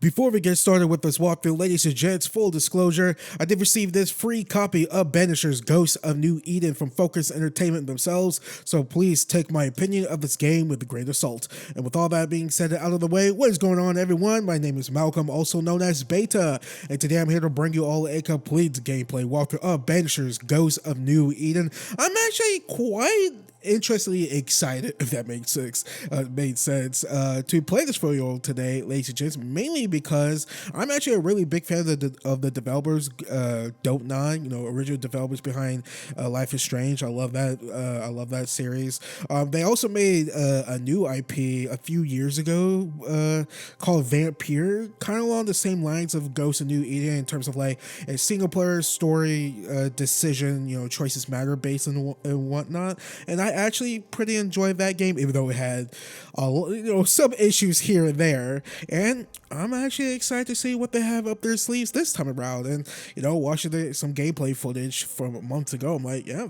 Before we get started with this walkthrough, ladies and gents, full disclosure, I did receive this free copy of Banishers Ghosts of New Eden from Focus Entertainment themselves, so please take my opinion of this game with a grain of salt. And with all that being said out of the way, what is going on, everyone? My name is Malcolm, also known as Baytuh, and today I'm here to bring you all a complete gameplay walkthrough of Banishers Ghosts of New Eden. I'm actually quite interestingly excited, if that makes sense, to play this for you all today, ladies and gents, mainly because I'm actually a really big fan of the developers, Don't Nine, original developers behind Life is Strange. I love that series. They also made a new IP a few years ago called Vampire, kind of along the same lines of Ghosts of New Eden in terms of like a single player story decision, choices matter based and whatnot. And I actually pretty enjoyed that game, even though it had some issues here and there. And I'm actually excited to see what they have up their sleeves this time around. And watching some gameplay footage from months ago, I'm like, yeah,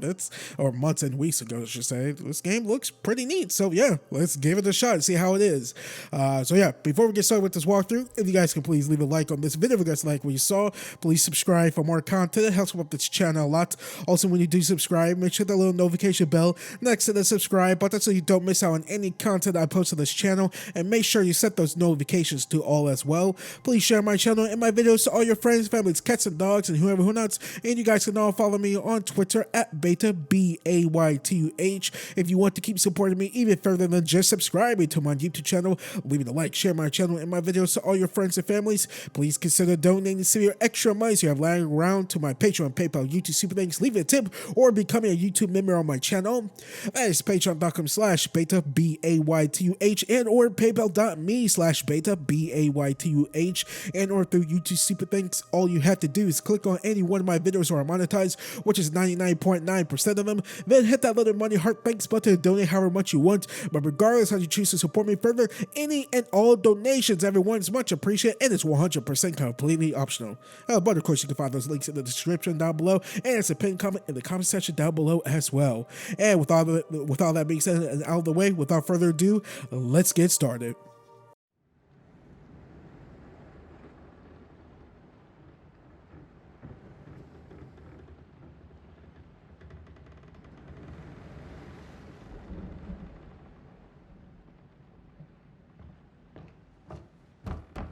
or months and weeks ago, I should say, this game looks pretty neat. So yeah, let's give it a shot and see how it is. So yeah, before we get started with this walkthrough, if you guys can please leave a like on this video if you guys like what you saw. Please subscribe for more content. It helps me up this channel a lot. Also, when you do subscribe, make sure that little notification bell next to the subscribe button so you don't miss out on any content I post to this channel, and make sure you set those notifications to all as well. Please share my channel and my videos to all your friends, families, cats and dogs, and whoever who not. And you guys can all follow me on Twitter at Baytuh, B-A-Y-T-U-H, if you want to keep supporting me even further than just subscribing to my YouTube channel, leaving a like, share my channel and my videos to all your friends and families. Please consider donating some of your extra money so you have lying around to my Patreon, PayPal, YouTube Super Thanks, leave a tip, or becoming a YouTube member on my channel. That is patreon.com/Baytuh, B-A-Y-T-U-H, and or paypal.me/Baytuh, B-A-Y-T-U-H, and or through YouTube Super Thanks. All you have to do is click on any one of my videos or monetize, which is 99.9% of them, then hit that little money heart thanks button to donate however much you want. But regardless how you choose to support me further, any and all donations, everyone, is much appreciated, and it's 100% completely optional. But of course, you can find those links in the description down below, and it's a pinned comment in the comment section down below as well. And with all that being said and out of the way, without further ado, let's get started.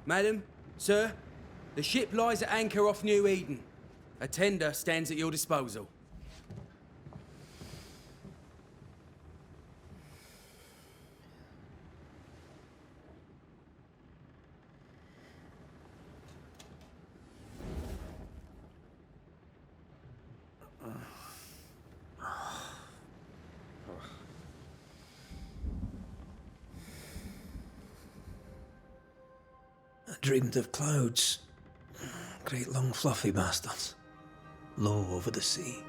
Madam, sir, the ship lies at anchor off New Eden. A tender stands at your disposal. I dreamed of clouds, great long fluffy bastards, low over the sea.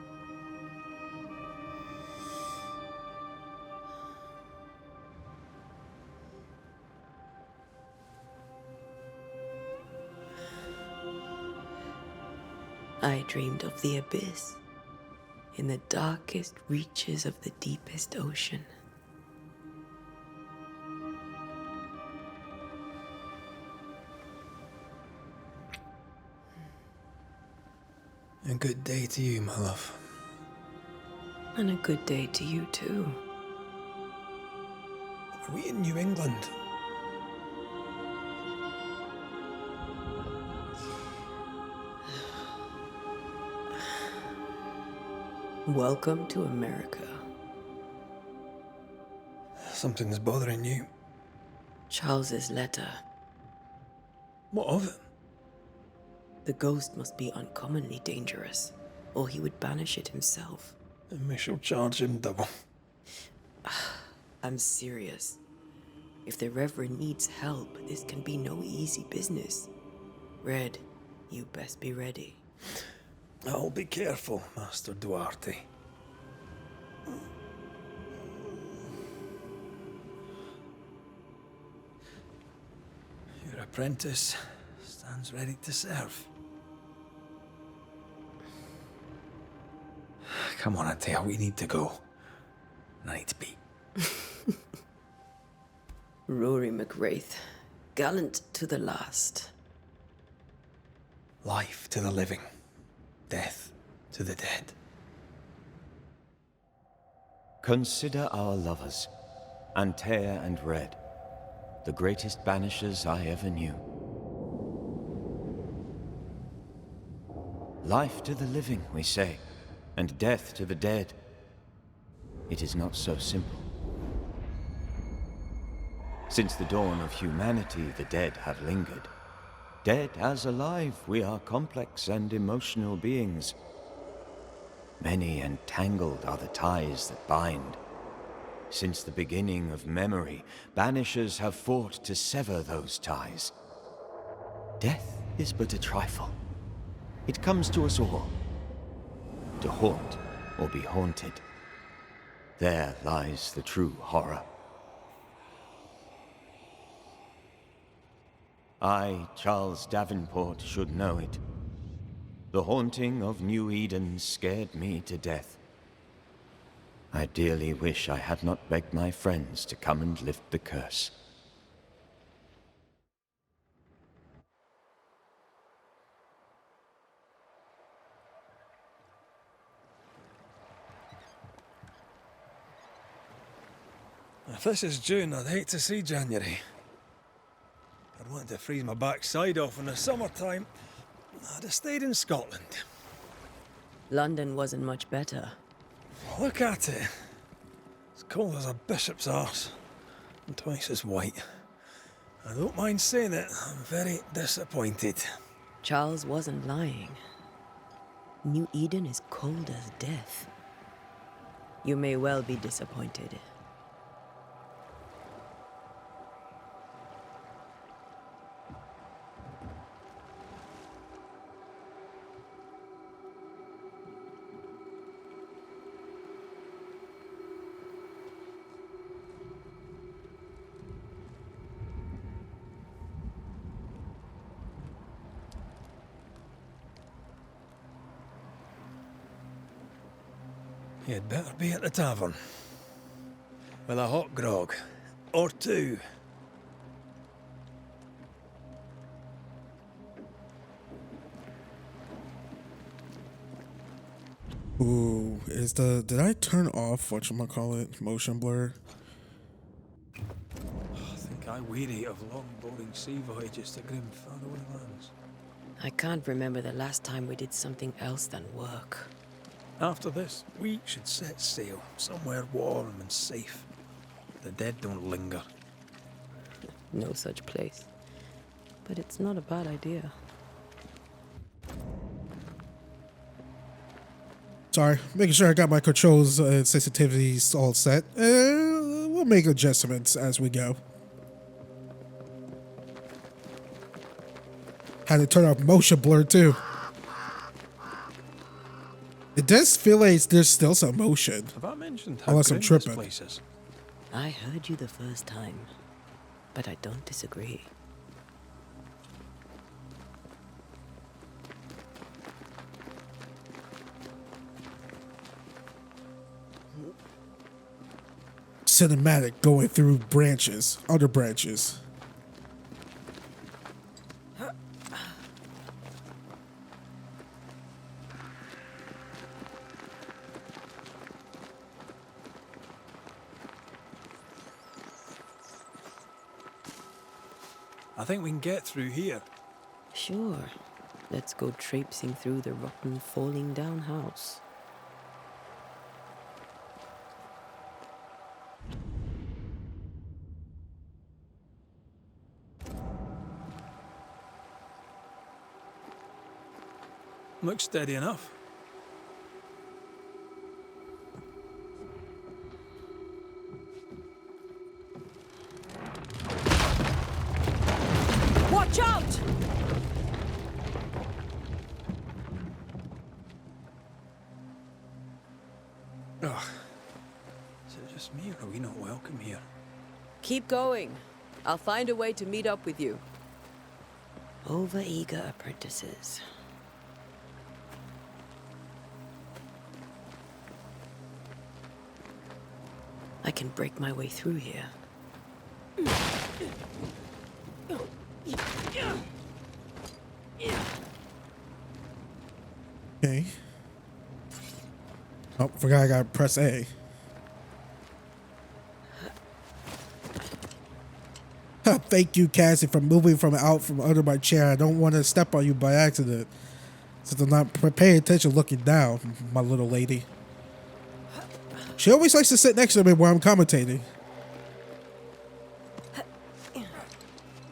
I dreamed of the abyss, in the darkest reaches of the deepest ocean. A good day to you, my love. And a good day to you, too. Are we in New England? Welcome to America. Something's bothering you. Charles's letter. What of it? The ghost must be uncommonly dangerous, or he would banish it himself. And we shall charge him double. I'm serious. If the Reverend needs help, this can be no easy business. Red, you best be ready. I'll be careful, Master Duarte. Your apprentice stands ready to serve. Come on, Atea, we need to go. I need to be. Rory McWraith, gallant to the last. Life to the living, death to the dead. Consider our lovers, Antea and Red, the greatest banishers I ever knew. Life to the living, we say, and death to the dead. It is not so simple. Since the dawn of humanity, the dead have lingered. Dead as alive, we are complex and emotional beings. Many and tangled are the ties that bind. Since the beginning of memory, banishers have fought to sever those ties. Death is but a trifle. It comes to us all. To haunt or be haunted. There lies the true horror. I, Charles Davenport, should know it. The haunting of New Eden scared me to death. I dearly wish I had not begged my friends to come and lift the curse. If this is June, I'd hate to see January. I'd want to freeze my backside off in the summertime. I'd have stayed in Scotland. London wasn't much better. Look at it. It's cold as a bishop's arse, and twice as white. I don't mind saying it, I'm very disappointed. Charles wasn't lying. New Eden is cold as death. You may well be disappointed. You'd better be at the tavern. With a hot grog. Or two. Ooh, did I turn off whatchamacallit, motion blur? I think I weary of long, boring sea voyages to grim faraway lands. I can't remember the last time we did something else than work. After this, we should set sail somewhere warm and safe. The dead don't linger. No such place. But it's not a bad idea. Sorry, making sure I got my controls and sensitivities all set. We'll make adjustments as we go. Had to turn off motion blur too. It does feel like there's still some motion. Have I mentioned how Unless I'm grim this tripping. place is? I heard you the first time, but I don't disagree. Cinematic going through branches, other branches. I think we can get through here. Sure. Let's go traipsing through the rotten, falling down house. Looks steady enough. Watch out! Ugh. Is it just me or are we not welcome here? Keep going. I'll find a way to meet up with you. Over-eager apprentices. I can break my way through here. Oh, forgot I gotta press A. Thank you, Cassie, for moving from under my chair. I don't want to step on you by accident. Since I'm not paying attention looking down, my little lady. She always likes to sit next to me while I'm commentating.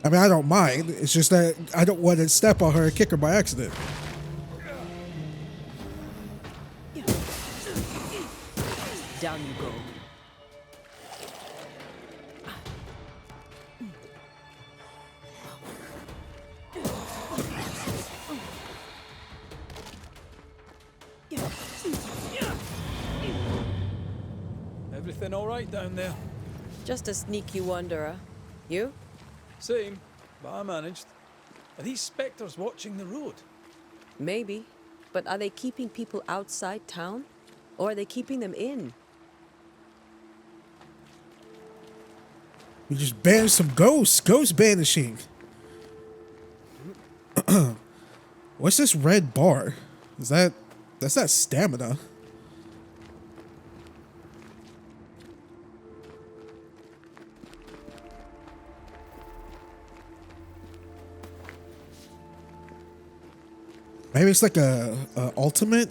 I mean, I don't mind. It's just that I don't want to step on her and kick her by accident. Down you go. Everything all right down there? Just a sneaky wanderer. You? Same, but I managed. Are these spectres watching the road? Maybe. But are they keeping people outside town? Or are they keeping them in? We just banished some ghosts. Ghost banishing. What's this red bar? That's that stamina. Maybe it's like a ultimate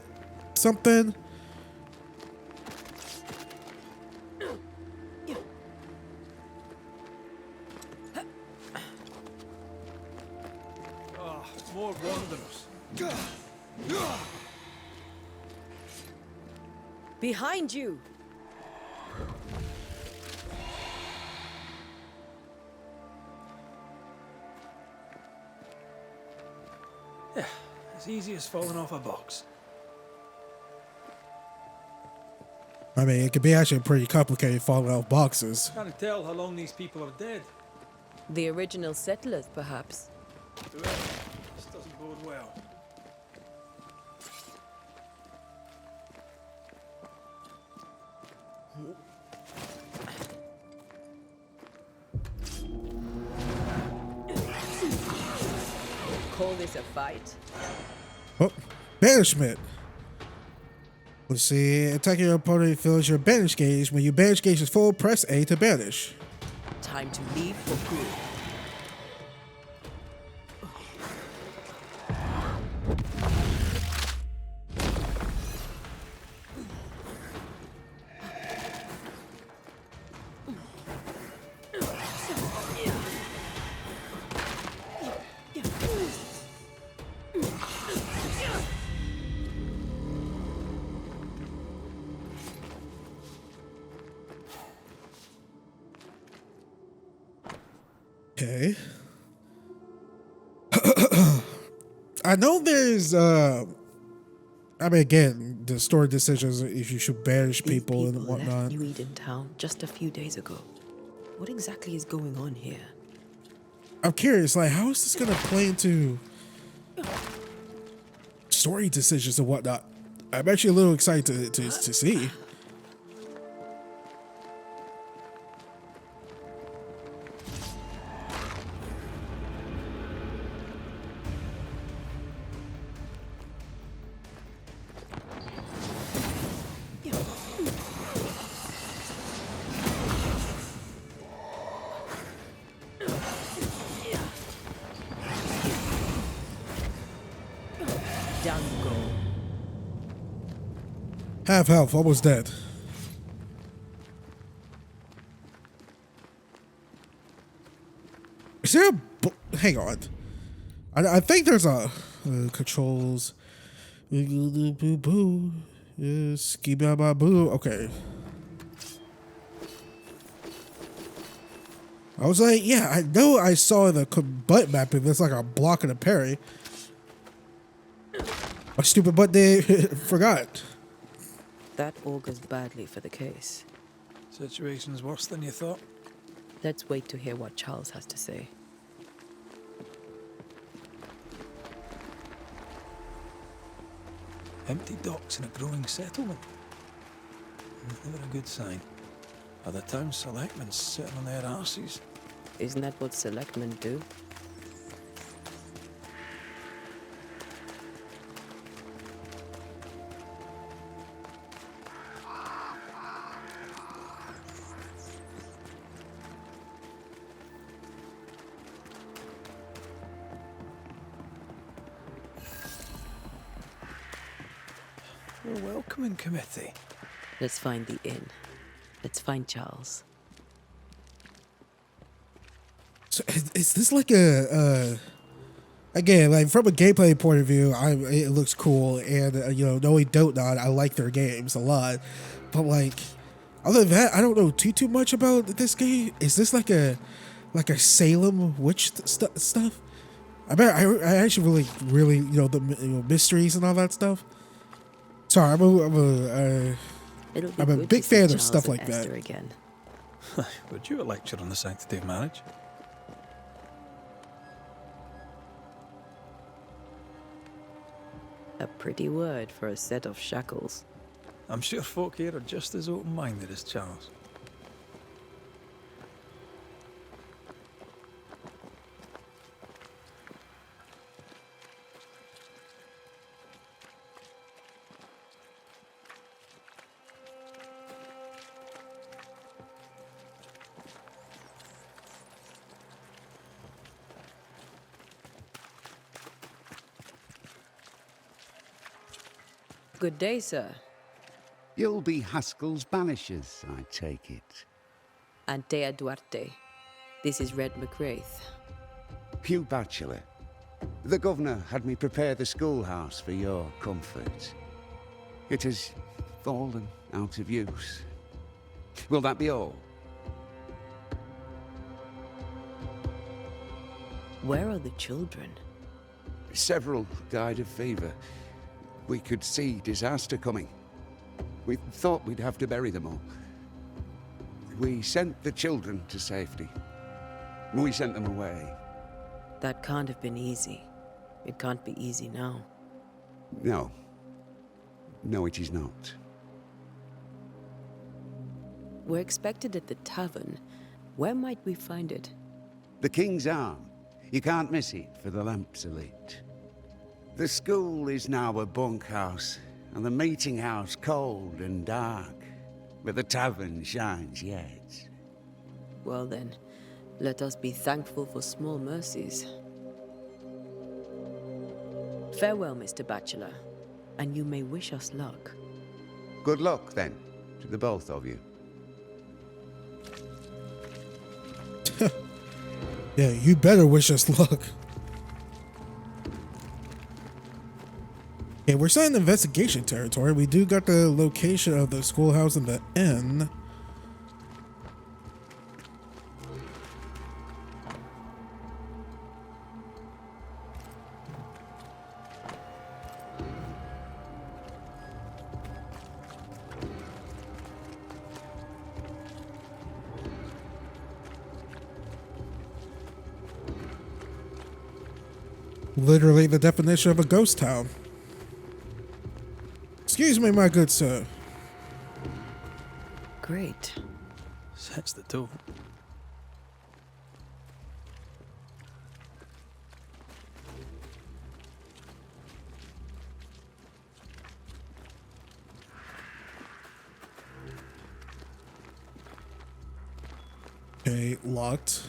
something. Ah, more wanderers. Behind you! Yeah, as easy as falling off a box. I mean, it could be actually pretty complicated falling off boxes. Can't tell how long these people are dead. The original settlers, perhaps. Whoever, this doesn't bode well. Call this a fight? Oh, banishment. Let's see. Attacking your opponent fills your banish gauge. When your banish gauge is full, press A to banish. Time to leave for good. Okay. I know there's I mean, again, the story decisions if you should banish These people and left whatnot. New Eden town just a few days ago. What exactly is going on here? I'm curious, like, how is this gonna play into story decisions and whatnot? I'm actually a little excited to see. Down you go. Half health, almost dead. Is there a... Hang on. I think there's a... controls... Boo-boo. Yes, boo. Okay. I was like, yeah, I know I saw the butt map if it's like a block and a parry. My stupid butt they forgot. That augurs badly for the case. Situation's worse than you thought. Let's wait to hear what Charles has to say. Empty docks in a growing settlement. Never a good sign. Are the town selectmen sitting on their arses? Isn't that what selectmen do? for a welcoming committee. Let's find the inn. Let's find Charles. So is this like a again, like from a gameplay point of view, it looks cool, and you know, knowing Dontnod, I like their games a lot, but like other than that, I don't know too much about this game. Is this like a Salem witch stuff? I bet I actually really you know the mysteries and all that stuff. Sorry, I'm a big fan of stuff like that. Again. Would you a lecture on the sanctity of marriage? A pretty word for a set of shackles. I'm sure folk here are just as open-minded as Charles. Good day, sir. You'll be Haskell's Banishers, I take it. Antea Duarte. This is Red McWraith. Hugh Bachelor. The governor had me prepare the schoolhouse for your comfort. It has fallen out of use. Will that be all? Where are the children? Several died of fever. We could see disaster coming. We thought we'd have to bury them all. We sent the children to safety. We sent them away. That can't have been easy. It can't be easy now. No. No, it is not. We're expected at the tavern. Where might we find it? The King's Arm. You can't miss it for the lamps are lit. The school is now a bunkhouse, and the meeting house cold and dark, but the tavern shines yet. Well then, let us be thankful for small mercies. Farewell, Mr. Bachelor, and you may wish us luck. Good luck, then, to the both of you. Yeah, you better wish us luck. Okay, we're still in investigation territory. We do got the location of the schoolhouse and the inn. Literally the definition of a ghost town. Excuse me, my good sir. Great. Sets the tone. Okay, locked.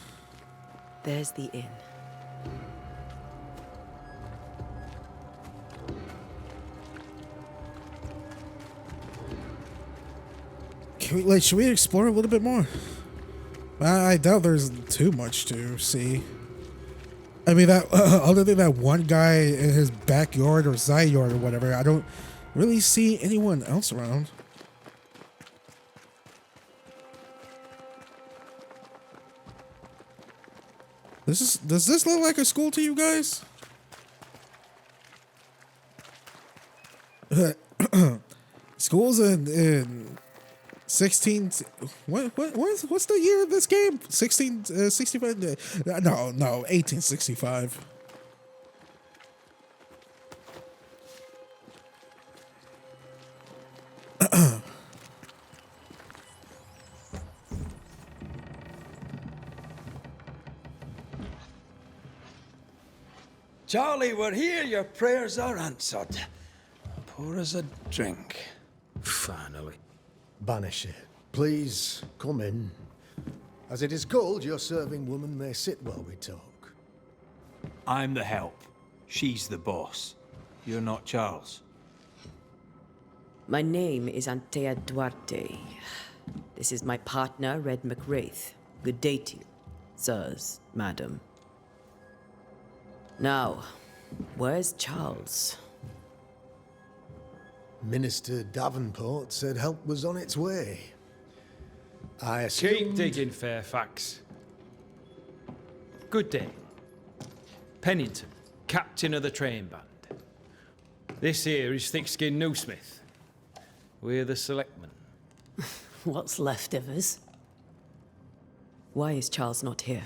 There's the inn. Should we explore a little bit more? I doubt there's too much to see. I mean, that other than that one guy in his backyard or side yard or whatever, I don't really see anyone else around. Does this look like a school to you guys? Schools in what's the year of this game? 1665? No, 1865. Charlie, we're here. Your prayers are answered. Pour us a drink. Finally. Banisher, please come in. As it is called, your serving woman may sit while we talk. I'm the help. She's the boss. You're not Charles. My name is Antea Duarte. This is my partner, Red McWraith. Good day to you, sirs, madam. Now, where's Charles? Minister Davenport said help was on its way. I assumed... Keep digging, Fairfax. Good day. Pennington, captain of the train band. This here is Thick-Skinned Newsmith. We're the selectmen. What's left of us? Why is Charles not here?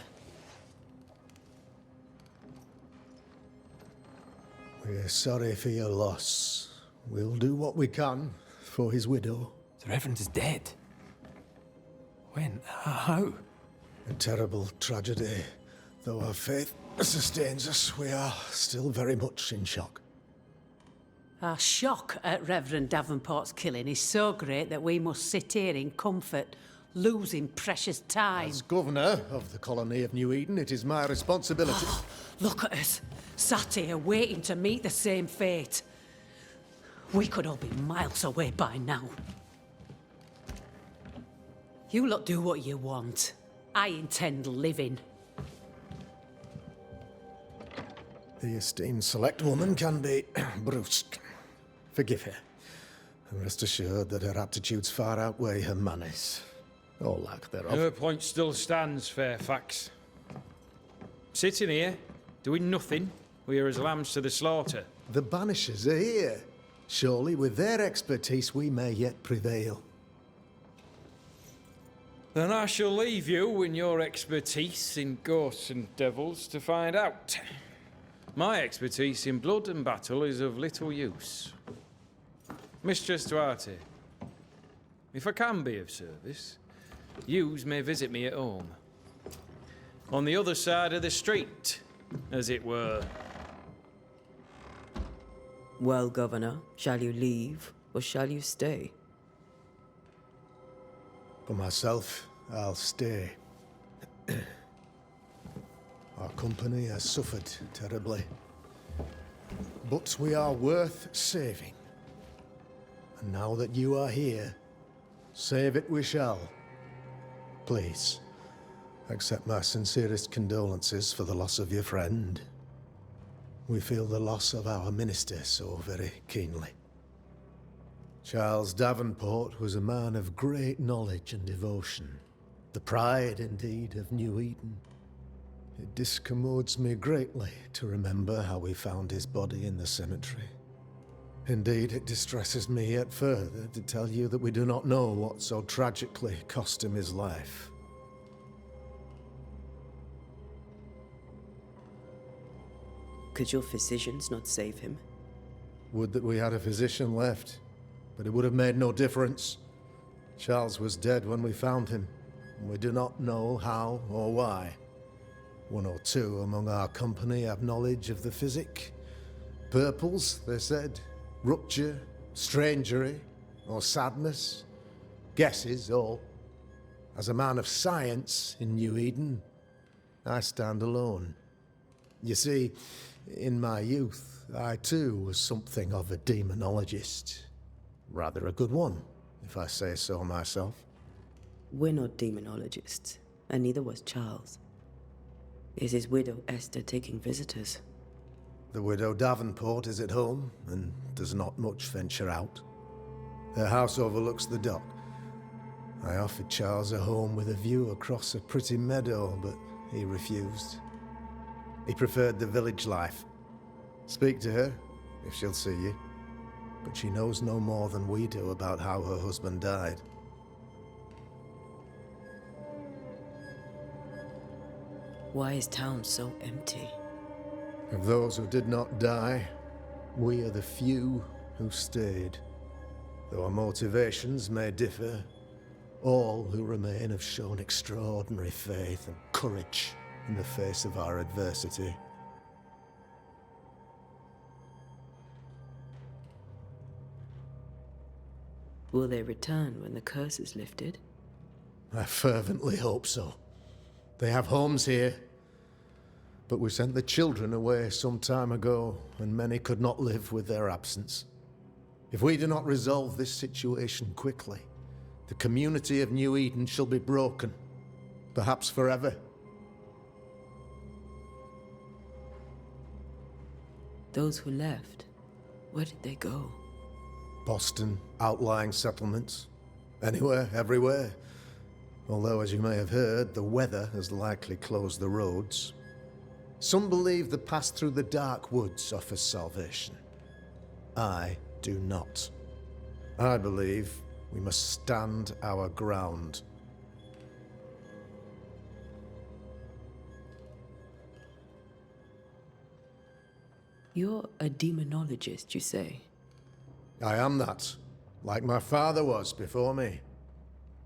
We're sorry for your loss. We'll do what we can for his widow. The Reverend is dead. When? How? A terrible tragedy. Though our faith sustains us, we are still very much in shock. Our shock at Reverend Davenport's killing is so great that we must sit here in comfort, losing precious time. As governor of the colony of New Eden, it is my responsibility. Look at us, sat here waiting to meet the same fate. We could all be miles away by now. You lot do what you want. I intend living. The esteemed select woman can be brusque. Forgive her. And rest assured that her aptitudes far outweigh her manners. Or lack thereof. Her point still stands, Fairfax. Sitting here, doing nothing, we are as lambs to the slaughter. The Banishers are here. Surely with their expertise we may yet prevail. Then I shall leave you and your expertise in ghosts and devils to find out. My expertise in blood and battle is of little use. Mistress Duarte, if I can be of service, yous may visit me at home. On the other side of the street, as it were. Well, Governor, shall you leave or shall you stay? For myself, I'll stay. Our company has suffered terribly. But we are worth saving. And now that you are here, save it we shall. Please, accept my sincerest condolences for the loss of your friend. We feel the loss of our minister so very keenly. Charles Davenport was a man of great knowledge and devotion. The pride, indeed, of New Eden. It discommodes me greatly to remember how we found his body in the cemetery. Indeed, it distresses me yet further to tell you that we do not know what so tragically cost him his life. Could your physicians not save him? Would that we had a physician left, but it would have made no difference. Charles was dead when we found him, and we do not know how or why. One or two among our company have knowledge of the physic. Purples, they said. Rupture, strangery, or sadness. Guesses, all. As a man of science in New Eden, I stand alone. You see, in my youth, I too was something of a demonologist. Rather a good one, if I say so myself. We're not demonologists, and neither was Charles. Is his widow Esther taking visitors? The widow Davenport is at home, and does not much venture out. Her house overlooks the dock. I offered Charles a home with a view across a pretty meadow, but he refused. He preferred the village life. Speak to her, if she'll see you. But she knows no more than we do about how her husband died. Why is town so empty? Of those who did not die, we are the few who stayed. Though our motivations may differ, all who remain have shown extraordinary faith and courage in the face of our adversity. Will they return when the curse is lifted? I fervently hope so. They have homes here. But we sent the children away some time ago, and many could not live with their absence. If we do not resolve this situation quickly, the community of New Eden shall be broken, perhaps forever. Those who left, where did they go? Boston, outlying settlements. Anywhere, everywhere. Although, as you may have heard, the weather has likely closed the roads. Some believe the path through the dark woods offers salvation. I do not. I believe we must stand our ground. You're a demonologist, you say? I am that, like my father was before me.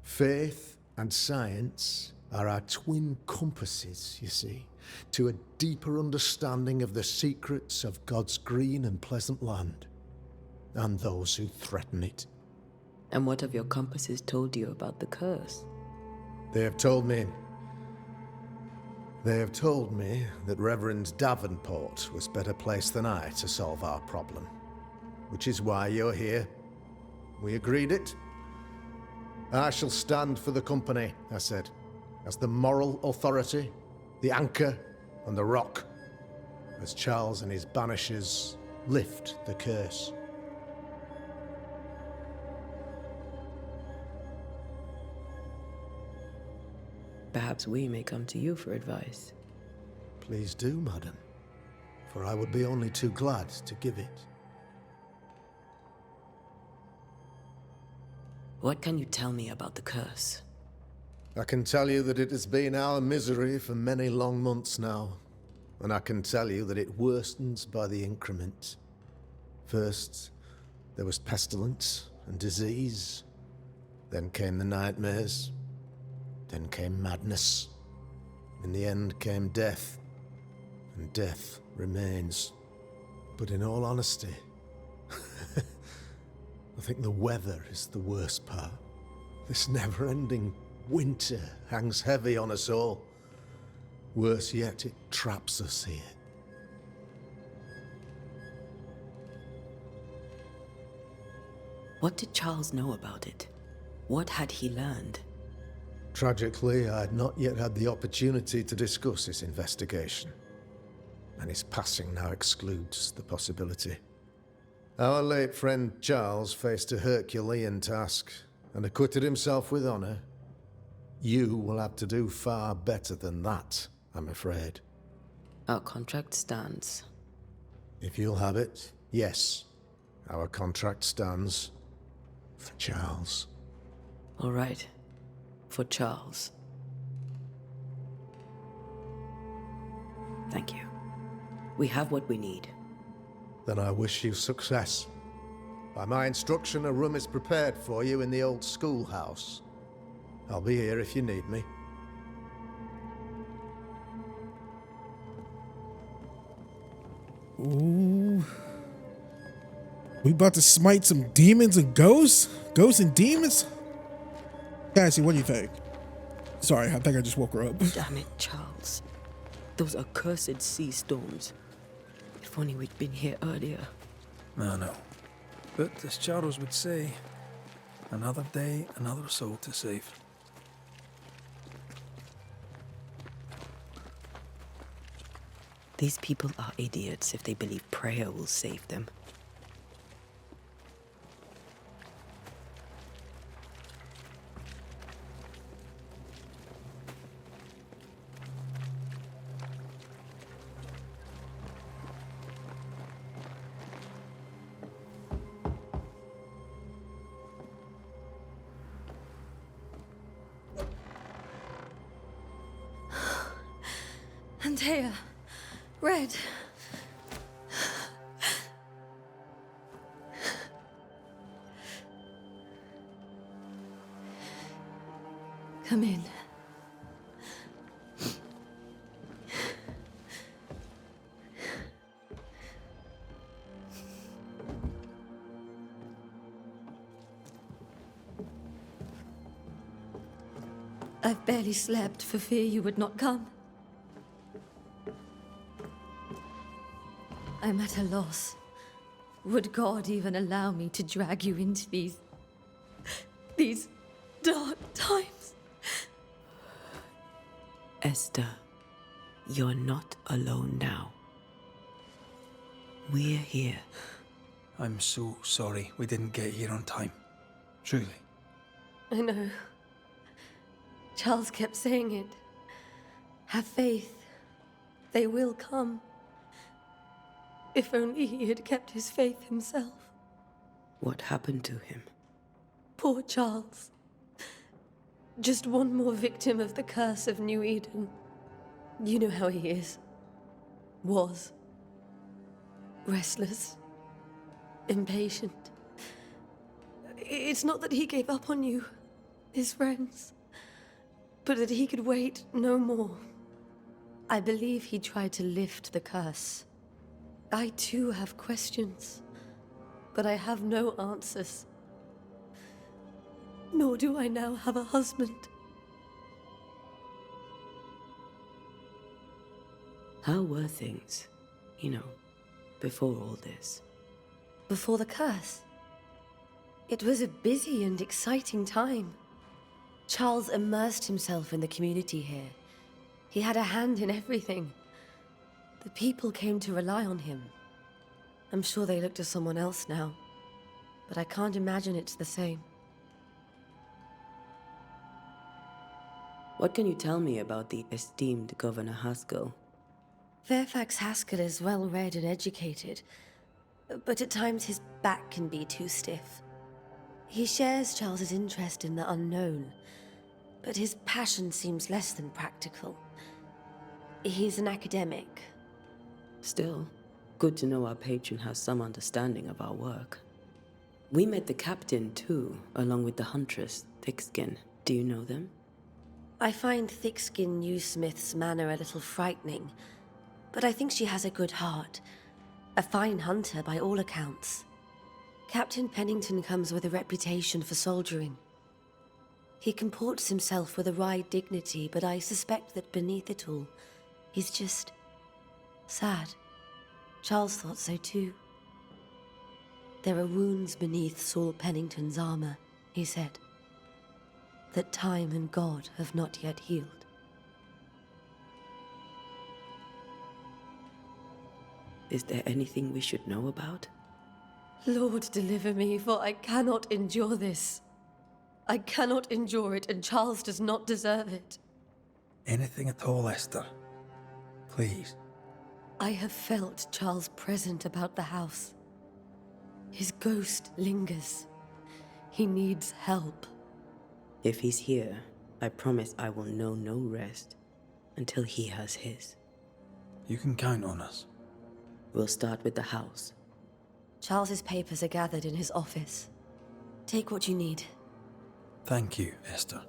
Faith and science are our twin compasses, you see, to a deeper understanding of the secrets of God's green and pleasant land, and those who threaten it. And what have your compasses told you about the curse? They have told me that Reverend Davenport was better placed than I to solve our problem. Which is why you're here. We agreed it. I shall stand for the company, I said, as the moral authority, the anchor, and the rock, as Charles and his Banishers lift the curse. Perhaps we may come to you for advice. Please do, madam, for I would be only too glad to give it. What can you tell me about the curse? I can tell you that it has been our misery for many long months now, and I can tell you that it worsens by the increment. First, there was pestilence and disease. Then came the nightmares. Then came madness. In the end came death, and death remains. But in all honesty, I think the weather is the worst part. This never-ending winter hangs heavy on us all. Worse yet, it traps us here. What did Charles know about it? What had he learned? Tragically, I had not yet had the opportunity to discuss his investigation, and his passing now excludes the possibility. Our late friend Charles faced a Herculean task and acquitted himself with honor. You will have to do far better than that, I'm afraid. Our contract stands. If you'll have it, yes. Our contract stands for Charles. All right. For Charles. Thank you. We have what we need. Then I wish you success. By my instruction, a room is prepared for you in the old schoolhouse. I'll be here if you need me. Ooh. We about to smite some demons and ghosts? Ghosts and demons? Cassie, what do you think? Sorry, I think I just woke her up. Damn it, Charles. Those accursed sea storms. If only we'd been here earlier. I know. But as Charles would say, another day, another soul to save. These people are idiots if they believe prayer will save them. Antea. Red. Come in. I've barely slept for fear you would not come. I'm at a loss. Would God even allow me to drag you into these dark times? Esther, you're not alone now. We're here. I'm so sorry we didn't get here on time. Truly. I know. Charles kept saying it. Have faith. They will come. If only he had kept his faith himself. What happened to him? Poor Charles. Just one more victim of the curse of New Eden. You know how he is. Was. Restless. Impatient. It's not that he gave up on you, his friends, but that he could wait no more. I believe he tried to lift the curse. I too have questions, but I have no answers. Nor do I now have a husband. How were things, before all this? Before the curse, it was a busy and exciting time. Charles immersed himself in the community here. He had a hand in everything. The people came to rely on him. I'm sure they look to someone else now, but I can't imagine it's the same. What can you tell me about the esteemed Governor Haskell? Fairfax Haskell is well-read and educated, but at times his back can be too stiff. He shares Charles's interest in the unknown, but his passion seems less than practical. He's an academic. Still, good to know our patron has some understanding of our work. We met the captain, too, along with the huntress, Thickskin. Do you know them? I find Thickskin Newsmith's manner a little frightening, but I think she has a good heart. A fine hunter by all accounts. Captain Pennington comes with a reputation for soldiering. He comports himself with a wry dignity, but I suspect that beneath it all, he's just sad. Charles thought so too. There are wounds beneath Saul Pennington's armor, he said, that time and God have not yet healed. Is there anything we should know about? Lord, deliver me, for I cannot endure this. I cannot endure it, and Charles does not deserve it. Anything at all, Esther. Please. I have felt Charles present about the house. His ghost lingers. He needs help. If he's here, I promise I will know no rest until he has his. You can count on us. We'll start with the house. Charles's papers are gathered in his office. Take what you need. Thank you, Esther.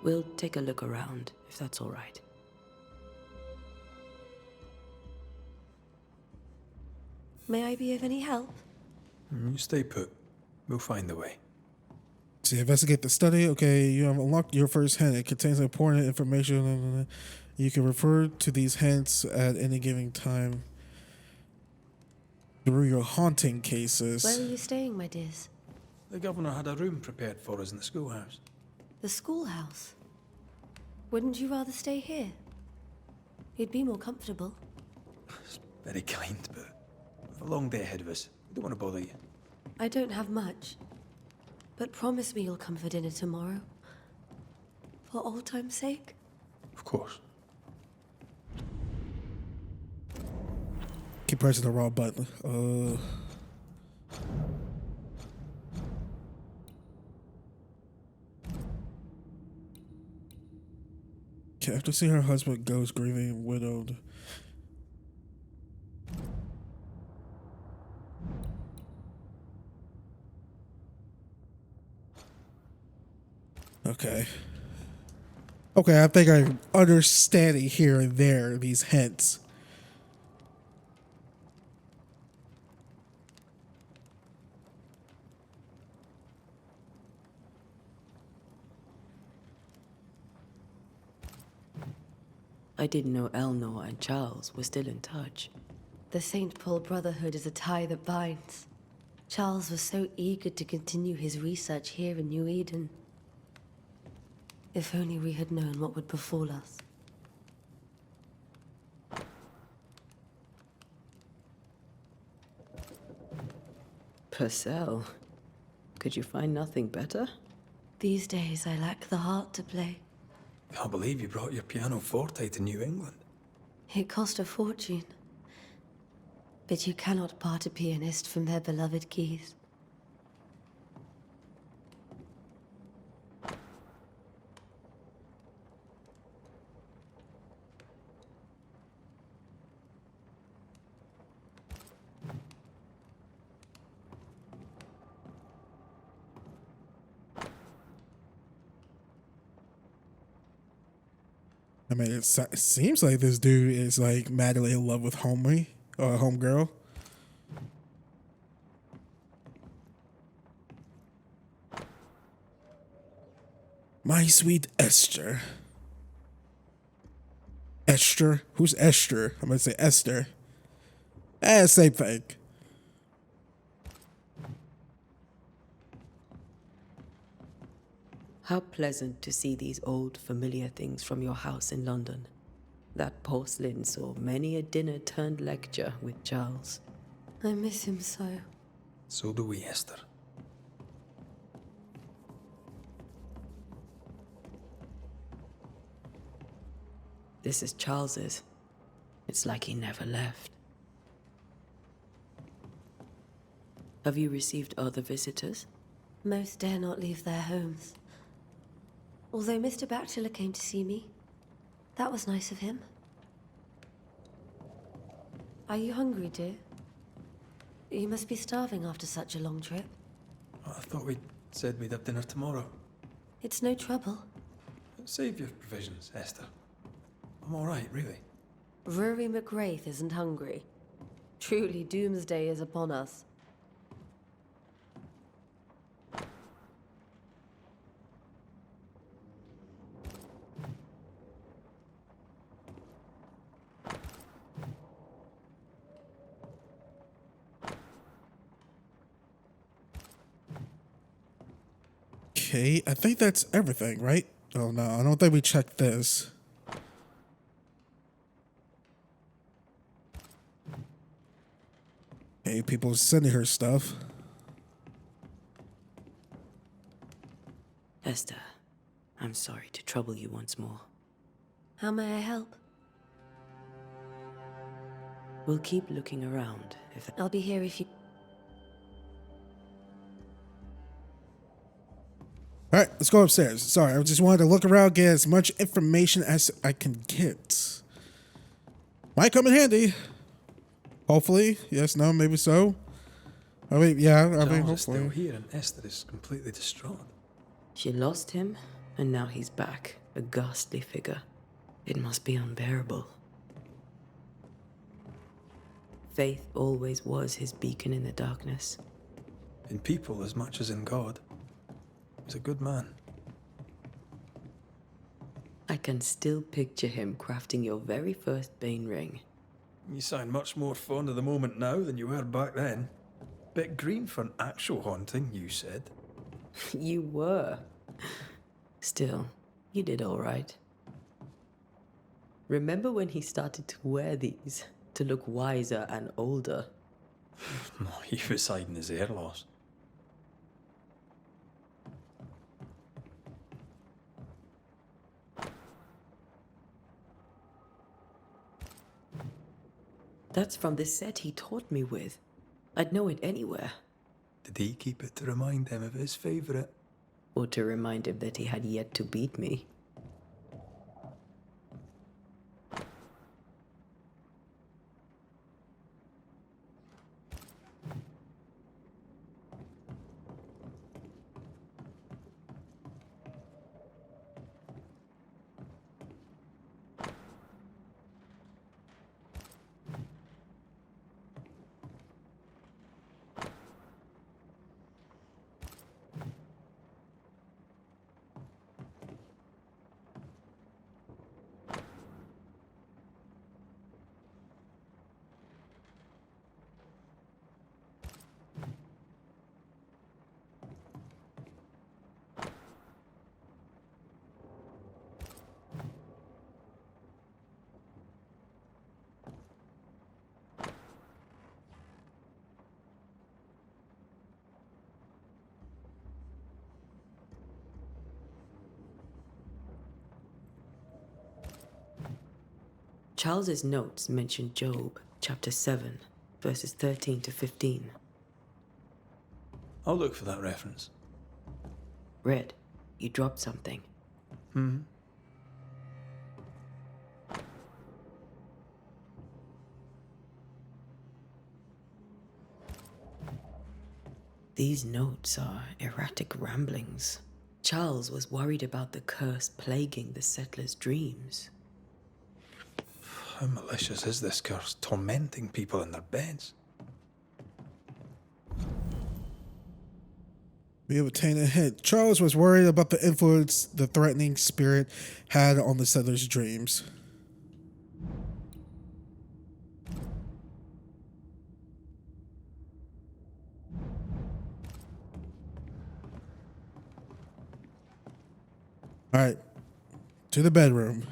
We'll take a look around, if that's all right. May I be of any help? You stay put. We'll find a way. See, investigate the study. Okay, you have unlocked your first hint. It contains important information. You can refer to these hints at any given time through your haunting cases. Where are you staying, my dears? The governor had a room prepared for us in the schoolhouse. The schoolhouse? Wouldn't you rather stay here? You'd be more comfortable. It's very kind, but we've a long day ahead of us. We don't want to bother you. I don't have much. But promise me you'll come for dinner tomorrow. For old time's sake. Of course. Keep pressing the wrong button. Okay, after seeing her husband goes grieving and widowed. Okay. Okay, I think I'm understanding here and there these hints. I didn't know Eleanor and Charles were still in touch. The St. Paul Brotherhood is a tie that binds. Charles was so eager to continue his research here in New Eden. If only we had known what would befall us. Purcell. Could you find nothing better? These days, I lack the heart to play. Can't believe you brought your pianoforte to New England. It cost a fortune. But you cannot part a pianist from their beloved keys. I mean, it seems like this dude is like madly in love with homie or homegirl. My sweet Esther. Esther? Who's Esther? I'm gonna say Esther. Same thing. How pleasant to see these old, familiar things from your house in London. That porcelain saw many a dinner-turned-lecture with Charles. I miss him so. So do we, Esther. This is Charles's. It's like he never left. Have you received other visitors? Most dare not leave their homes. Although Mr. Bachelor came to see me. That was nice of him. Are you hungry, dear? You must be starving after such a long trip. I thought we said we'd have dinner tomorrow. It's no trouble. Save your provisions, Esther. I'm all right, really. Rory McGrath isn't hungry. Truly, doomsday is upon us. Okay, I think that's everything, right? Oh no, I don't think we checked this. Hey, people sending her stuff. Esther, I'm sorry to trouble you once more. How may I help? We'll keep looking around if I'll be here if you... All right, let's go upstairs. Sorry, I just wanted to look around, get as much information as I can get. Might come in handy. Hopefully. Yes, no, maybe so. I mean, yeah, I mean, Charles is still hopefully. here and Esther is completely distraught. She lost him, and now he's back, a ghastly figure. It must be unbearable. Faith always was his beacon in the darkness. In people as much as in God. He's a good man. I can still picture him crafting your very first Bane ring. You sound much more fond of the moment now than you were back then. Bit green for an actual haunting, you said. You were. Still, you did all right. Remember when he started to wear these to look wiser and older? He was hiding his hair loss. That's from the set he taught me with. I'd know it anywhere. Did he keep it to remind him of his favourite? Or to remind him that he had yet to beat me. Charles's notes mention Job, chapter 7, verses 13 to 15. I'll look for that reference. Red, you dropped something. These notes are erratic ramblings. Charles was worried about the curse plaguing the settlers' dreams. How malicious is this curse, tormenting people in their beds? We obtain a hint. Charles was worried about the influence the threatening spirit had on the settlers' dreams. All right, to the bedroom.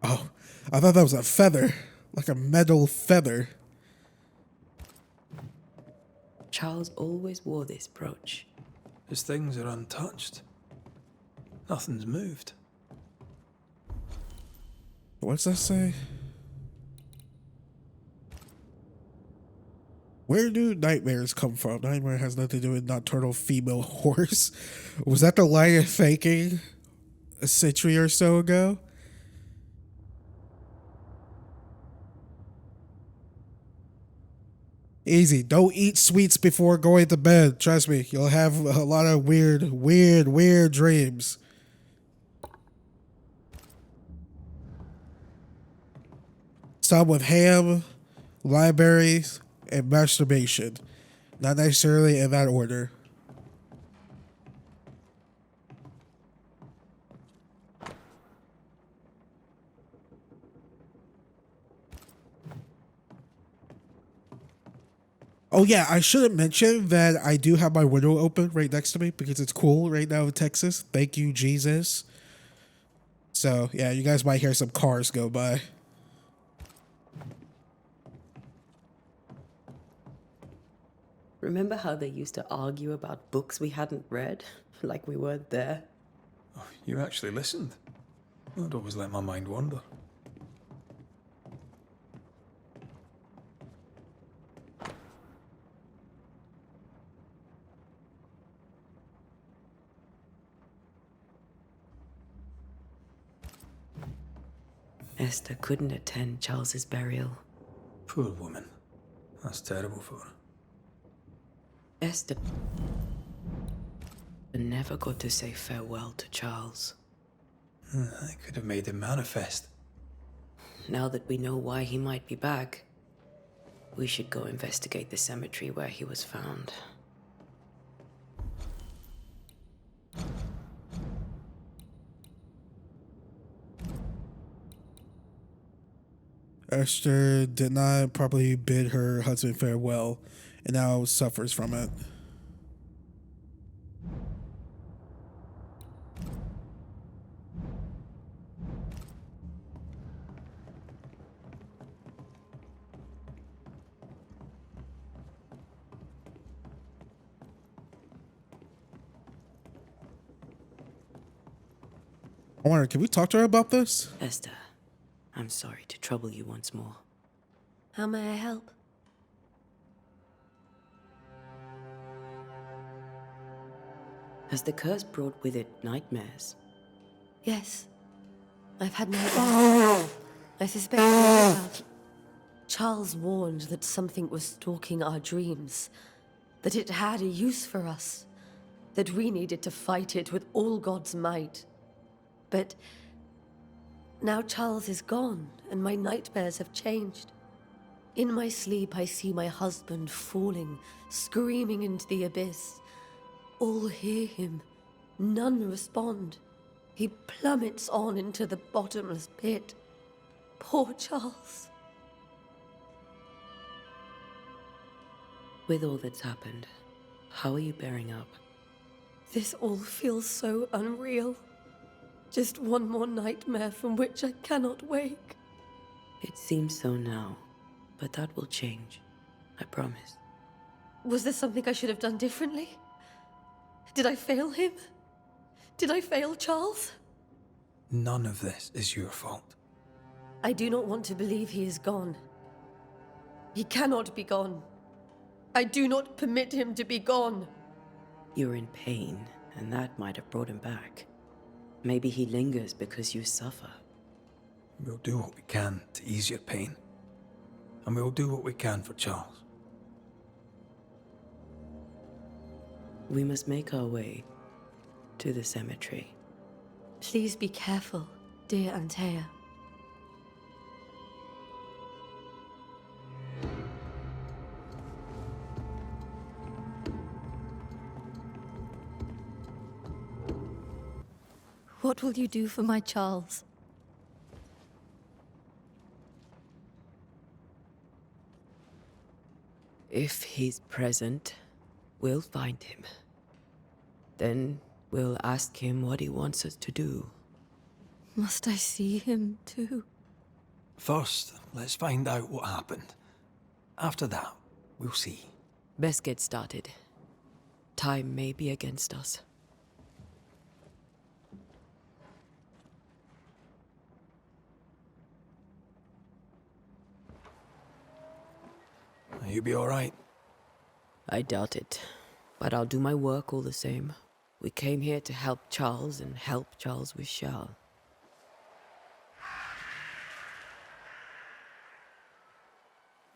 Oh, I thought that was a feather, like a metal feather. Charles always wore this brooch. His things are untouched. Nothing's moved. What's that say? Where do nightmares come from? Nightmare has nothing to do with nocturnal female horse. Was that the line of thinking a century or so ago? Easy. Don't eat sweets before going to bed. Trust me, you'll have a lot of weird dreams. Some with ham, libraries, and masturbation. Not necessarily in that order. Oh yeah, I should have mentioned that I do have my window open right next to me because it's cool right now in Texas. Thank you, Jesus. So yeah, you guys might hear some cars go by. Remember how they used to argue about books we hadn't read? Like we weren't there? Oh, you actually listened? I'd always let my mind wander. Esther couldn't attend Charles's burial. Poor woman. That's terrible for her. Esther never got to say farewell to Charles. I could have made him manifest. Now that we know why he might be back, we should go investigate the cemetery where he was found. Esther did not properly bid her husband farewell and now suffers from it. I wonder, can we talk to her about this? Esther, I'm sorry to trouble you once more. How may I help? Has the curse brought with it nightmares? Yes. I've had nightmares. I suspect more about... Charles warned that something was stalking our dreams. That it had a use for us. That we needed to fight it with all God's might. But... now Charles is gone, and my nightmares have changed. In my sleep, I see my husband falling, screaming into the abyss. All hear him. None respond. He plummets on into the bottomless pit. Poor Charles. With all that's happened, how are you bearing up? This all feels so unreal. Just one more nightmare from which I cannot wake. It seems so now, but that will change. I promise. Was there something I should have done differently? Did I fail him? Did I fail Charles? None of this is your fault. I do not want to believe he is gone. He cannot be gone. I do not permit him to be gone. You're in pain, and that might have brought him back. Maybe he lingers because you suffer. We'll do what we can to ease your pain. And we'll do what we can for Charles. We must make our way to the cemetery. Please be careful, dear Antea. What will you do for my Charles? If he's present, we'll find him. Then we'll ask him what he wants us to do. Must I see him too? First, let's find out what happened. After that, we'll see. Best get started. Time may be against us. You be all right? I doubt it, but I'll do my work all the same. We came here to help Charles, and help Charles we shall.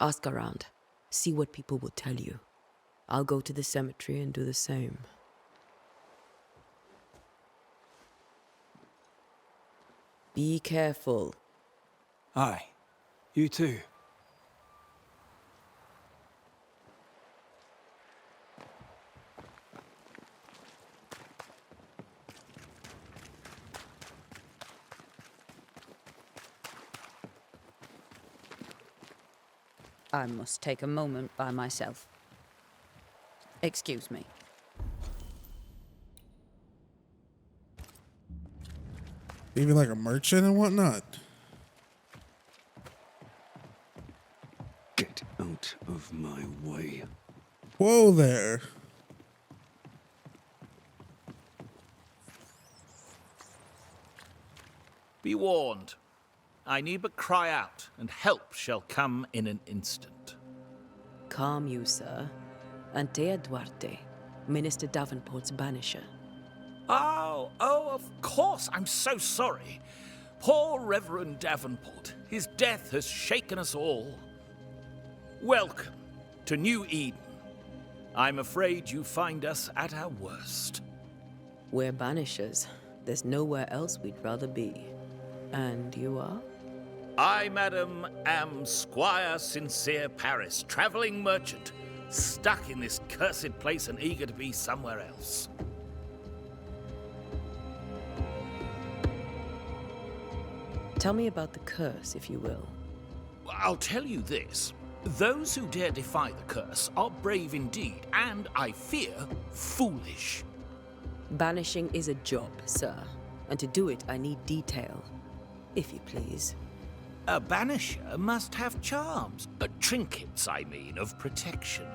Ask around. See what people will tell you. I'll go to the cemetery and do the same. Be careful. Aye. You too. I must take a moment by myself. Excuse me. Even like a merchant and whatnot. Get out of my way. Whoa there. Be warned. I need but cry out, and help shall come in an instant. Calm you, sir. Antea Duarte, Minister Davenport's banisher. Oh, of course. I'm so sorry. Poor Reverend Davenport. His death has shaken us all. Welcome to New Eden. I'm afraid you find us at our worst. We're banishers. There's nowhere else we'd rather be. And you are? I, madam, am Squire Sincere Paris, travelling merchant, stuck in this cursed place and eager to be somewhere else. Tell me about the curse, if you will. I'll tell you this. Those who dare defy the curse are brave indeed, and, I fear, foolish. Banishing is a job, sir. And to do it, I need detail. If you please. A banisher must have charms. Trinkets, I mean, of protection.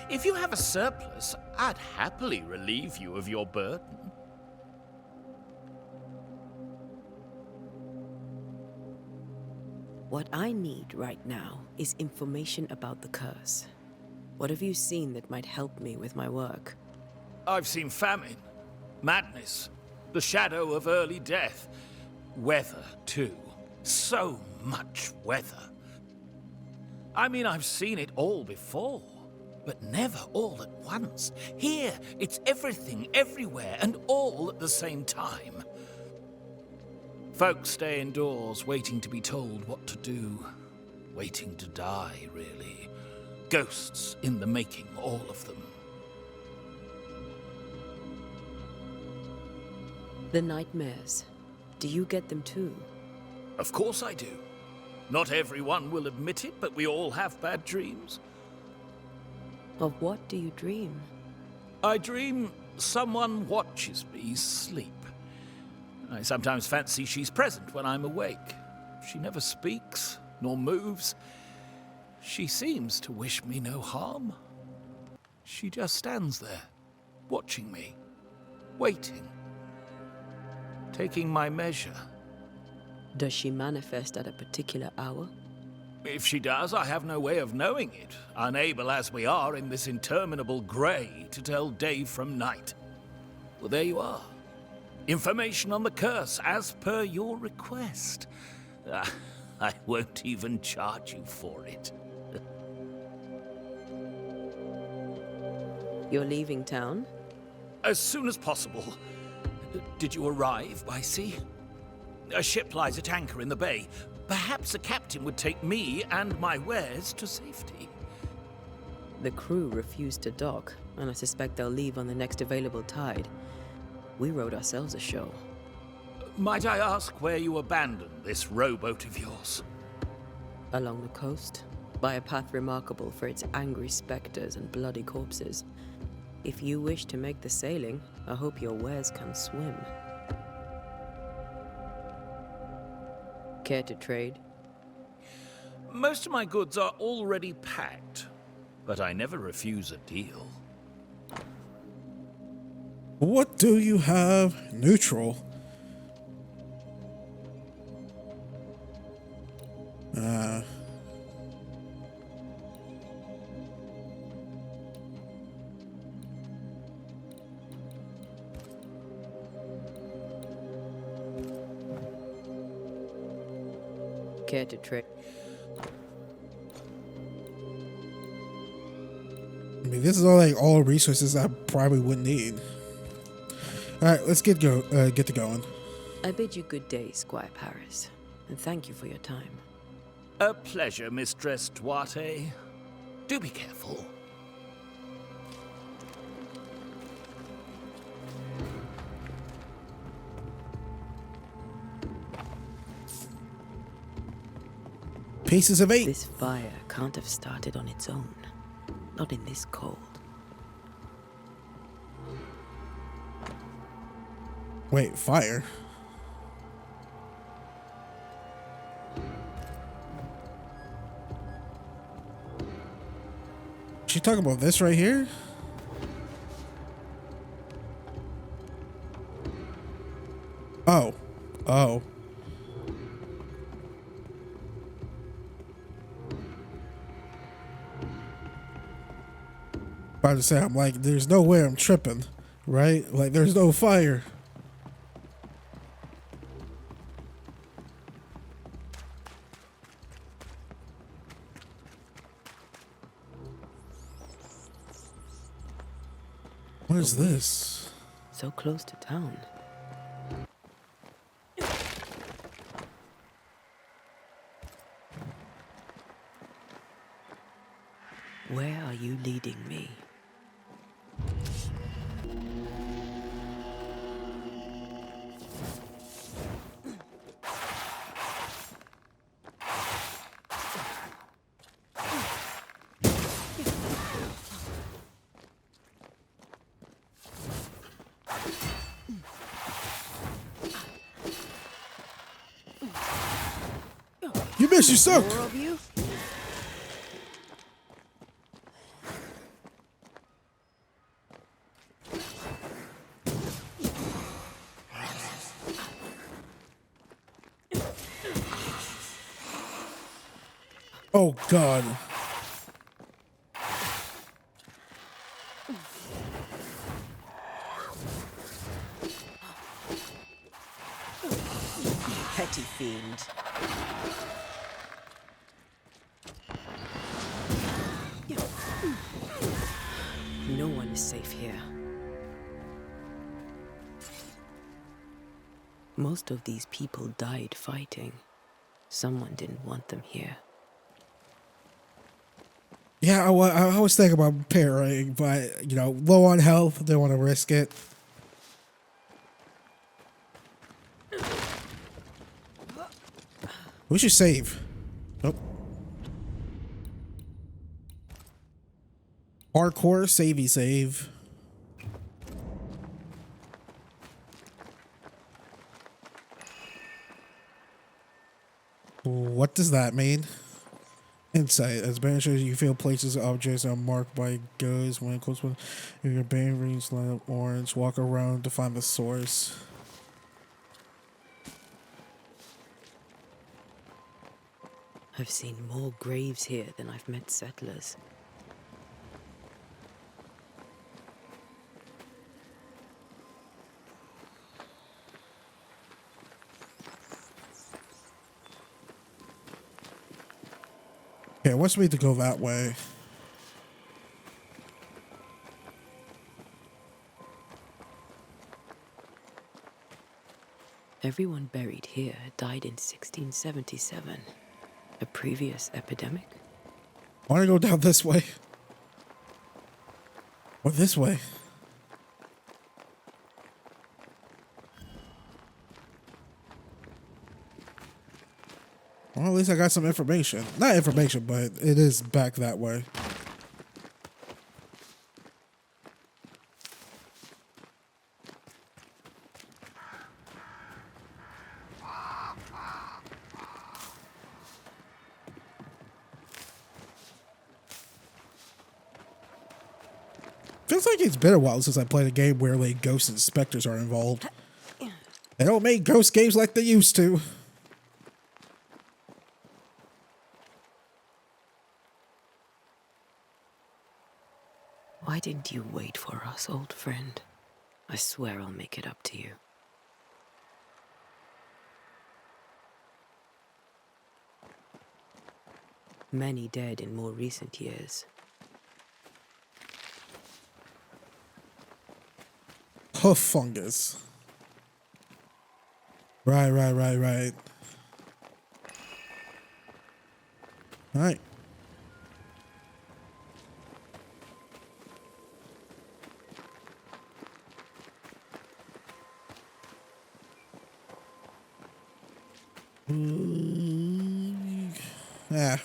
If you have a surplus, I'd happily relieve you of your burden. What I need right now is information about the curse. What have you seen that might help me with my work? I've seen famine, madness, the shadow of early death, weather, too. So much weather. I mean, I've seen it all before, but never all at once. Here, it's everything, everywhere, and all at the same time. Folks stay indoors, waiting to be told what to do. Waiting to die, really. Ghosts in the making, all of them. The nightmares. Do you get them too? Of course I do. Not everyone will admit it, but we all have bad dreams. Of what do you dream? I dream someone watches me sleep. I sometimes fancy she's present when I'm awake. She never speaks, nor moves. She seems to wish me no harm. She just stands there, watching me, waiting, taking my measure. Does she manifest at a particular hour? If she does, I have no way of knowing it, unable as we are in this interminable grey to tell day from night. Well, there you are. Information on the curse, as per your request. I won't even charge you for it. You're leaving town? As soon as possible. Did you arrive by sea? A ship lies at anchor in the bay. Perhaps a captain would take me and my wares to safety. The crew refused to dock, and I suspect they'll leave on the next available tide. We rode ourselves ashore. Might I ask where you abandoned this rowboat of yours? Along the coast, by a path remarkable for its angry specters and bloody corpses. If you wish to make the sailing, I hope your wares can swim. Care to trade? Most of my goods are already packed, but I never refuse a deal. What do you have? Neutral. Care to trade? I mean, this is all resources I probably wouldn't need. All right, let's get to going. I bid you good day, Squire Paris, and thank you for your time. A pleasure, Mistress Duarte. Do be careful. Pieces of 8. This fire can't have started on its own. Not in this cold. Wait, fire? She talking about this right here? Oh. Oh. About to say, I'm like, there's no way I'm tripping, right? Like, there's no fire. What is this? So close to town. Where are you leading me? You missed, you suck! More of you? Oh, God. Petty fiend. No one is safe here. Most of these people died fighting. Someone didn't want them here. Yeah, I was thinking about parrying, but, you know, low on health, didn't want to risk it. We should save. Oh. Hardcore savey save. What does that mean? Insight. As Banishers, you feel places, objects are marked by ghosts when close one. If your bane rings line up orange, walk around to find the source. I've seen more graves here than I've met settlers. Okay, it wants me to go that way. Everyone buried here died in 1677. A previous epidemic? I want to go down this way. Or this way. Well, at least I got some information. Not information, but it is back that way. Feels like it's been a while since I played a game where like ghosts and specters are involved. They don't make ghost games like they used to. Why didn't you wait for us, old friend? I swear I'll make it up to you. Many dead in more recent years. Oh, fungus. Right. All right.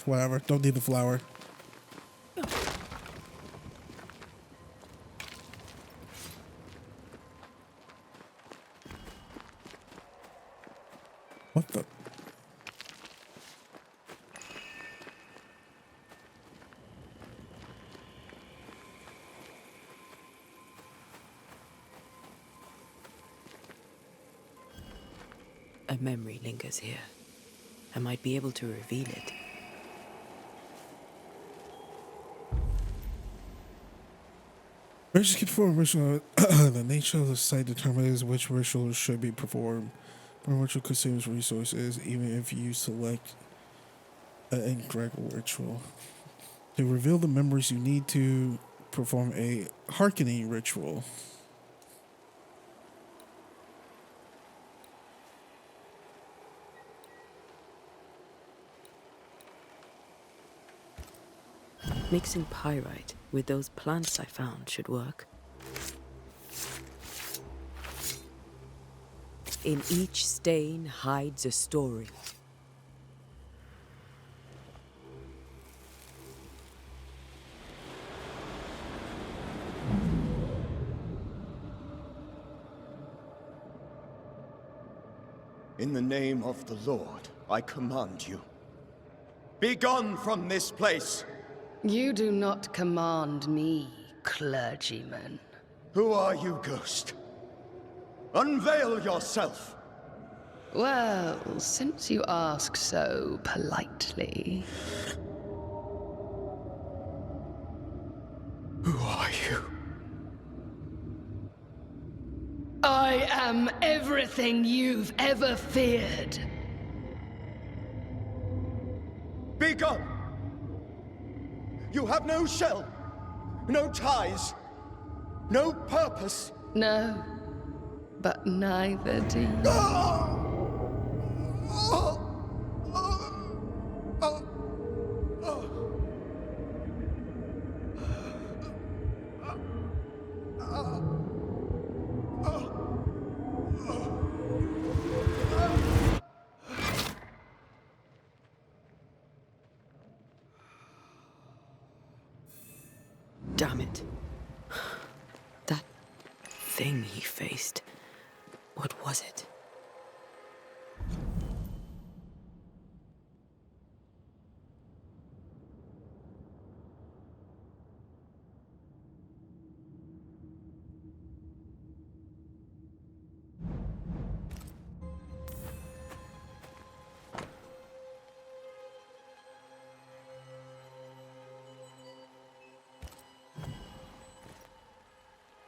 Whatever. Don't need the flower. What the? A memory lingers here. I might be able to reveal it. Rituals can perform ritual. The nature of the site determines which rituals should be performed. One ritual consumes resources, even if you select an incorrect ritual. To reveal the memories, you need to perform a hearkening ritual. Mixing pyrite with those plants I found should work. In each stain hides a story. In the name of the Lord, I command you. Be gone from this place! You do not command me, clergyman. Who are you, ghost? Unveil yourself! Well, since you ask so politely. Who are you? I am everything you've ever feared. Be gone! You have no shell, no ties, no purpose. No, but neither do you. Damn it. That thing he faced. What was it?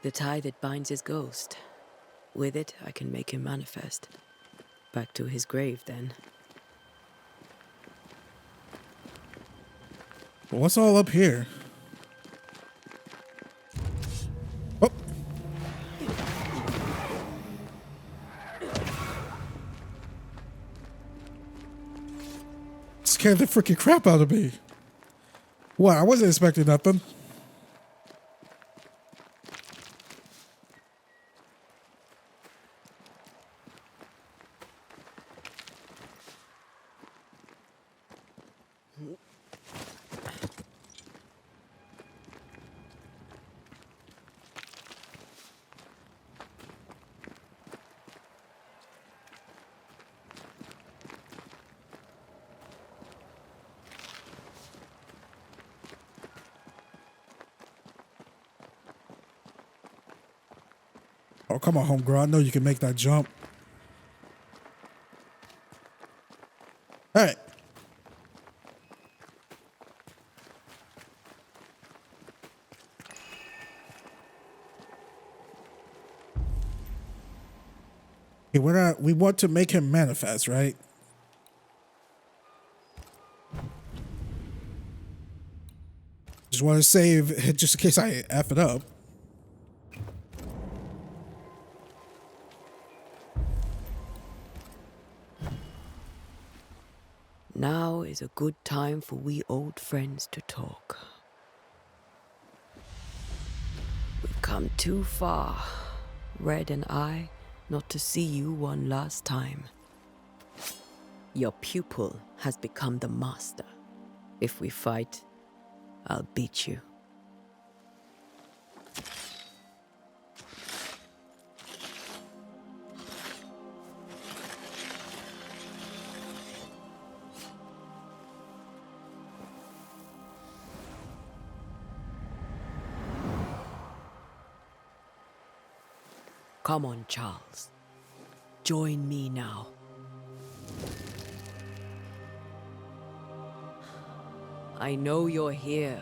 The tie that binds his ghost. With it, I can make him manifest. Back to his grave, then. What's all up here? Oh. Scared the freaking crap out of me. What? I wasn't expecting nothing. Oh, come on, homegirl. I know you can make that jump. All right. Okay, we want to make him manifest, right? Just want to save, just in case I F it up. Now is a good time for we old friends to talk. We've come too far, Red and I, not to see you one last time. Your pupil has become the master. If we fight, I'll beat you. Come on, Charles. Join me now. I know you're here.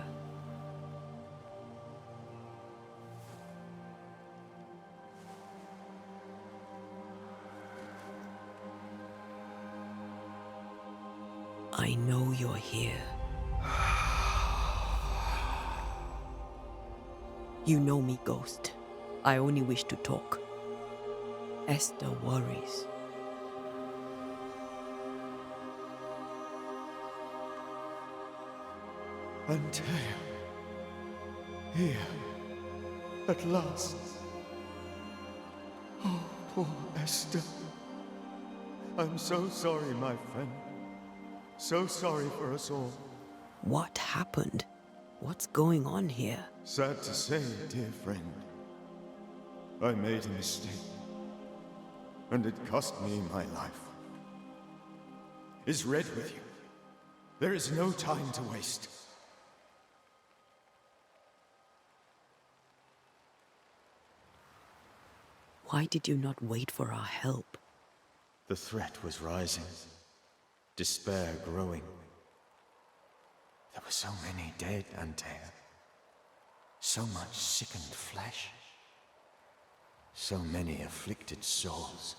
I know you're here. You know me, Ghost. I only wish to talk. Esther worries. Antea. Here. At last. Oh, poor Esther. I'm so sorry, my friend. So sorry for us all. What happened? What's going on here? Sad to say, dear friend, I made a mistake, and it cost me my life. Is Red with you? There is no time to waste. Why did you not wait for our help? The threat was rising, despair growing. There were so many dead, Antea. So much sickened flesh. So many afflicted souls.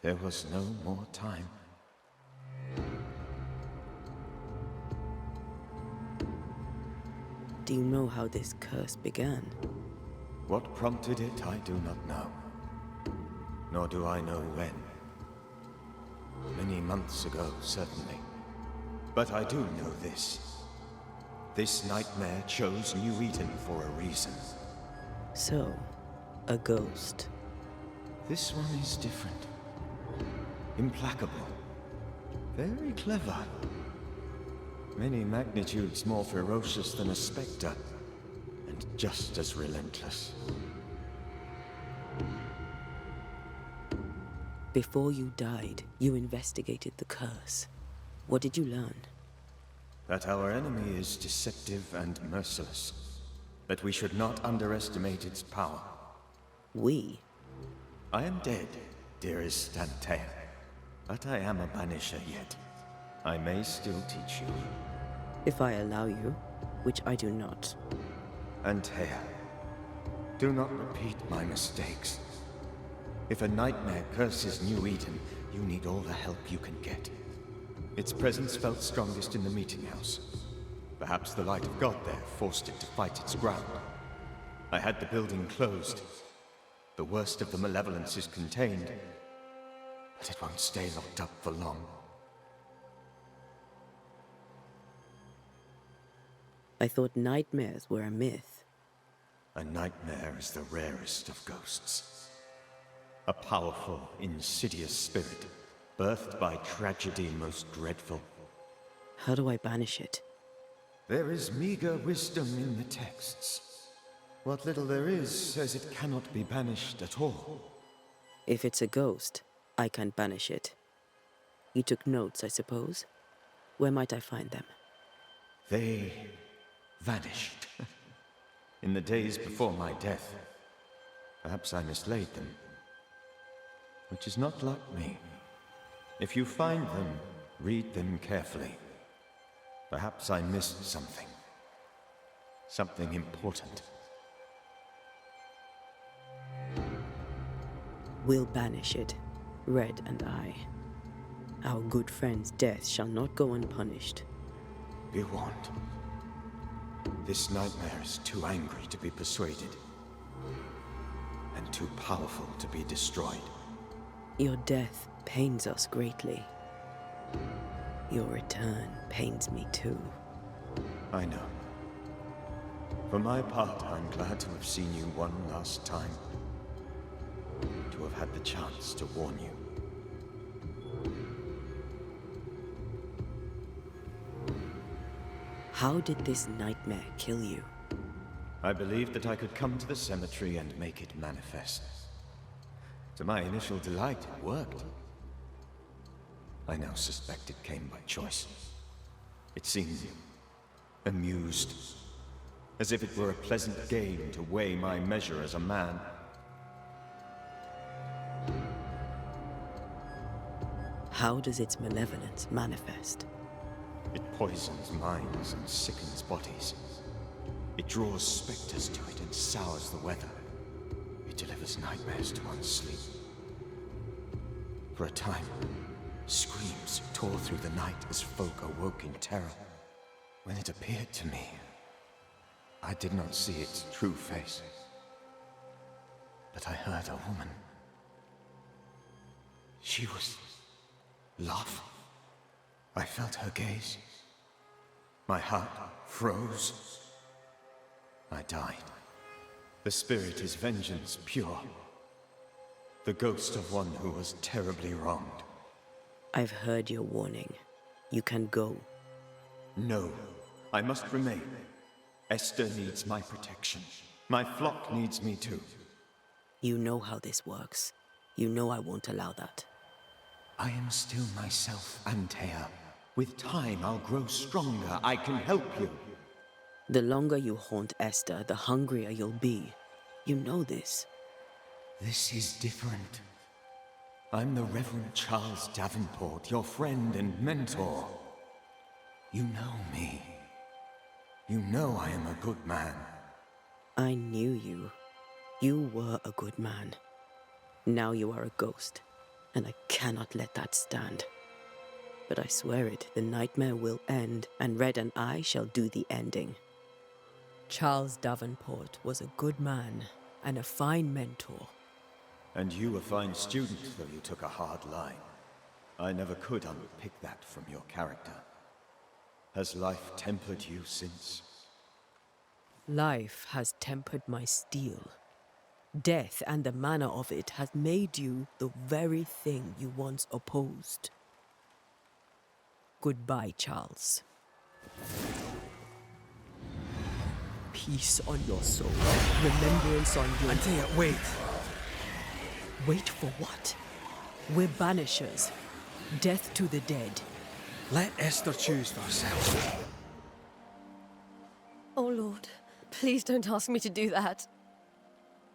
There was no more time. Do you know how this curse began? What prompted it, I do not know. Nor do I know when. Many months ago, certainly. But I do know this. This nightmare chose New Eden for a reason. So, a ghost. This one is different. Implacable. Very clever. Many magnitudes more ferocious than a spectre. And just as relentless. Before you died, you investigated the curse. What did you learn? That our enemy is deceptive and merciless. That we should not underestimate its power. We? I am dead, dearest Antea. But I am a Banisher yet. I may still teach you. If I allow you, which I do not. Antea, Do not repeat my mistakes. If a nightmare curses New Eden, you need all the help you can get. Its presence felt strongest in the meeting house. Perhaps the light of God there forced it to fight its ground. I had the building closed. The worst of the malevolence is contained, but it won't stay locked up for long. I thought nightmares were a myth. A nightmare is the rarest of ghosts. A powerful, insidious spirit, birthed by tragedy most dreadful. How do I banish it? There is meager wisdom in the texts. What little there is says it cannot be banished at all. If it's a ghost, I can't banish it. You took notes, I suppose? Where might I find them? They vanished. In the days before my death. Perhaps I mislaid them. Which is not like me. If you find them, read them carefully. Perhaps I missed something. Something important. We'll banish it, Red and I. Our good friend's death shall not go unpunished. Be warned. This nightmare is too angry to be persuaded. And too powerful to be destroyed. Your death pains us greatly. Your return pains me too. I know. For my part, I'm glad to have seen you one last time. To have had the chance to warn you. How did this nightmare kill you? I believed that I could come to the cemetery and make it manifest. To my initial delight, it worked. I now suspect it came by choice. It seemed amused, as if it were a pleasant game to weigh my measure as a man. How does its malevolence manifest? It poisons minds and sickens bodies. It draws specters to it and sours the weather. It delivers nightmares to one's sleep. For a time, screams tore through the night as folk awoke in terror. When it appeared to me, I did not see its true face. But I heard a woman. She was laughing. I felt her gaze. My heart froze. I died. The spirit is vengeance pure. The ghost of one who was terribly wronged. I've heard your warning. You can go. No, I must remain. Esther needs my protection. My flock needs me too. You know how this works. You know I won't allow that. I am still myself, Antea. With time, I'll grow stronger. I can help you. The longer you haunt Esther, the hungrier you'll be. You know this. This is different. I'm the Reverend Charles Davenport, your friend and mentor. You know me. You know I am a good man. I knew you. You were a good man. Now you are a ghost, and I cannot let that stand. But I swear it, the nightmare will end, and Red and I shall do the ending. Charles Davenport was a good man and a fine mentor. And you a fine student, though you took a hard line. I never could unpick that from your character. Has life tempered you since? Life has tempered my steel. Death and the manner of it has made you the very thing you once opposed. Goodbye, Charles. Peace on your soul. Remembrance on your... Antea, wait. Wait for what? We're banishers. Death to the dead. Let Esther choose for herself. Oh, Lord. Please don't ask me to do that.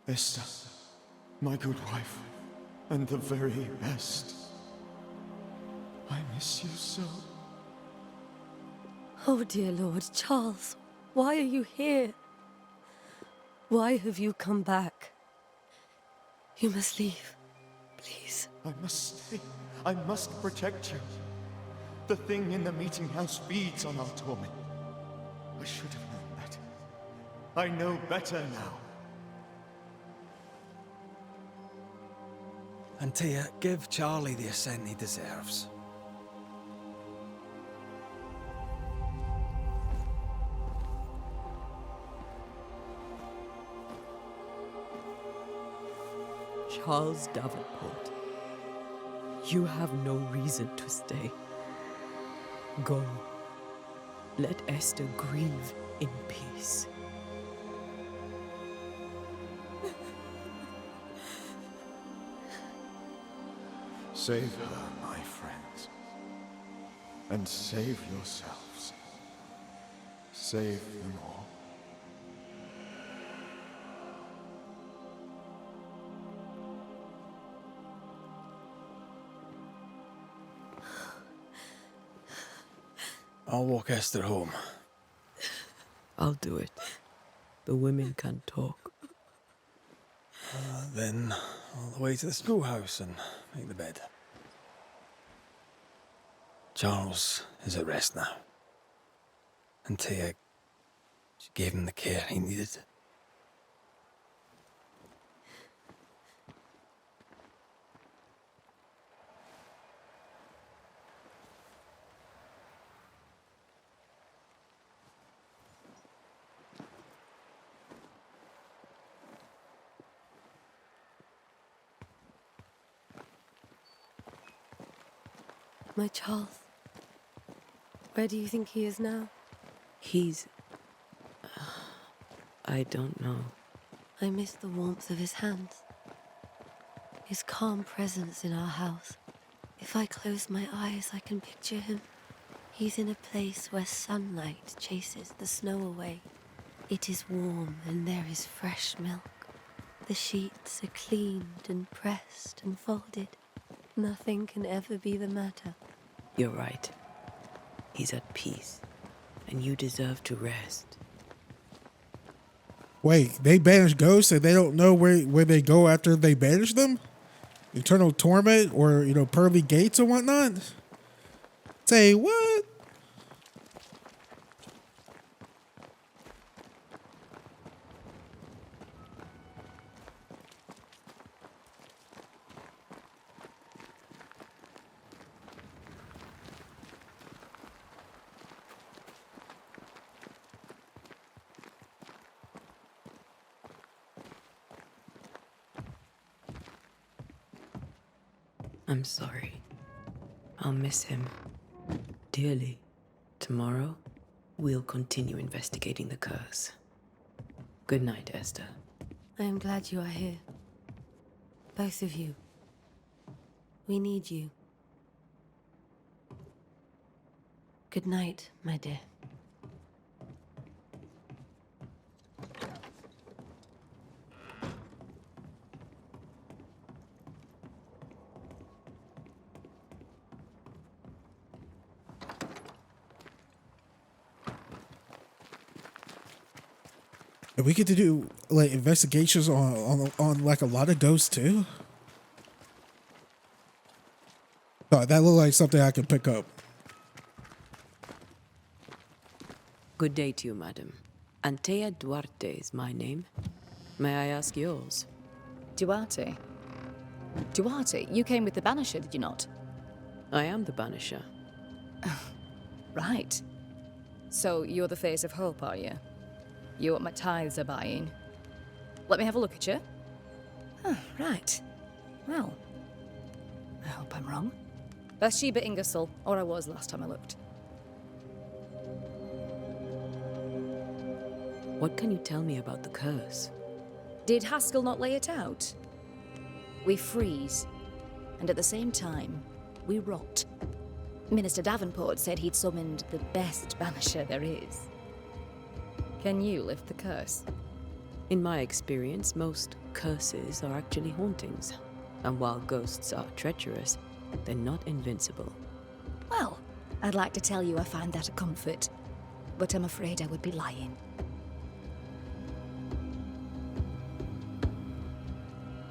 Esther, my good wife, and the very best. I miss you so. Oh, dear Lord. Charles, why are you here? Why have you come back? You must leave. Please. I must stay. I must protect you. The thing in the meeting house feeds on our torment. I should have known better. I know better now. Antea, give Charlie the ascent he deserves. Charles Davenport, you have no reason to stay. Go. Let Esther grieve in peace. Save her, my friends. And save yourselves. Save them all. I'll walk Esther home. I'll do it. The women can talk. Then all the way to the schoolhouse and make the bed. Charles is at rest now. Antea, she gave him the care he needed. My Charles. Where do you think he is now? He's... I don't know. I miss the warmth of his hands. His calm presence in our house. If I close my eyes, I can picture him. He's in a place where sunlight chases the snow away. It is warm and there is fresh milk. The sheets are cleaned and pressed and folded. Nothing can ever be the matter. You're right. He's at peace, and you deserve to rest. Wait, they banish ghosts and they don't know where they go after they banish them? Eternal torment or, pearly gates or whatnot? Say what? I'm sorry. I'll miss him dearly. Tomorrow, we'll continue investigating the curse. Good night, Esther. I am glad you are here. Both of you. We need you. Good night, my dear. And we get to do like investigations on like a lot of ghosts too. Oh, that looked like something I can pick up. Good day to you, madam. Antea Duarte is my name. May I ask yours? Duarte? Duarte, you came with the Banisher, did you not? I am the Banisher. Right. So you're the face of hope, are you? You're what my tithes are buying. Let me have a look at you. Oh, right. Well, I hope I'm wrong. Bathsheba Ingersoll, or I was last time I looked. What can you tell me about the curse? Did Haskell not lay it out? We freeze, and at the same time, we rot. Minister Davenport said he'd summoned the best banisher there is. Can you lift the curse? In my experience, most curses are actually hauntings. And while ghosts are treacherous, they're not invincible. Well, I'd like to tell you I find that a comfort, but I'm afraid I would be lying.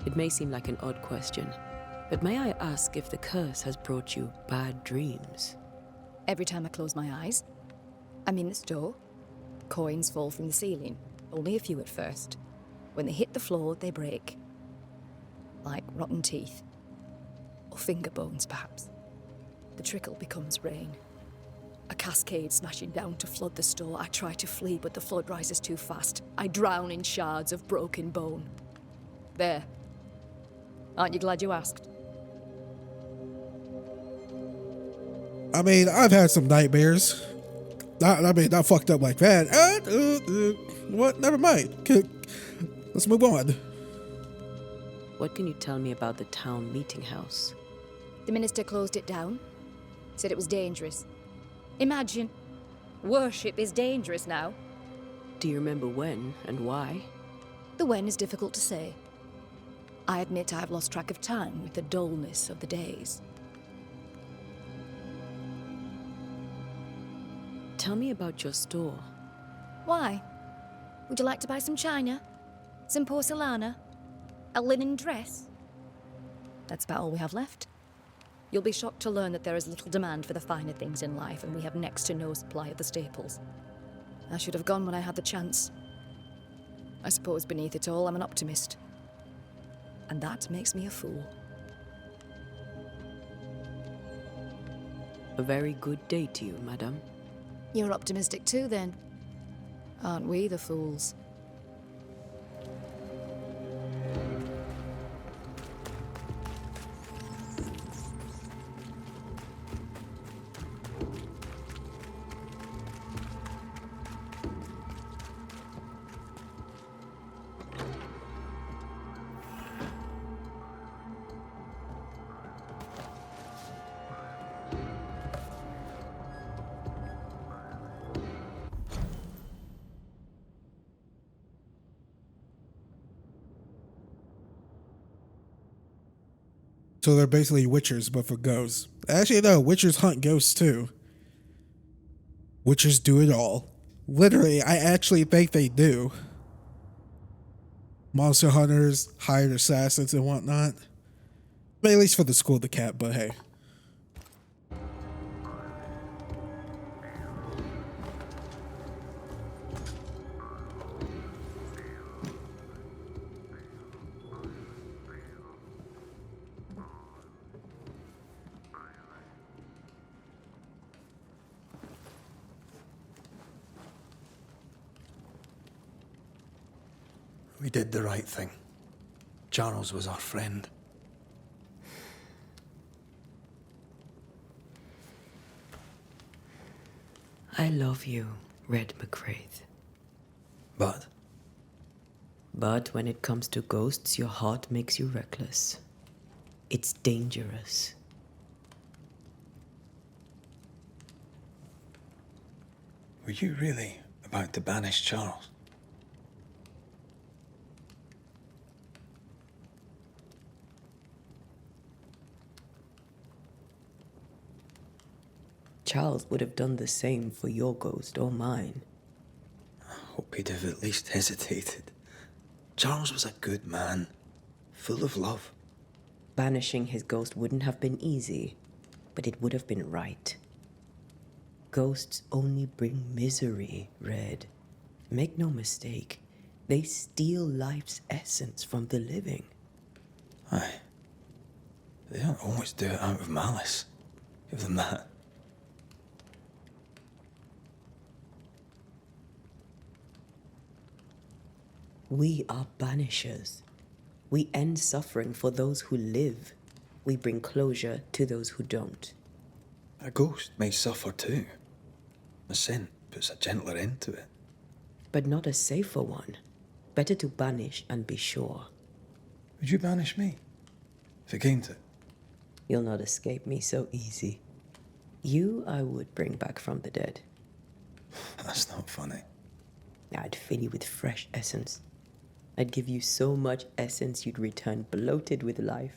It may seem like an odd question, but may I ask if the curse has brought you bad dreams? Every time I close my eyes, I'm in the store. Coins fall from the ceiling. Only a few at first. When they hit the floor, they break. Like rotten teeth. Or finger bones, perhaps. The trickle becomes rain. A cascade smashing down to flood the store. I try to flee, but the flood rises too fast. I drown in shards of broken bone. There. Aren't you glad you asked? I mean, I've had some nightmares. Not fucked up like that. What? Never mind. Let's move on. What can you tell me about the town meeting house? The minister closed it down. Said it was dangerous. Imagine. Worship is dangerous now. Do you remember when and why? The when is difficult to say. I admit I've lost track of time with the dullness of the days. Tell me about your store. Why? Would you like to buy some china? Some porcelana? A linen dress? That's about all we have left. You'll be shocked to learn that there is little demand for the finer things in life, and we have next to no supply of the staples. I should have gone when I had the chance. I suppose beneath it all, I'm an optimist. And that makes me a fool. A very good day to you, madam. You're optimistic too, then. Aren't we the fools? So they're basically witchers, but for ghosts. Actually, no, witchers hunt ghosts too. Witchers do it all. Literally, I actually think they do. Monster hunters, hired assassins and whatnot. But at least for the School of the Cat, but hey. We did the right thing. Charles was our friend. I love you, Red McCraith. But when it comes to ghosts, your heart makes you reckless. It's dangerous. were you really about to banish Charles? Charles would have done the same for your ghost or mine. I hope he'd have at least hesitated. Charles was a good man, full of love. Banishing his ghost wouldn't have been easy, but it would have been right. Ghosts only bring misery, Red. Make no mistake, they steal life's essence from the living. Aye. They don't always do it out of malice. Give them that. We are banishers. We end suffering for those who live. We bring closure to those who don't. A ghost may suffer too. A sin puts a gentler end to it. But not a safer one. Better to banish and be sure. Would you banish me? If it came to it? You'll not escape me so easy. You I would bring back from the dead. That's not funny. I'd fill you with fresh essence. I'd give you so much essence you'd return bloated with life.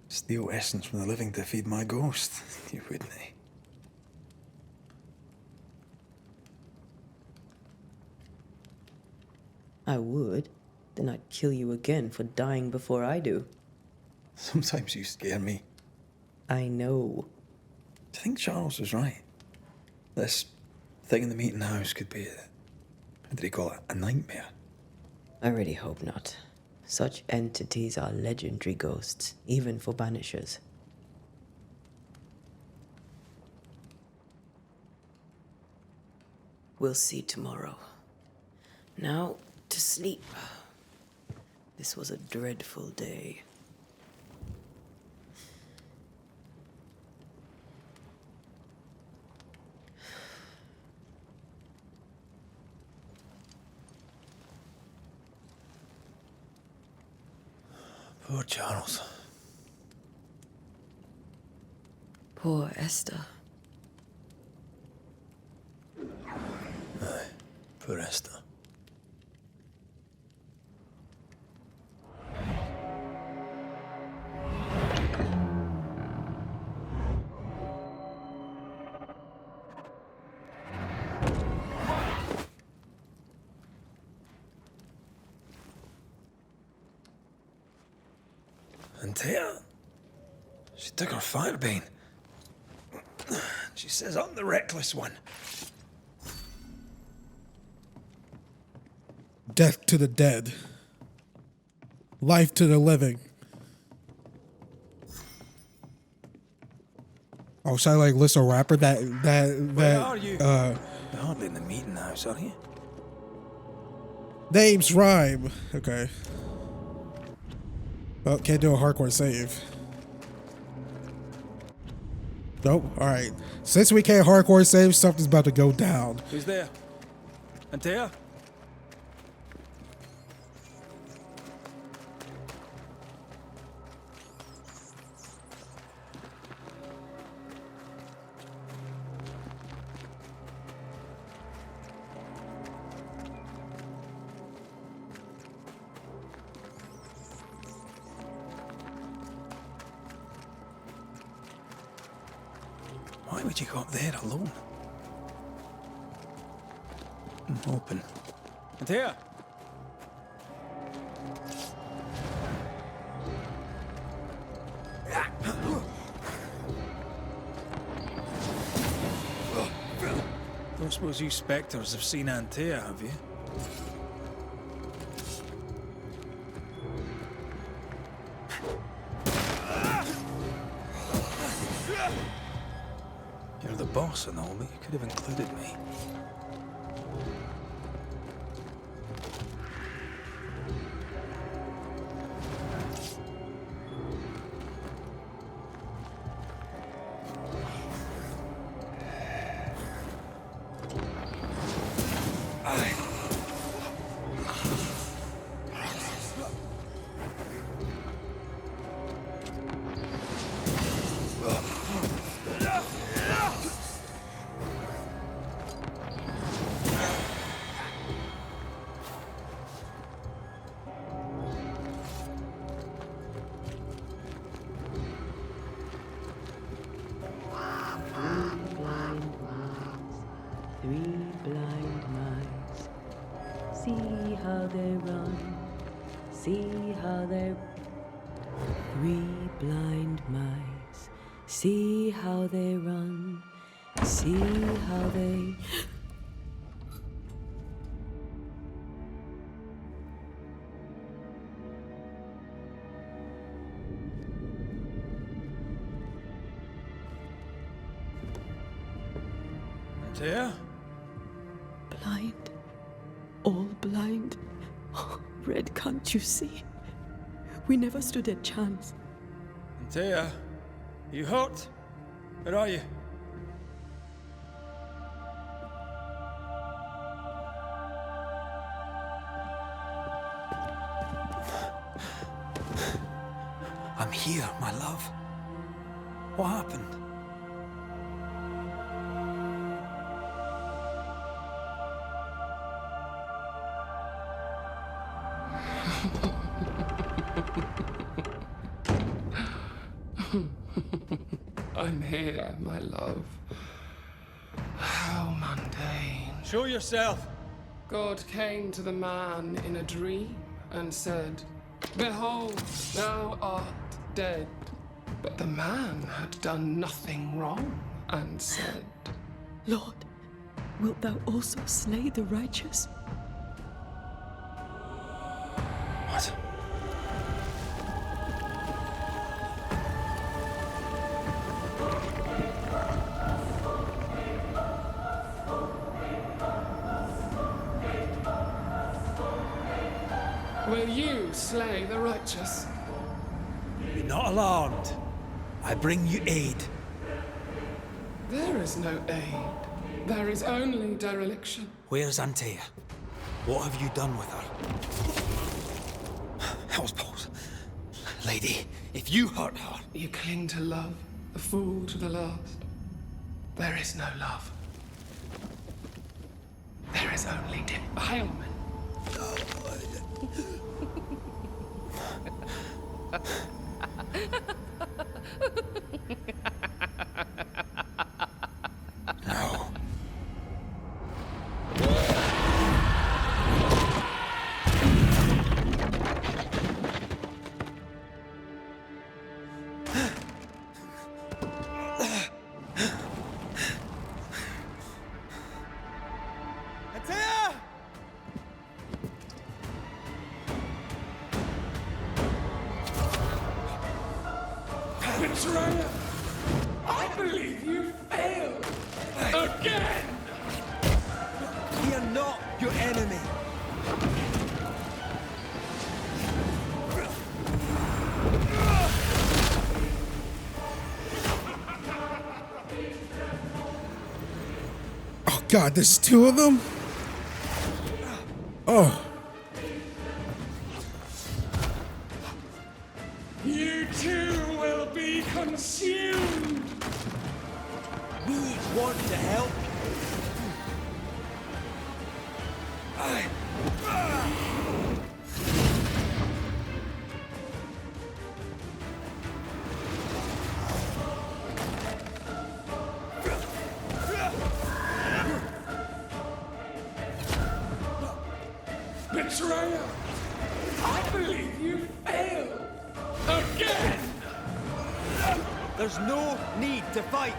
Steal essence from the living to feed my ghost. You wouldn't, eh? I would, Then I'd kill you again for dying before I do. Sometimes you scare me. I know. Do you think Charles was right? This thing in the meeting house could be how did he call it? A nightmare? I really hope not. Such entities are legendary ghosts, even for Banishers. We'll see tomorrow. Now, to sleep. This was a dreadful day. Poor Charles. Poor Esther. Aye, poor Esther. And Tia, she took her firebane. She says I'm the reckless one. Death to the dead. Life to the living. Oh, should I like list a rapper that Where are you? You're hardly in the meeting house, are you? Names rhyme. Okay. Oh, can't do a hardcore save. Nope. Alright. Since we can't hardcore save, something's about to go down. Who's there? Antea? Why would you go up there alone? I'm hoping. Antea! Don't suppose you spectres have seen Antea, have you? You're the boss and all, but you could have included me. See how they run, see how they... 3 blind mice, see how they run, see how they... Antea? Blind. All blind. Red, can't you see? We never stood a chance. Antea, you hurt? Where are you? I'm here, my love. What happened? I'm here, my love. How mundane. Show yourself. God came to the man in a dream. and said, "Behold, thou art dead." But the man had done nothing wrong and said, Lord, wilt thou also slay the righteous? What? "Will you slay the righteous?" Be not alarmed. I bring you aid. There is no aid. There is only dereliction. Where's Antea? What have you done with her? Hellsballs. Lady, if you hurt her... You cling to love, a fool to the last. There is no love. There is only defilement. No. Antea! Betrayer! I believe you failed! Again! We are not your enemy. Oh God, there's two of them? Oh. You too will be consumed! We want to help. Betrayer! I believe you failed! Again! There's no need to fight.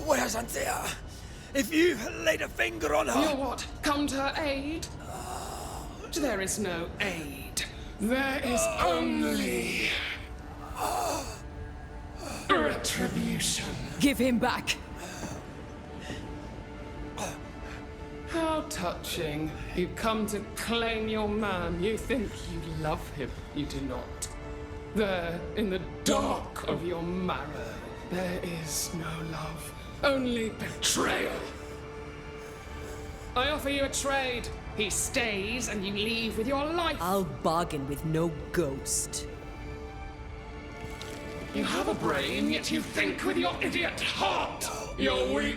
Where's Antea? If you laid a finger on her... You'll what? Come to her aid? There is no aid. There is only... retribution. Give him back. How touching. You come to claim your man. You think you love him. You do not. There, in the dark of your marrow, there is no love. Only betrayal. I offer you a trade. He stays and you leave with your life. I'll bargain with no ghost. You have a brain, yet you think with your idiot heart. You're weak.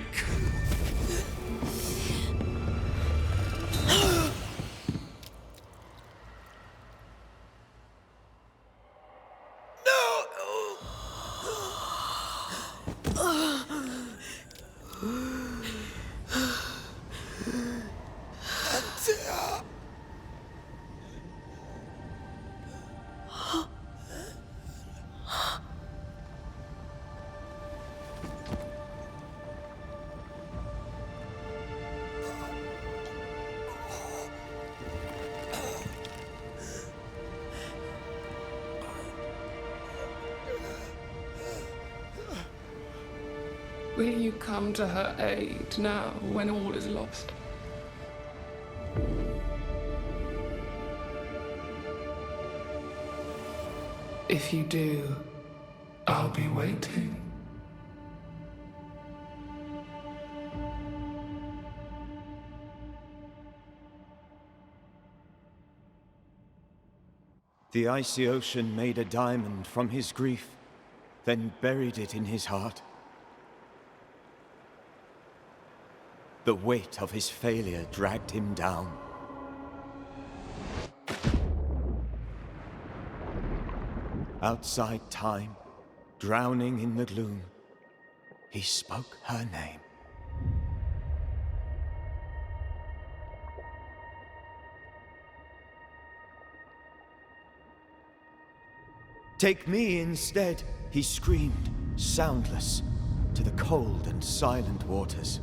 Will you come to her aid now, when all is lost? If you do, I'll be waiting. The icy ocean made a diamond from his grief, then buried it in his heart. The weight of his failure dragged him down. Outside time, drowning in the gloom, he spoke her name. Take me instead, he screamed, soundless, to the cold and silent waters.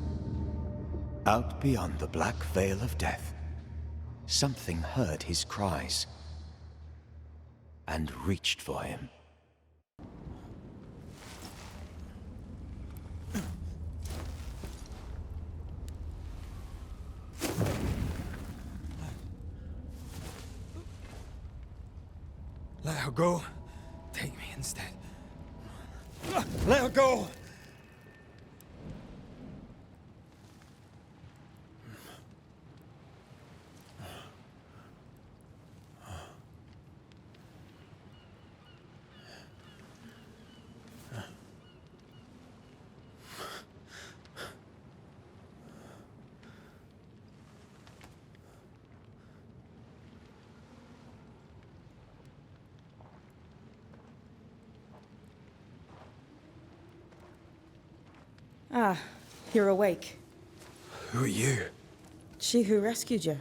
Out beyond the black veil of death, something heard his cries and reached for him. Let her go. Take me instead. Let her go! Ah, you're awake. Who are you? She who rescued you.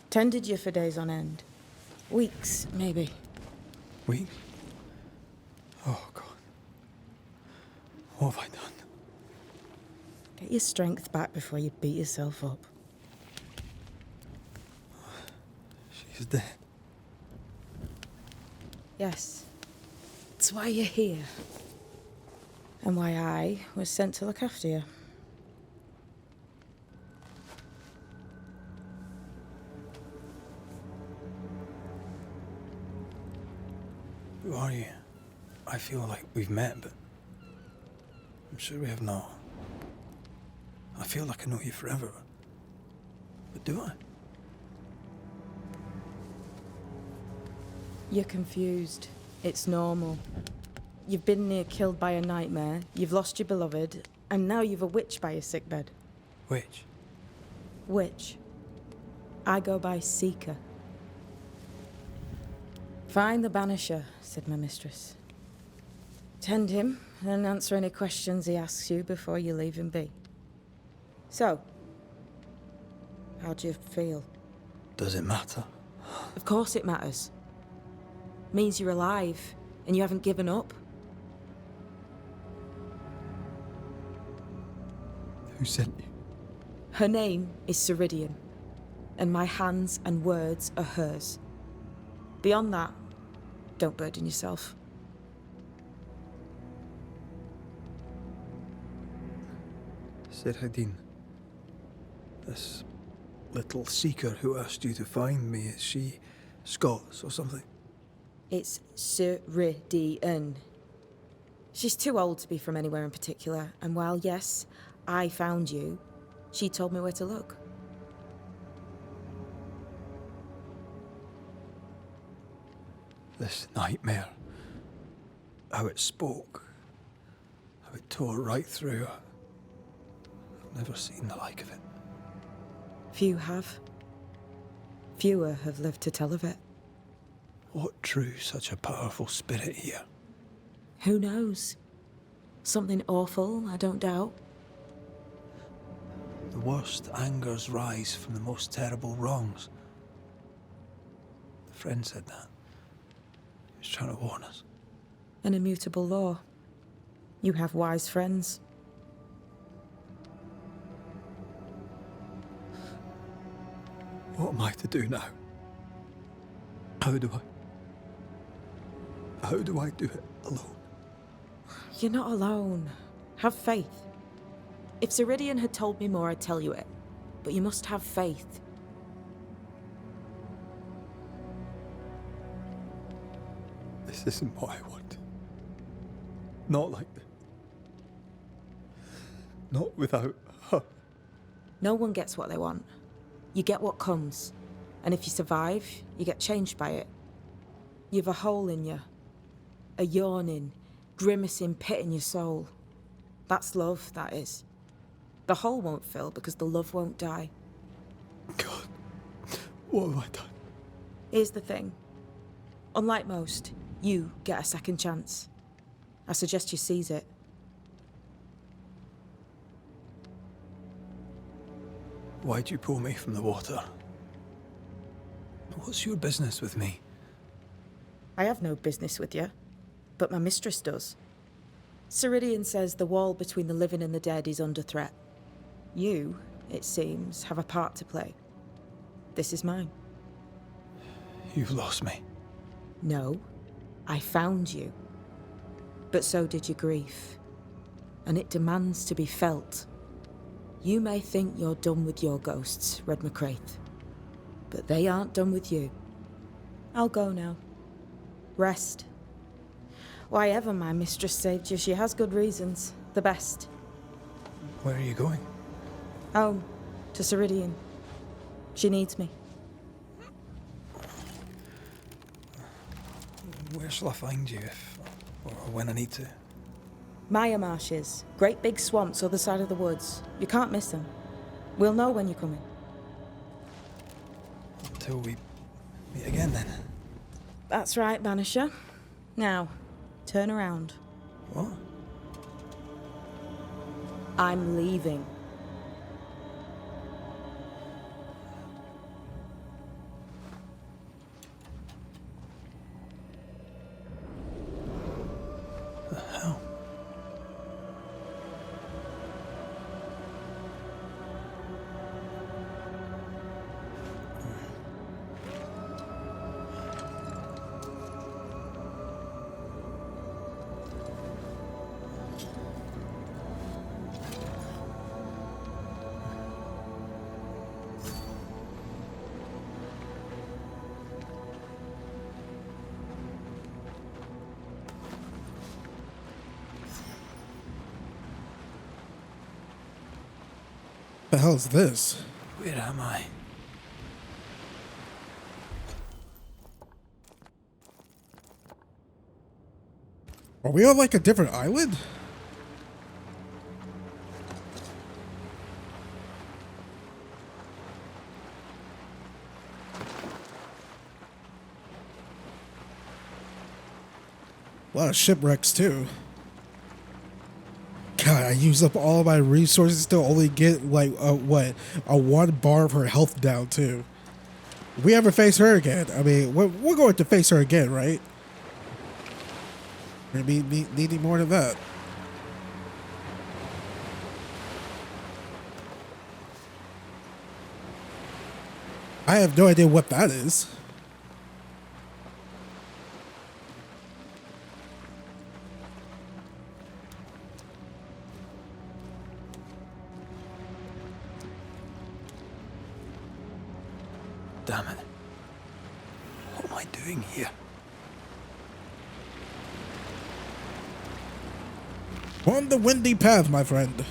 Tended you for days on end. Weeks, maybe. Weeks? Oh, God. What have I done? Get your strength back before you beat yourself up. She's dead. Yes. That's why you're here. And why I was sent to look after you. Who are you? I feel like we've met, but I'm sure we have not. I feel like I know you forever, but do I? You're confused. It's normal. You've been near killed by a nightmare, you've lost your beloved, and now you've a witch by your sickbed. Which? Witch. I go by Seeker. Find the Banisher, said my mistress. Tend him, and answer any questions he asks you before you leave him be. So, how do you feel? Does it matter? Of course it matters. Means you're alive, and you haven't given up. Who sent you? Her name is Ceridian, and my hands and words are hers. Beyond that, don't burden yourself. Ceridian. This little seeker who asked you to find me, is she Scots or something? It's Ceridian. She's too old to be from anywhere in particular, and while yes, I found you, she told me where to look. This nightmare. How it spoke. How it tore right through her. I've never seen the like of it. Few have. Fewer have lived to tell of it. What drew such a powerful spirit here? Who knows? Something awful, I don't doubt. The worst angers rise from the most terrible wrongs. The friend said that. He was trying to warn us. An immutable law. You have wise friends. What am I to do now? How do I do it alone? You're not alone. Have faith. If Ceridian had told me more, I'd tell you it. But you must have faith. This isn't what I want. Not like this. Not without her. No one gets what they want. You get what comes. And if you survive, you get changed by it. You've a hole in you. A yawning, grimacing pit in your soul. That's love, that is. The hole won't fill because the love won't die. God, what have I done? Here's the thing. Unlike most, you get a second chance. I suggest you seize it. Why'd you pull me from the water? What's your business with me? I have no business with you, but my mistress does. Ceridian says the wall between the living and the dead is under threat. You, it seems, have a part to play. This is mine. You've lost me. No, I found you. But so did your grief. And it demands to be felt. You may think you're done with your ghosts, Red McCraith. But they aren't done with you. I'll go now. Rest. Why ever my mistress saved you, she has good reasons. The best. Where are you going? Home. To Ceridian. She needs me. Where shall I find you if, or when I need to? Maya Marshes. Great big swamps other side of the woods. You can't miss them. We'll know when you're coming. Until we meet again, then. That's right, Banisher. Now, turn around. What? I'm leaving. The hell? The hell is this? Where am I? Are we on like a different island? A lot of shipwrecks too. God, I use up all of my resources to only get like a 1 bar of her health down too. If we ever face her again, I mean, we're going to face her again, right? We're gonna be needing more than that. I have no idea what that is. Damn it. What am I doing here? On the windy path, my friend.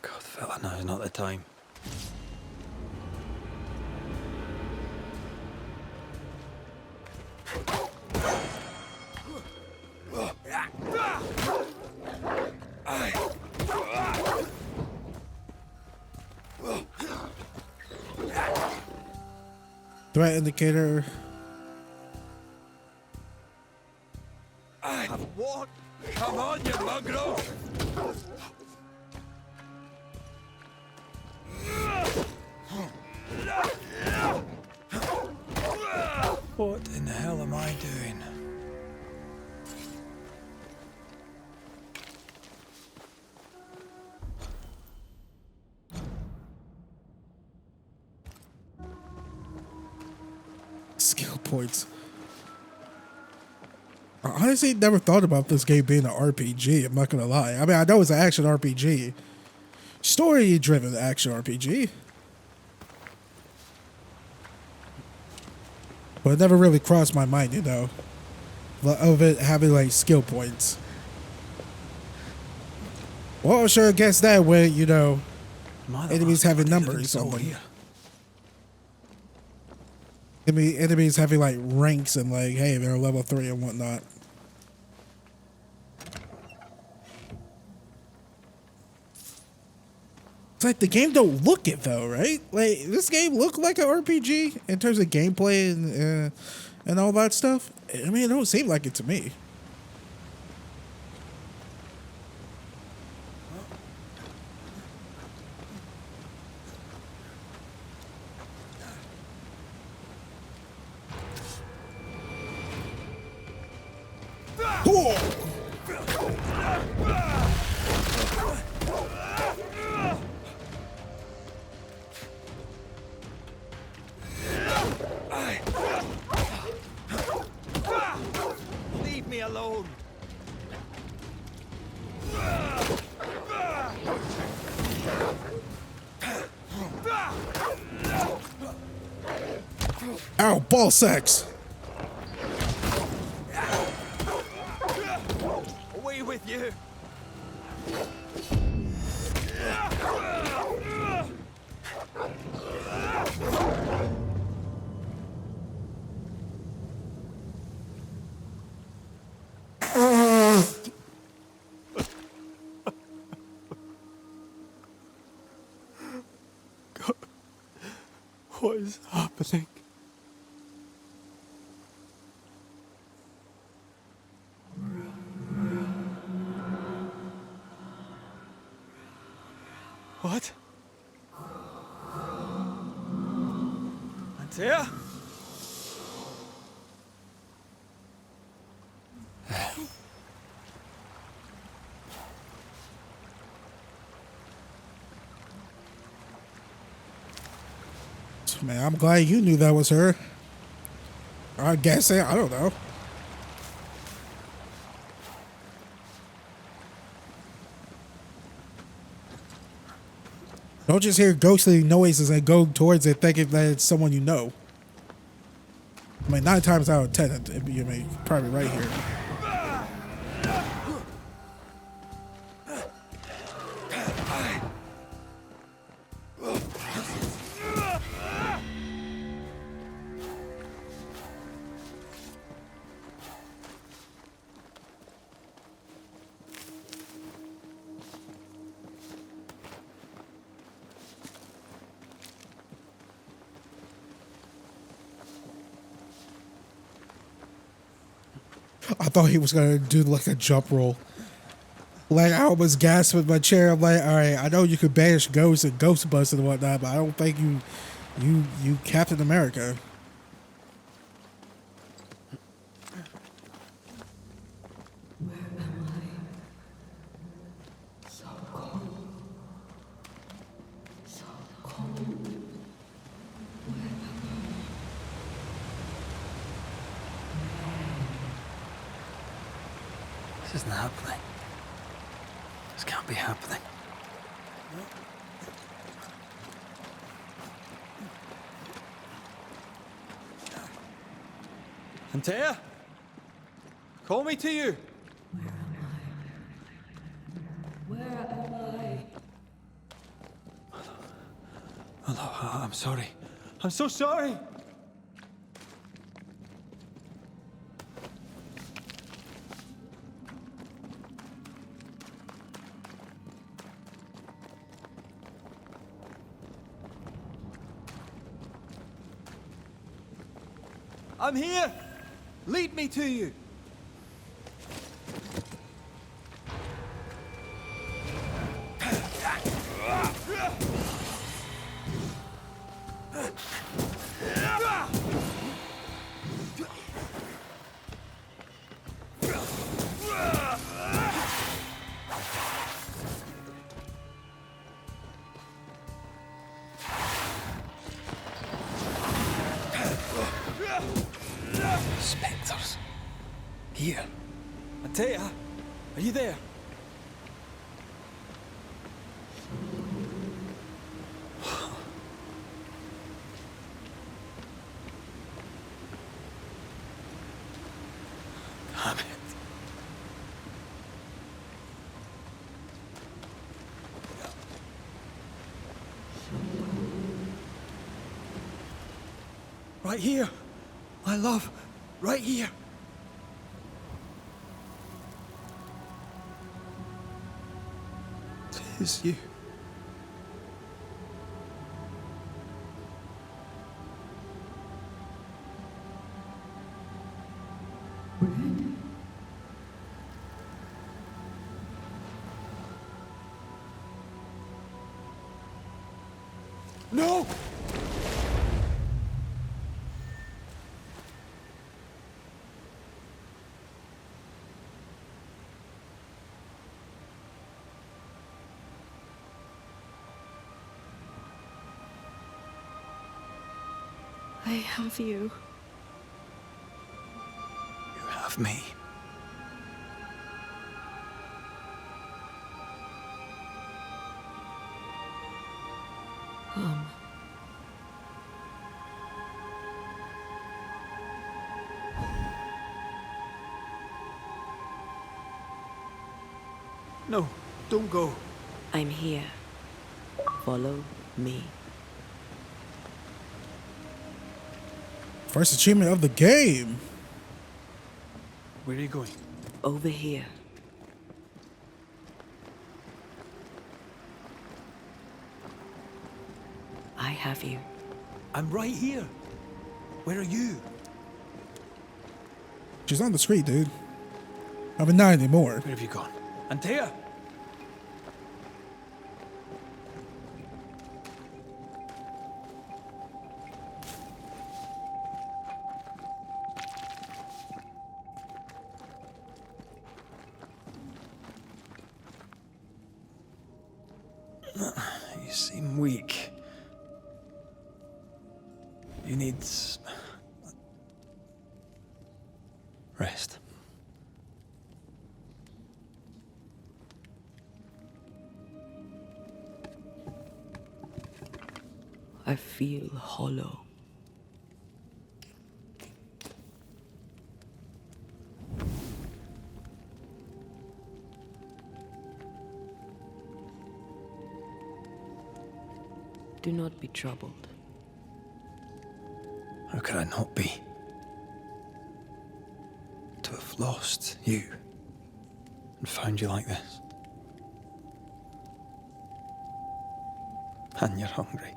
God, fella, now's not the time. Threat indicator. What? Come on, you mongrel! What in the hell am I doing? skill points. I honestly never thought about this game being an RPG. I'm not gonna lie. I mean, I know it's an action RPG, story-driven action RPG, but it never really crossed my mind, you know, of it having like skill points. Well, sure, I guess that way, you know, enemies having numbers on them. Enemies having like ranks and like, hey, they're level 3 and whatnot. It's like the game don't look it though, right? Like this game look like an RPG in terms of gameplay and all that stuff. I mean, it don't seem like it to me. Leave me alone. Ow, ball sacks. Away with you. What is happening? What? Antea? Man, I'm glad you knew that was her. I guess I don't know. Don't just hear ghostly noises and go towards it thinking that it's someone you know. I mean, 9 times out of 10, you may probably right here. I thought he was gonna do like a jump roll. Like I almost gasped with my chair. I'm like, all right, I know you could banish ghosts and ghost bust and whatnot, but I don't think you Captain America. This isn't happening. This can't be happening. Antea? Call me to you. Where am I? Hello, I'm sorry. I'm so sorry. I'm here. Lead me to you. answers. Here. Antea, are you there? Damn it. Right here, my love, right here. Tis you. No! I have you. You have me. No, don't go. I'm here. Follow me. First achievement of the game. Where are you going? Over here. I have you. I'm right here. Where are you? She's on the street, dude. I'm not anymore. Where have you gone? Antea! You seem weak. You need rest. I feel hollow. Do not be troubled. How could I not be? To have lost you and found you like this. And you're hungry.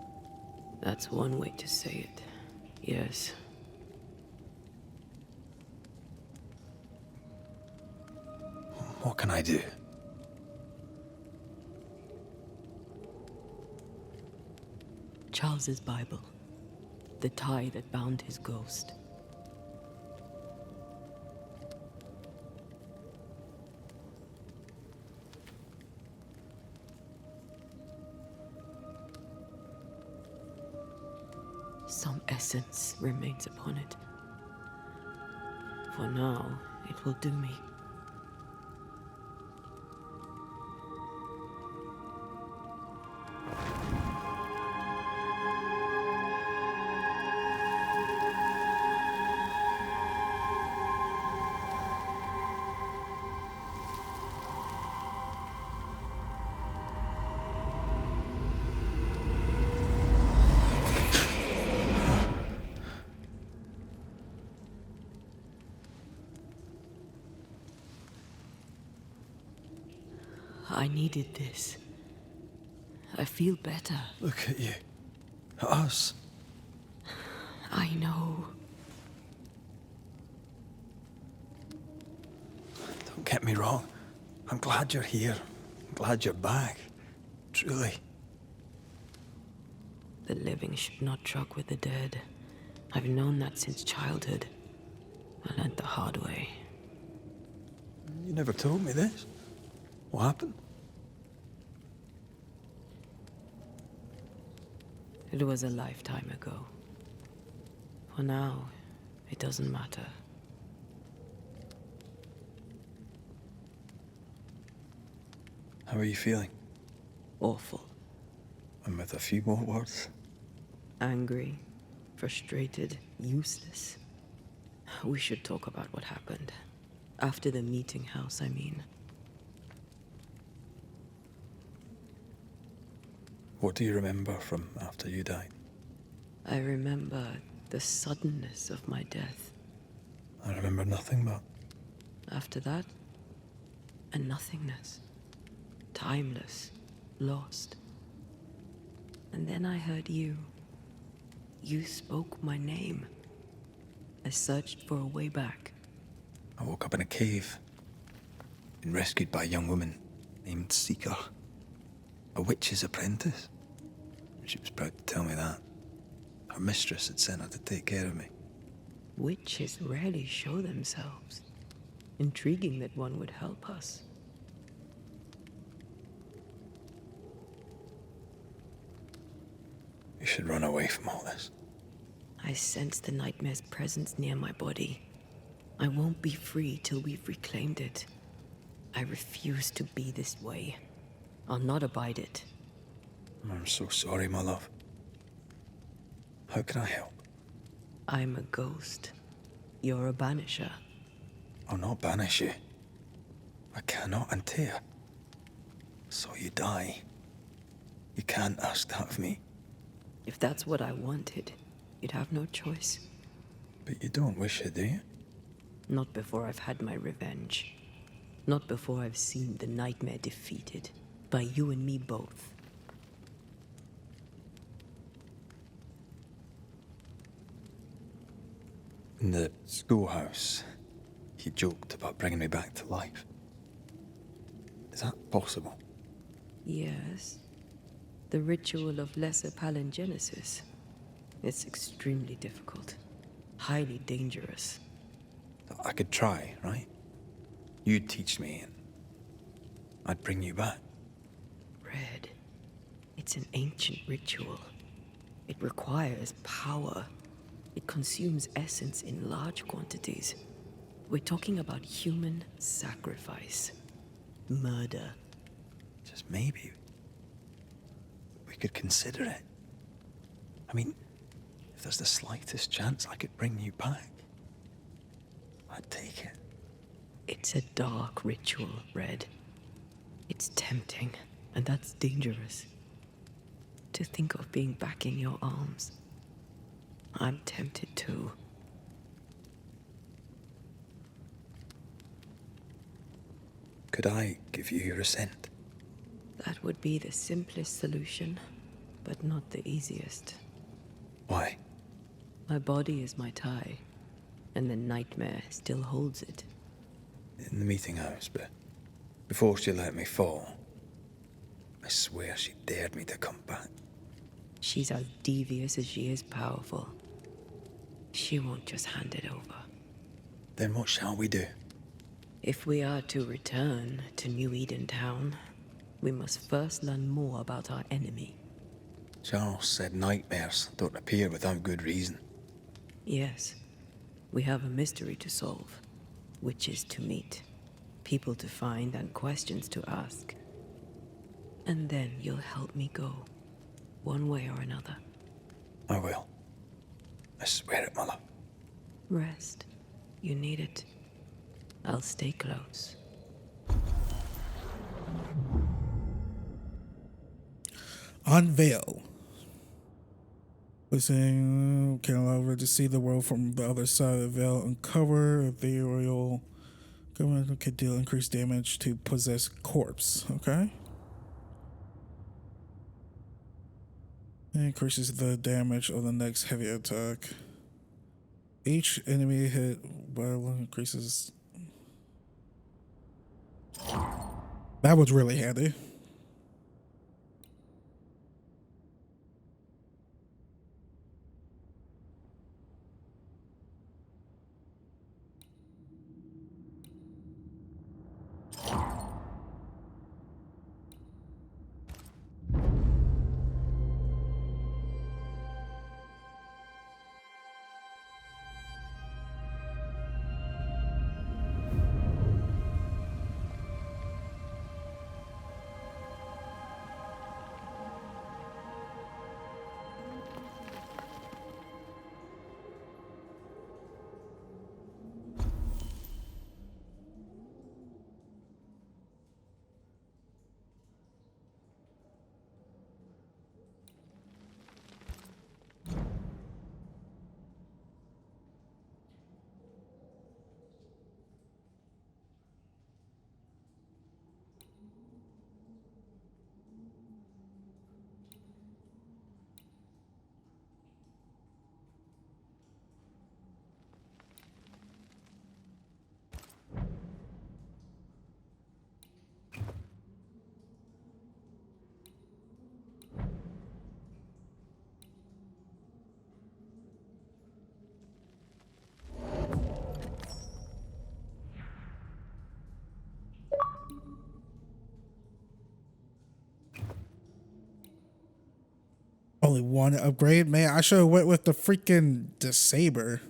That's one way to say it. Yes. What can I do? Charles's Bible. The tie that bound his ghost. Some essence remains upon it. For now, it will do me. I needed this. I feel better. Look at you. At us. I know. Don't get me wrong. I'm glad you're here. I'm glad you're back. Truly. The living should not truck with the dead. I've known that since childhood. I learned the hard way. You never told me this. What happened? It was a lifetime ago. For now, it doesn't matter. How are you feeling? Awful. And with a few more words? Angry, frustrated, useless. We should talk about what happened. After the meeting house, I mean. What do you remember from after you died? I remember the suddenness of my death. I remember nothing but... After that, a nothingness. Timeless, lost. And then I heard you. You spoke my name. I searched for a way back. I woke up in a cave. Been rescued by a young woman named Seeker. A witch's apprentice. She was proud to tell me that. Her mistress had sent her to take care of me. Witches rarely show themselves. Intriguing that one would help us. You should run away from all this. I sense the nightmare's presence near my body. I won't be free till we've reclaimed it. I refuse to be this way. I'll not abide it. I'm so sorry, my love. How can I help? I'm a ghost. You're a banisher. I'll not banish you. I cannot Antea. So you die. You can't ask that of me. If that's what I wanted, you'd have no choice. But you don't wish it, do you? Not before I've had my revenge. Not before I've seen the nightmare defeated. By you and me both. In the schoolhouse, he joked about bringing me back to life. Is that possible? Yes. The ritual of lesser palingenesis. It's extremely difficult. Highly dangerous. I could try, right? You'd teach me and I'd bring you back. Red. It's an ancient ritual. It requires power. It consumes essence in large quantities. We're talking about human sacrifice. Murder. Just maybe we could consider it. I mean, if there's the slightest chance I could bring you back, I'd take it. It's a dark ritual, Red. It's tempting, and that's dangerous. To think of being back in your arms. I'm tempted too. Could I give you your assent? That would be the simplest solution, but not the easiest. Why? My body is my tie, and the nightmare still holds it. In the meeting house, but before she let me fall, I swear she dared me to come back. She's as devious as she is powerful. She won't just hand it over. Then what shall we do? If we are to return to New Eden Town, we must first learn more about our enemy. Charles said nightmares don't appear without good reason. Yes, we have a mystery to solve, witches to meet, people to find, and questions to ask. And then you'll help me go, one way or another. I will. I swear it, my love. Rest. You need it. I'll stay close. Unveil. Listening, can allow her to see the world from the other side of the veil. Uncover ethereal. Government can deal increased damage to possessed corpse. Okay. It increases the damage of the next heavy attack. Each enemy hit by one increases. That was really handy. one upgrade. Man, I should have went with the freaking Saber.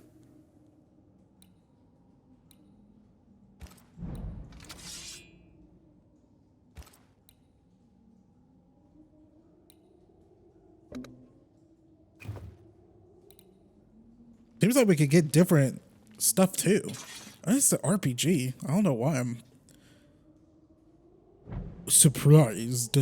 Seems like we could get different stuff too. It's the RPG. I don't know why I'm surprised.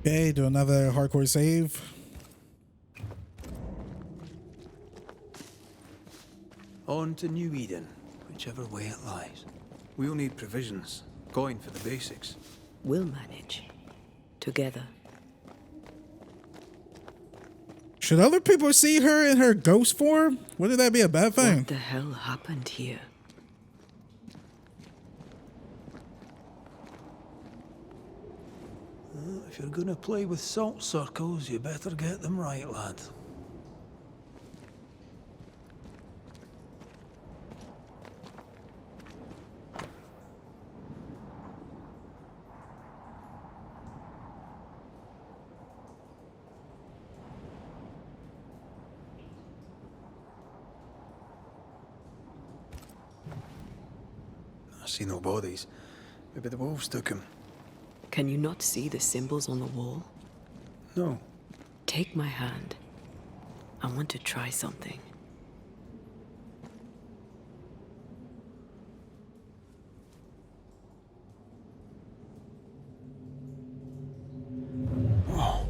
Okay, do another hardcore save. On to New Eden, whichever way it lies. We'll need provisions, coin for the basics. We'll manage. Together. Should other people see her in her ghost form? Wouldn't that be a bad thing? What the hell happened here? If you're gonna play with salt circles, you better get them right, lad. I see no bodies. Maybe the wolves took him. Can you not see the symbols on the wall? No. Take my hand. I want to try something. Oh.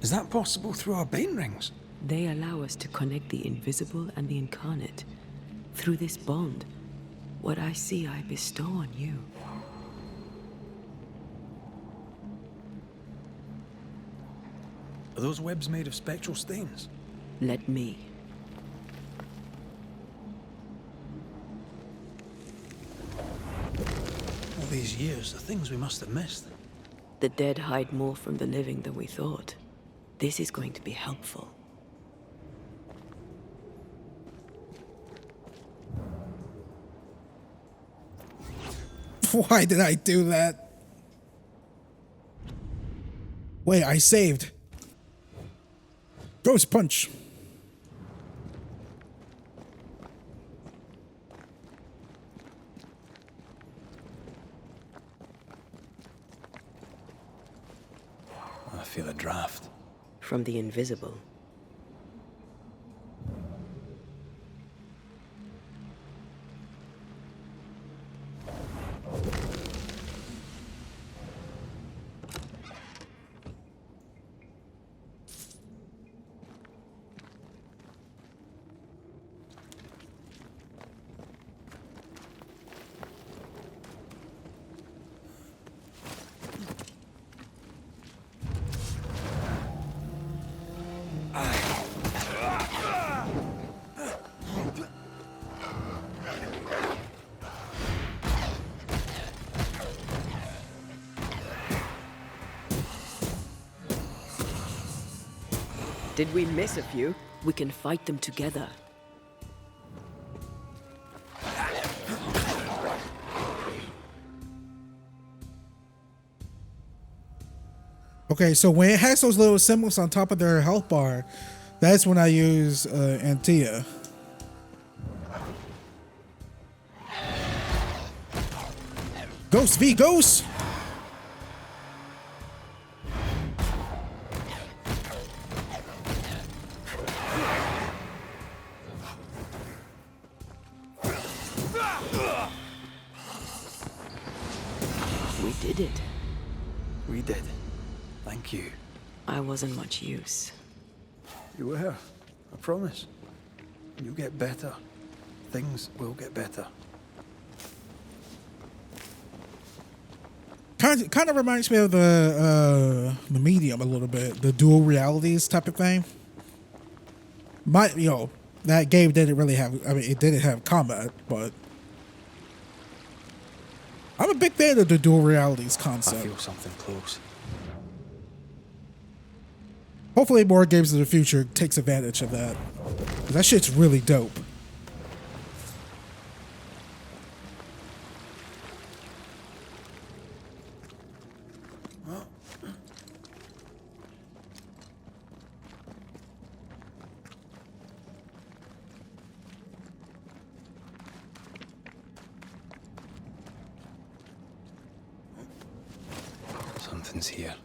Is that possible through our bane rings? They allow us to connect the invisible and the incarnate. Through this bond, what I see I bestow on you. Are those webs made of spectral stains? Let me. All these years, the things we must have missed. The dead hide more from the living than we thought. This is going to be helpful. Why did I do that? Wait, I saved. Ghost punch. I feel a draft. From the invisible. Did we miss a few? We can fight them together. Okay, so when it has those little symbols on top of their health bar, that's when I use Antia. Ghost v Ghost! did it. We did. Thank you. I wasn't much use. You were. I promise. You'll get better. Things will get better. Kind of reminds me of the Medium a little bit, the dual realities type of thing. That game didn't really have. I mean, it didn't have combat, but I'm a big fan of the dual realities concept. I feel something close. Hopefully, more games in the future takes advantage of that. That shit's really dope. Something's here.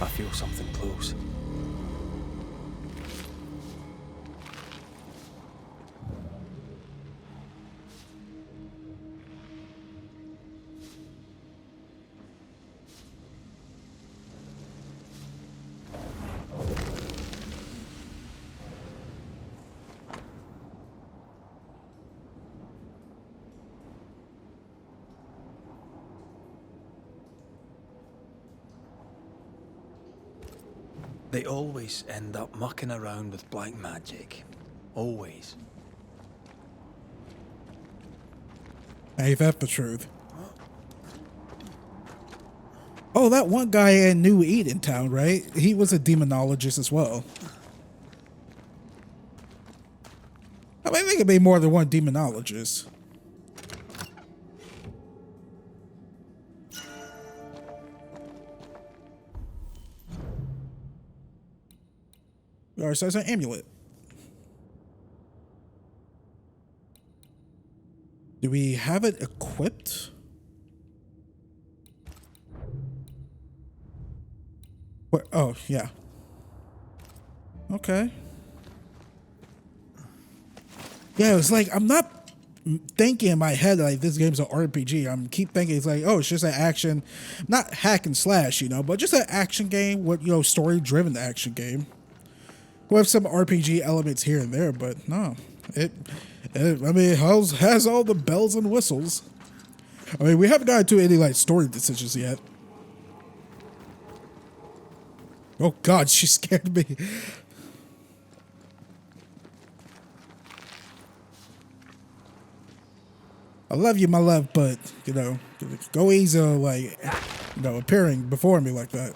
I feel something close. They always end up mucking around with black magic. Always. Ain't that the truth? Oh, that one guy in New Eden Town, right? He was a demonologist as well. I mean, there could be more than one demonologist. Or says an amulet. Do we have it equipped? What? Oh, yeah. Okay. Yeah, it's like I'm not thinking in my head like this game's an RPG. I'm keep thinking it's like, oh, it's just an action, not hack and slash, but just an action game with story-driven action game. We have some RPG elements here and there, but no, it has all the bells and whistles. I mean, we haven't gotten to any like story decisions yet. Oh God, she scared me. I love you, my love, but go easy, appearing before me like that.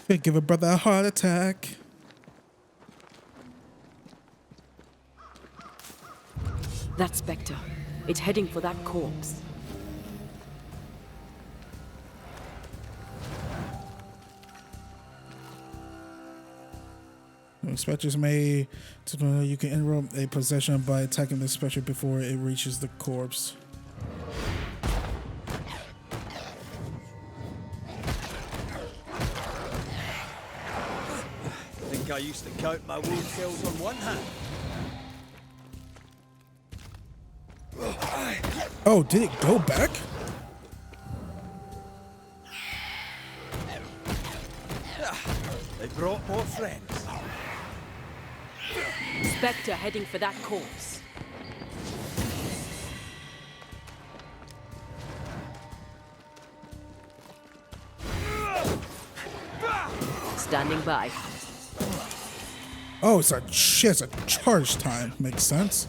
Could give a brother a heart attack. That Spectre. It's heading for that corpse. Spectres may... you can interrupt a possession by attacking the Spectre before it reaches the corpse. I think I used to count my wound kills on one hand. Oh, did it go back? They brought more friends. Spectre heading for that corpse. Standing by. Oh, she has a charge time. Makes sense.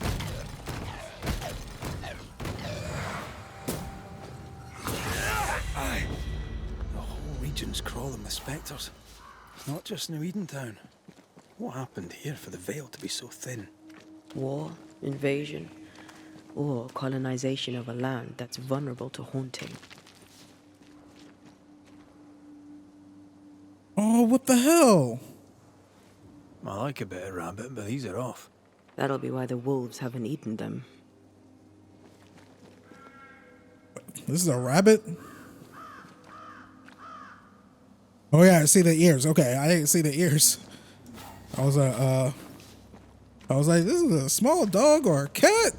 The whole region's crawling with spectres. It's not just New Eden Town. What happened here for the veil to be so thin? War, invasion, or colonization of a land that's vulnerable to haunting. Oh, what the hell? I like a bit of rabbit, but these are off. That'll be why the wolves haven't eaten them. This is a rabbit? Oh yeah, I see the ears. Okay, I didn't see the ears. I was like, this is a small dog or a cat?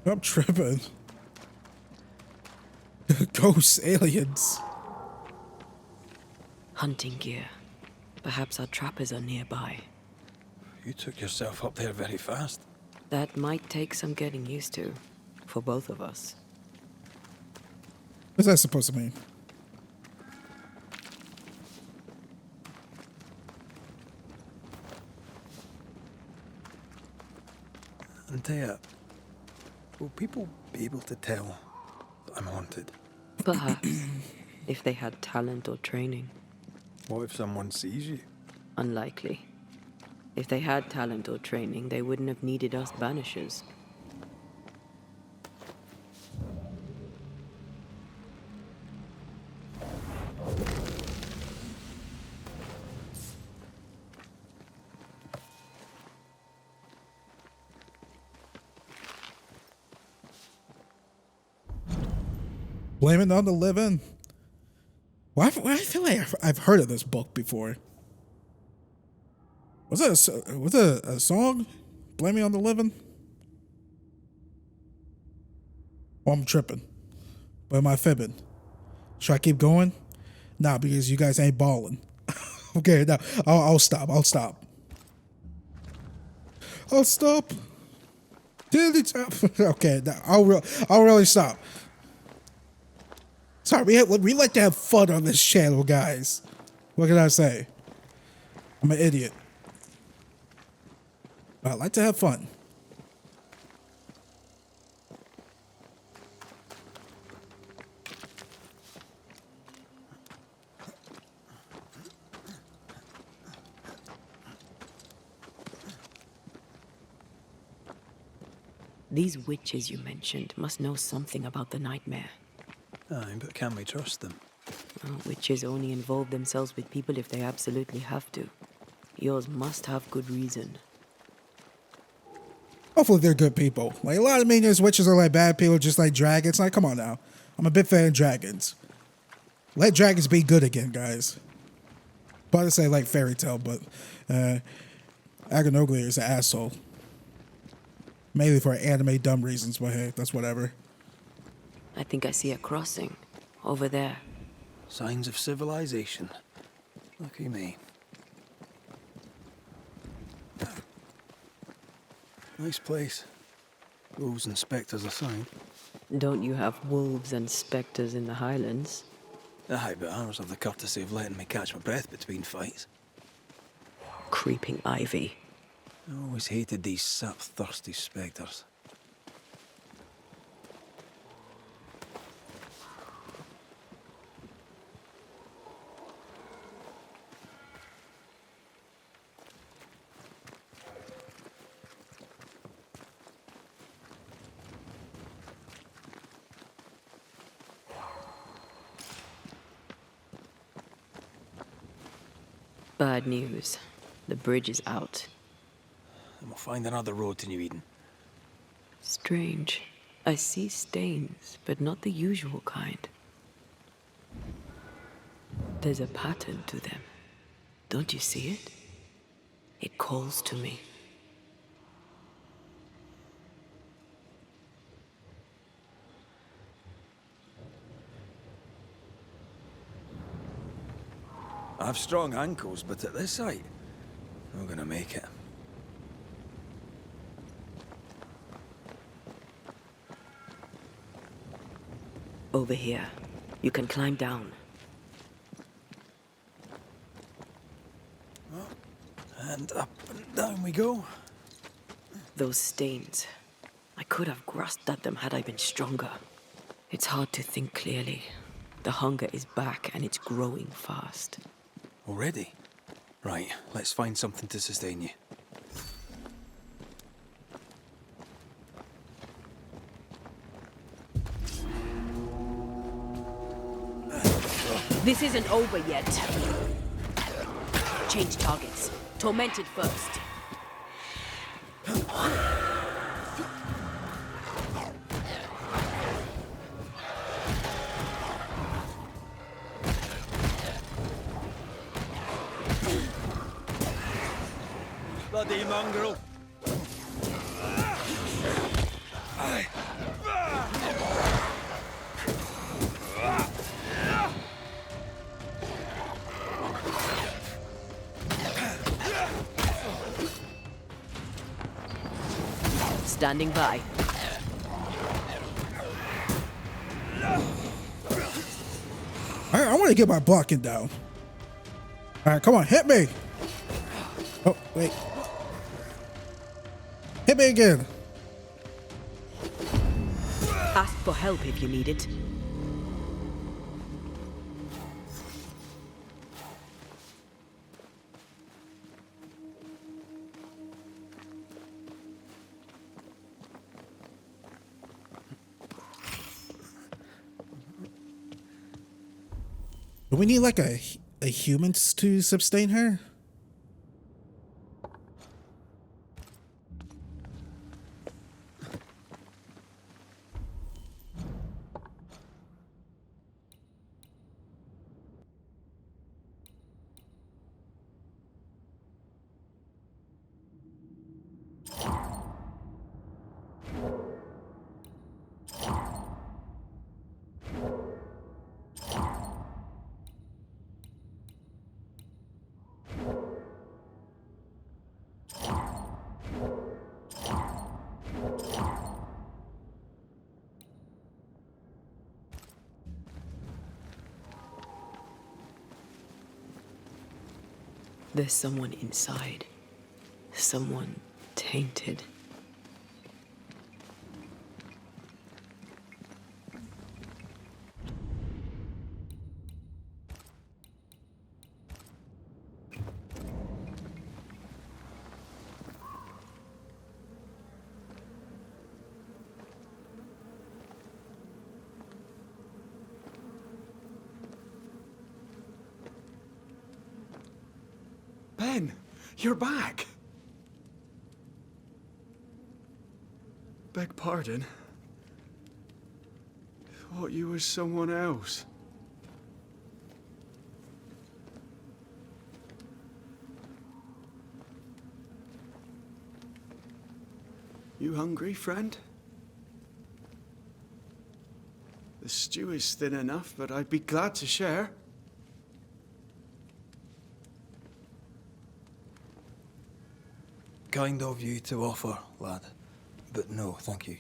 I'm tripping. Ghosts, aliens. Hunting gear. Perhaps our trappers are nearby. You took yourself up there very fast. That might take some getting used to, for both of us. What's that supposed to mean? Antea, will people be able to tell that I'm haunted? Perhaps, if they had talent or training. What if someone sees you? Unlikely. If they had talent or training, they wouldn't have needed us Banishers. Blame it on the living. Well, I feel like I've heard of this book before. Was it a song? Blame it on the living? Oh, I'm tripping. But am I fibbing? Should I keep going? Nah, because you guys ain't balling. Okay, now I'll stop. I'll stop. I'll stop. Okay, now I'll really stop. Sorry, we like to have fun on this channel, guys. What can I say? I'm an idiot. I like to have fun. These witches you mentioned must know something about the nightmare. Aye, but can we trust them? Witches only involve themselves with people if they absolutely have to. Yours must have good reason. Hopefully they're good people. Like, a lot of minions, witches are like bad people, just like dragons. Like, come on now. I'm a big fan of dragons. Let dragons be good again, guys. About to say like fairy tale, but Agonoglia is an asshole. Mainly for anime dumb reasons, but hey, that's whatever. I think I see a crossing. Over there. Signs of civilization. Lucky me. Nice place. Wolves and spectres aside. Don't you have wolves and spectres in the Highlands? Aye, but ours have the courtesy of letting me catch my breath between fights. Creeping ivy. I always hated these sap-thirsty spectres. Bad news. The bridge is out. And we'll find another road to New Eden. Strange. I see stains, but not the usual kind. There's a pattern to them. Don't you see it? It calls to me. I have strong ankles, but at this height, I'm gonna make it. Over here. You can climb down. And up and down we go. Those stains. I could have grasped at them had I been stronger. It's hard to think clearly. The hunger is back and it's growing fast. Already? Right, let's find something to sustain you. This isn't over yet. Change targets. Tormented first. bloody mongrel! Standing by. Alright, I want to get my blocking down. Alright, come on, hit me. Oh, wait. Hit me again. Ask for help if you need it. Do we need like a human to sustain her? There's someone inside. Someone tainted. Ben, you're back. Beg pardon. Thought you was someone else. You hungry, friend? The stew is thin enough, but I'd be glad to share. Kind of you to offer, lad. But no, thank you.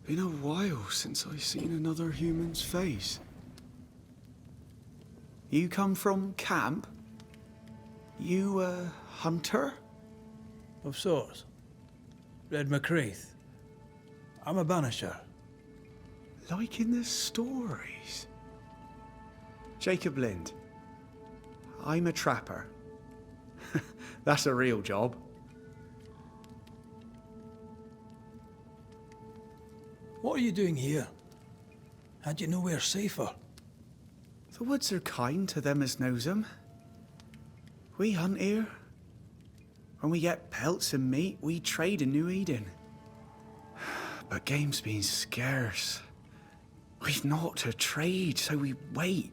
Been a while since I've seen another human's face. You come from camp? You a hunter? Of sorts. Red McCreath. I'm a banisher. Like in the stories. Jacob Lind. I'm a trapper. That's a real job. What are you doing here? Had you nowhere safer? The woods are kind to them as knows 'em. We hunt here. When we get pelts and meat, we trade in New Eden. But game's been scarce. We've naught to trade, so we wait.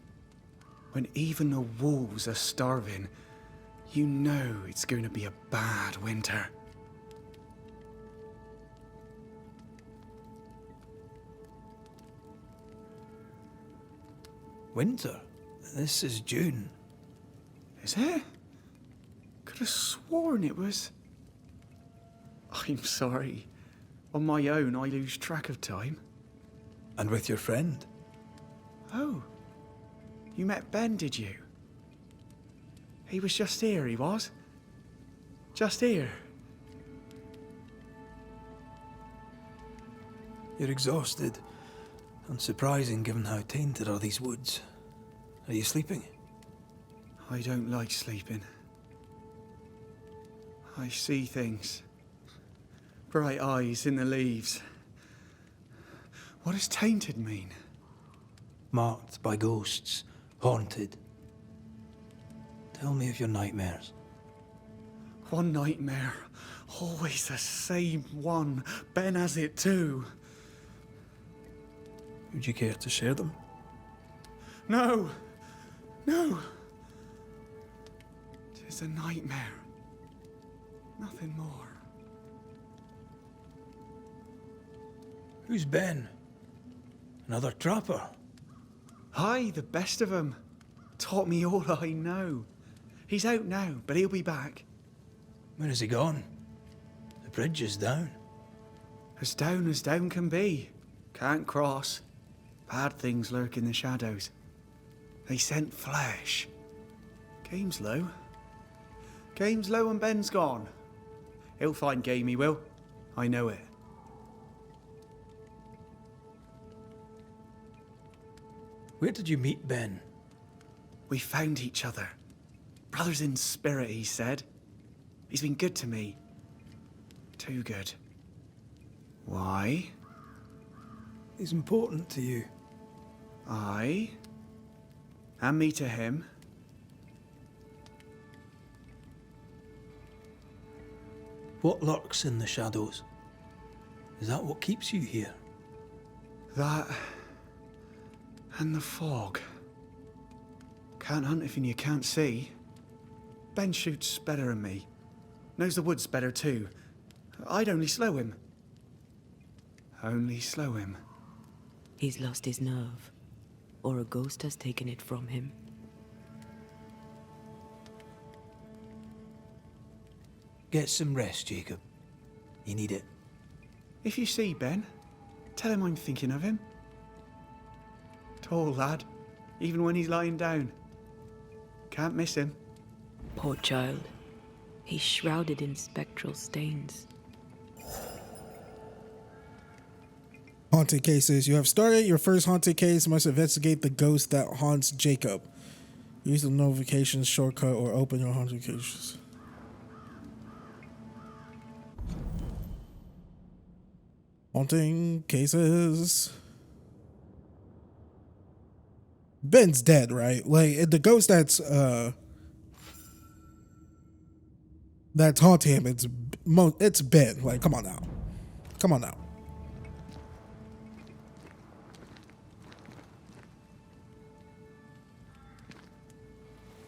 When even the wolves are starving, you know it's going to be a bad winter. Winter? This is June. Is it? Could have sworn it was... I'm sorry. On my own, I lose track of time. And with your friend? Oh. You met Ben, did you? He was just here, he was. Just here. You're exhausted. Unsurprising given how tainted are these woods. Are you sleeping? I don't like sleeping. I see things. Bright eyes in the leaves. What does tainted mean? Marked by ghosts. Haunted. Tell me of your nightmares. One nightmare. Always the same one. Ben has it too. Would you care to share them? No. No. It's a nightmare. Nothing more. Who's Ben? Another trapper? Aye, the best of 'em. Taught me all I know. He's out now, but he'll be back. Where has he gone? The bridge is down. As down can be. Can't cross. Bad things lurk in the shadows. They scent flesh. Game's low. Game's low and Ben's gone. He'll find game, he will. I know it. Where did you meet Ben? We found each other. Brothers in spirit, he said. He's been good to me. Too good. Why? He's important to you. Aye. And me to him. What lurks in the shadows? Is that what keeps you here? That... and the fog. Can't hunt if you can't see. Ben shoots better than me. Knows the woods better too. I'd only slow him. Only slow him. He's lost his nerve, or a ghost has taken it from him. Get some rest, Jacob. You need it. If you see Ben, tell him I'm thinking of him. Tall lad, even when he's lying down. Can't miss him. Poor child. He's shrouded in spectral stains. Haunted cases. You have started your first haunted case. Must investigate the ghost that haunts Jacob. Use the notifications shortcut or open your haunted cases. Haunting cases. Ben's dead, right? Like the ghost that's haunting him. It's Ben. Like, come on now. Come on now.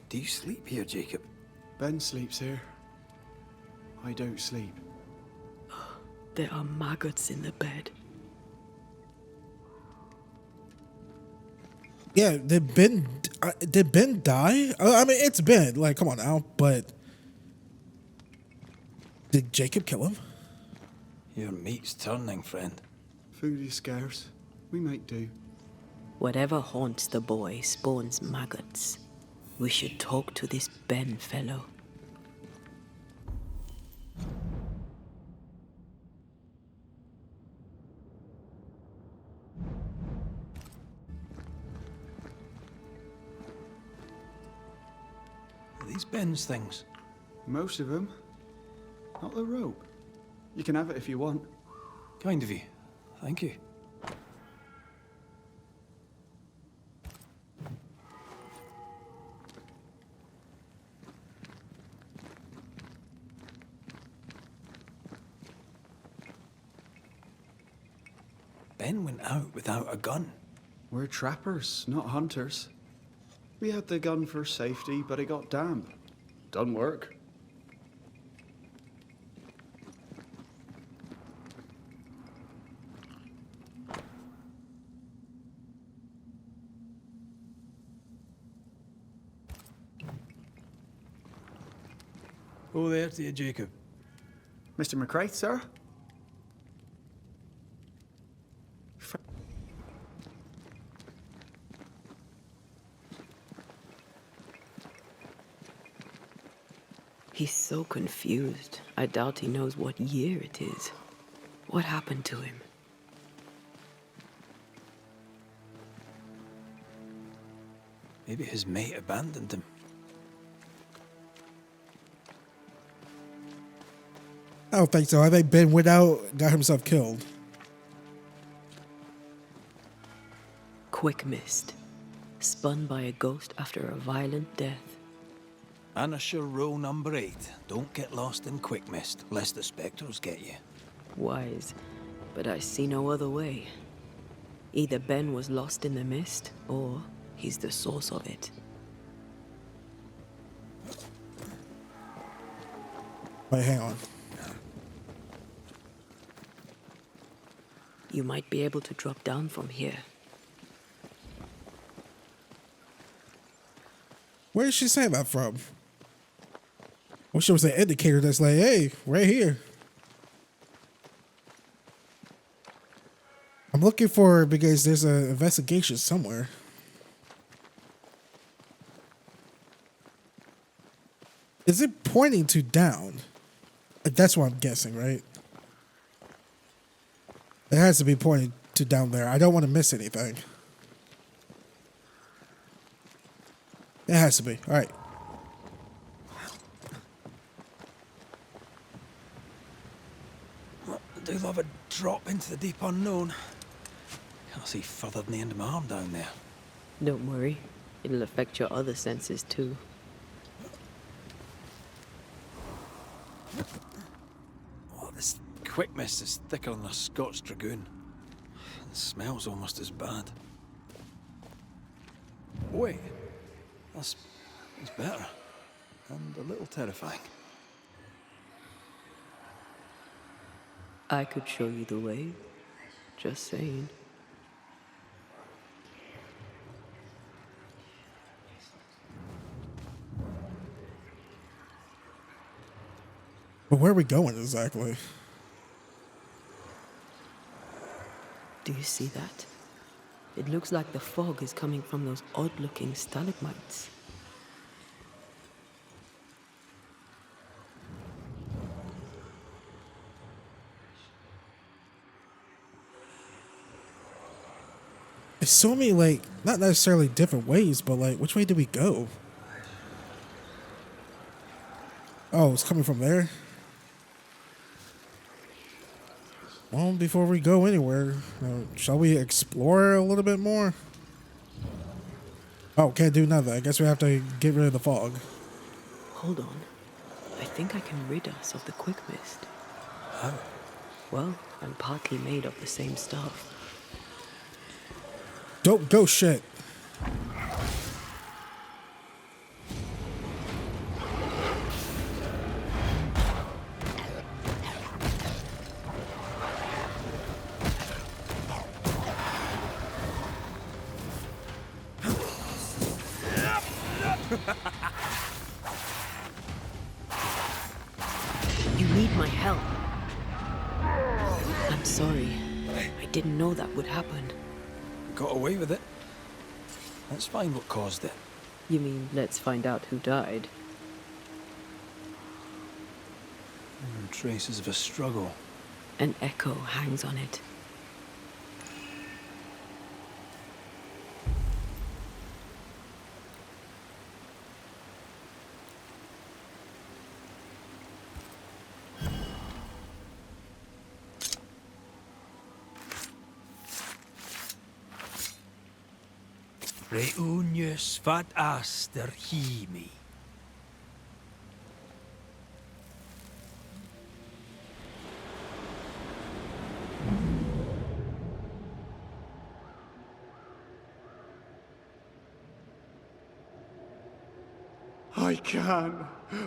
Do you sleep here, Jacob? Ben sleeps here. I don't sleep. There are maggots in the bed. Yeah, did Ben die? I mean, it's Ben. Like, come on now. But did Jacob kill him? Your meat's turning, friend. Food is scarce. We make do. Whatever haunts the boy spawns maggots. We should talk to this Ben fellow. Are these Ben's things? Most of them. Not the rope. You can have it if you want. Kind of you. Thank you. Ben went out without a gun. We're trappers, not hunters. We had the gun for safety, but it got damp. Done work. Oh, there to you, Jacob. Mr. McCraith, sir? He's so confused. I doubt he knows what year it is. What happened to him? Maybe his mate abandoned him. I don't think so. I think Ben went out, got himself killed. Quick mist. Spun by a ghost after a violent death. Banisher rule number 8. Don't get lost in quick mist, lest the spectres get you. Wise, but I see no other way. Either Ben was lost in the mist, or he's the source of it. Wait, hang on. You might be able to drop down from here. Where did she say that from? Wish there was an indicator that's like, hey, right here. I'm looking for because there's an investigation somewhere. Is it pointing to down? That's what I'm guessing, right? It has to be pointing to down there. I don't want to miss anything. It has to be. All right. Well, I do love a drop into the deep unknown. Can't see further than the end of my arm down there. Don't worry. It'll affect your other senses too. Oh, this quick mist is thicker than a Scots dragoon. It smells almost as bad. Wait. That's better. And a little terrifying. I could show you the way. Just saying. But where are we going exactly? Do you see that? It looks like the fog is coming from those odd-looking stalagmites. It's so many, like, not necessarily different ways, but like, which way did we go? Oh, it's coming from there? Well, before we go anywhere, shall we explore a little bit more? Oh, can't do nothing. I guess we have to get rid of the fog. Hold on. I think I can rid us of the quick mist. How? Well, I'm partly made of the same stuff. Don't go shit. You need my help. I'm sorry. I didn't know that would happen. Got away with it. Let's find what caused it. You mean, let's find out who died? Traces of a struggle. An echo hangs on it. Reunius vat aster himi.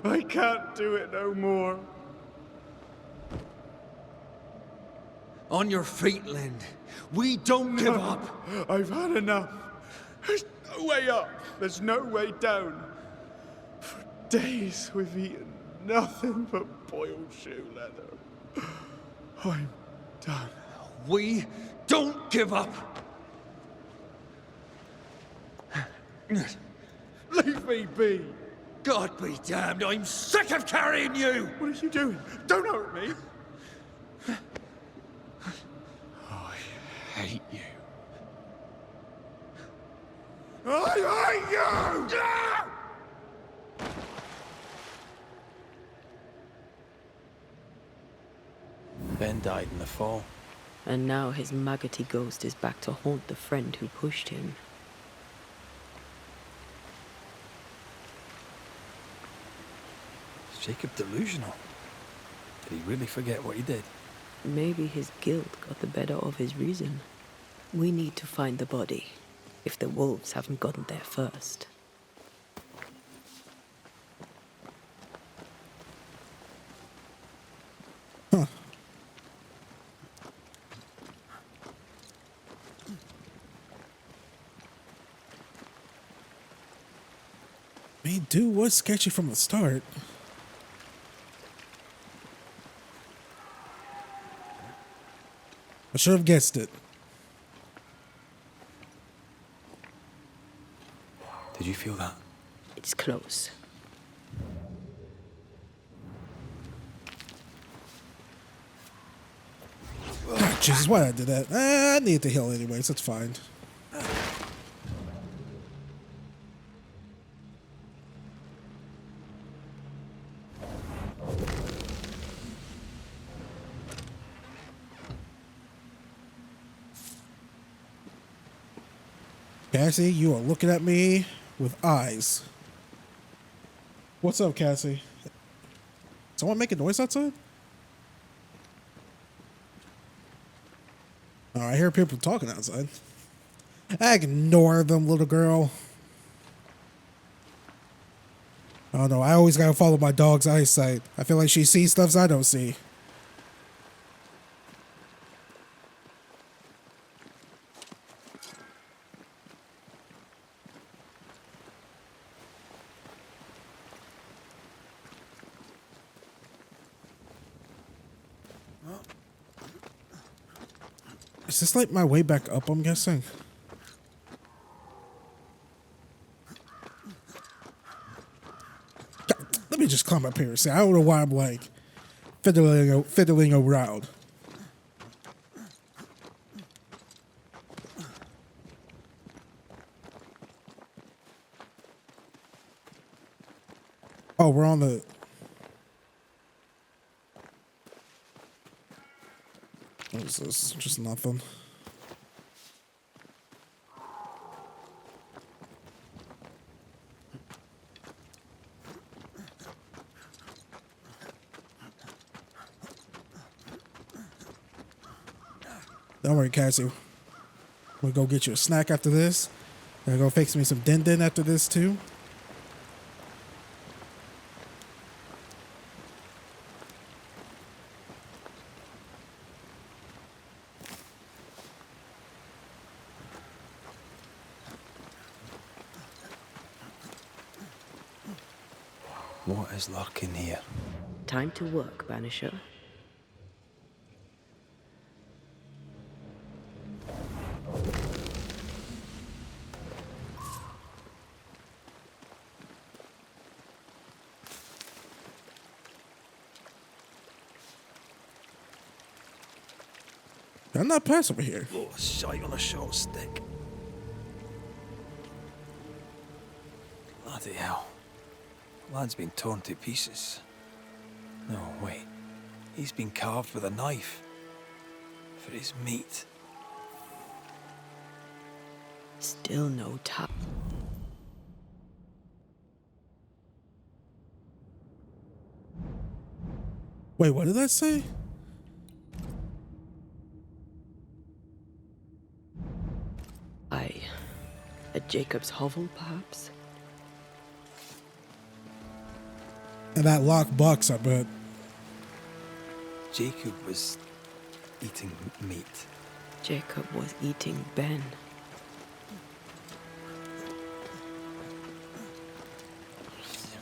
I can't do it no more. On your feet, Lind. We don't give up. I've had enough. There's no way up. There's no way down. For days we've eaten nothing but boiled shoe leather. I'm done. We don't give up. Leave me be. God be damned, I'm sick of carrying you! What are you doing? Don't hurt me. I hate you. I hate you! Ben died in the fall. And now his maggoty ghost is back to haunt the friend who pushed him. Is Jacob delusional? Did he really forget what he did? Maybe his guilt got the better of his reason. We need to find the body, if the wolves haven't gotten there first. mean, dude was sketchy from the start. I should have guessed it. Did you feel that? It's close. Oh, Jesus, why I did that? I need to heal anyways. That's fine. Cassie, you are looking at me with eyes. What's up, Cassie? Someone making noise outside? Oh, I hear people talking outside. I ignore them, little girl. Oh no, I always gotta follow my dog's eyesight. I feel like she sees stuff I don't see. Is this like my way back up, I'm guessing? Let me just climb up here and say, I don't know why I'm like fiddling around. Oh, we're on the... What is this? Just nothing. Don't worry, Cassie. We'll go get you a snack after this. I'm gonna go fix me some din-din after this, too. What is lurking here? Time to work, Banisher. I'm not pass over here. Oh, shite on a short stick. Bloody hell. Lad's been torn to pieces. No, wait. He's been carved with a knife. For his meat. Still no time. Wait, what did that say? At Jacob's hovel, perhaps? And that locked box, I bet. Jacob was eating meat. Jacob was eating Ben.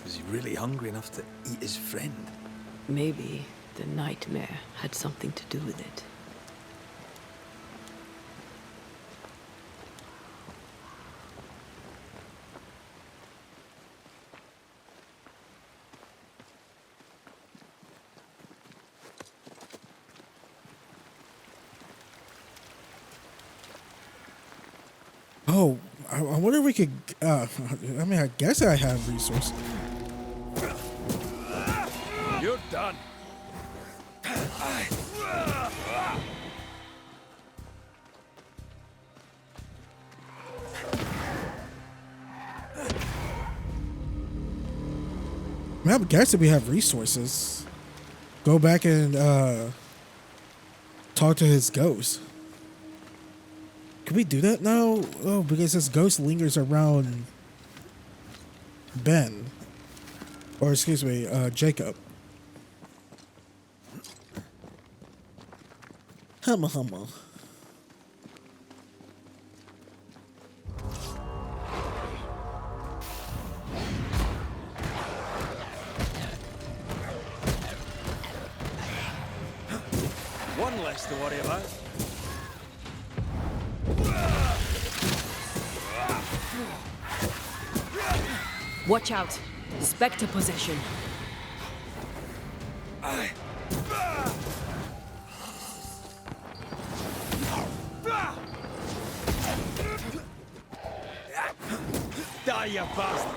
Was he really hungry enough to eat his friend? Maybe the nightmare had something to do with it. Oh, I wonder if we could, I mean, I guess I have resources. You're done. I mean, I'm guessing we have resources. Go back and talk to his ghost. Can we do that now? Oh, because his ghost lingers around Ben. Or excuse me, Jacob. Humma. One less to worry about. Watch out. Spectre possession. Die, you bastard!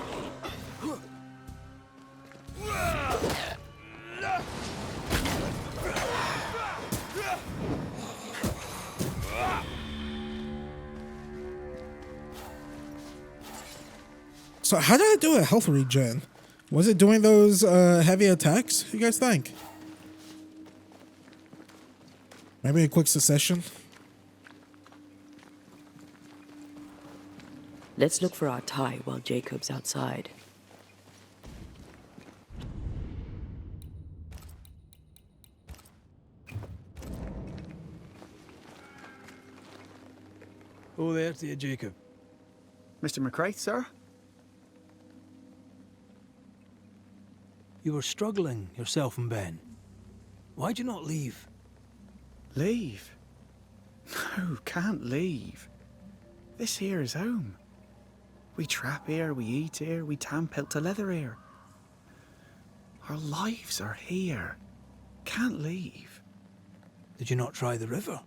So how did I do a health regen? Was it doing those heavy attacks? You guys think? Maybe a quick succession? Let's look for our tie while Jacob's outside. Oh, there to you, Jacob. Mr. McCraith, sir? You were struggling, yourself and Ben. Why'd you not leave? Leave? No, can't leave. This here is home. We trap here, we eat here, we tan pelt to leather here. Our lives are here. Can't leave. Did you not try the river?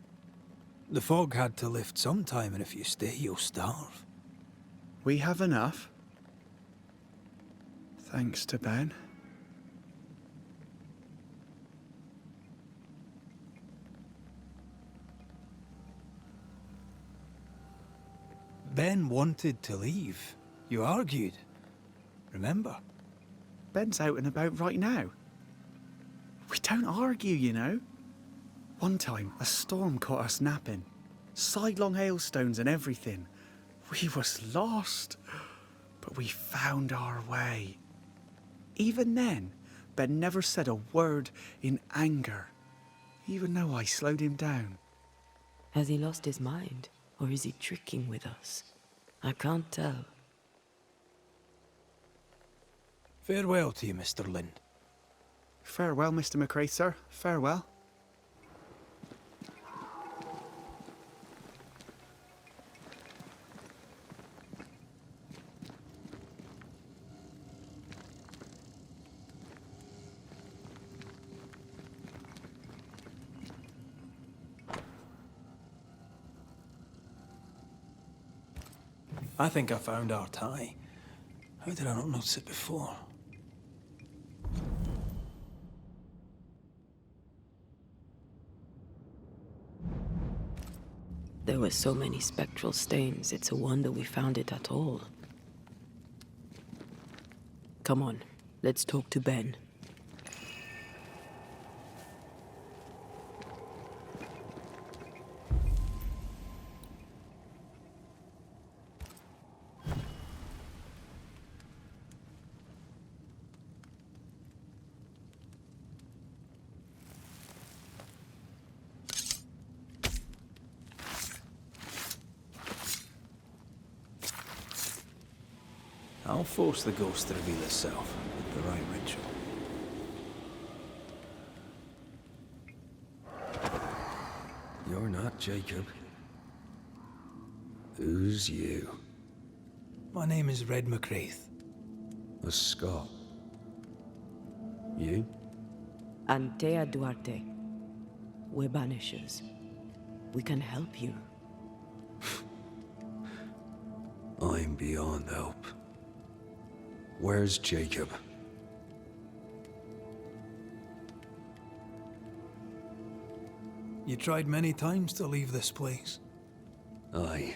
The fog had to lift sometime, and if you stay, you'll starve. We have enough. Thanks to Ben. Ben wanted to leave. You argued. Remember? Ben's out and about right now. We don't argue, you know. One time, a storm caught us napping. Sidelong hailstones and everything. We was lost. But we found our way. Even then, Ben never said a word in anger. Even though I slowed him down. Has he lost his mind? Or is he tricking with us? I can't tell. Farewell to you, Mr. Lynn. Farewell, Mr. McCraith, sir. Farewell. I think I found our tie. How did I not notice it before? There were so many spectral stains, it's a wonder we found it at all. Come on, let's talk to Ben. I'll force the ghost to reveal itself with the right ritual. You're not Jacob. Who's you? My name is Red McCraith. A Scot. You? Antea Duarte. We're Banishers. We can help you. I'm beyond help. Where's Jacob? You tried many times to leave this place. I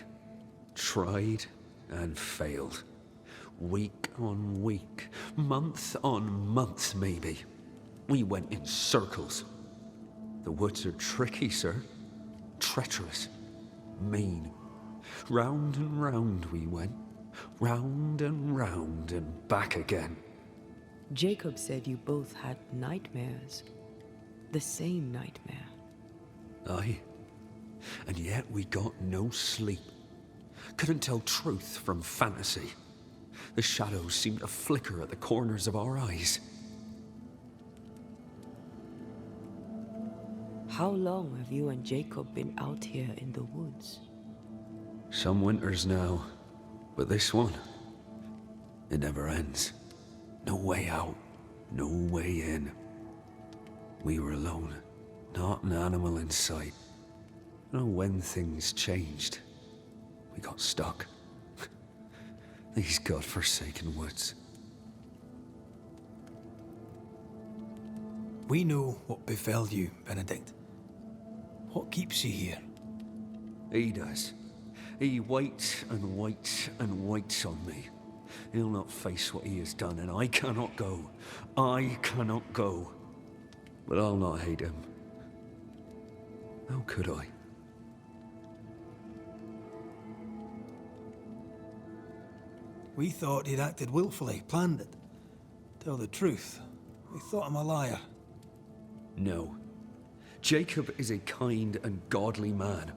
tried and failed. Week on week, month on month maybe. We went in circles. The woods are tricky, sir. Treacherous. Mean. Round and round we went. Round and back again. Jacob said you both had nightmares. The same nightmare. Aye. And yet we got no sleep. Couldn't tell truth from fantasy. The shadows seemed to flicker at the corners of our eyes. How long have you and Jacob been out here in the woods? Some winters now, but this one, it never ends. No way out, no way in. We were alone, not an animal in sight. You know, when things changed, we got stuck. These godforsaken woods. We know what befell you, Benedict. What keeps you here? He does. He waits and waits and waits on me. He'll not face what he has done, and I cannot go. I cannot go. But I'll not hate him. How could I? We thought he'd acted willfully, planned it. Tell the truth, we thought him a liar. No. Jacob is a kind and godly man.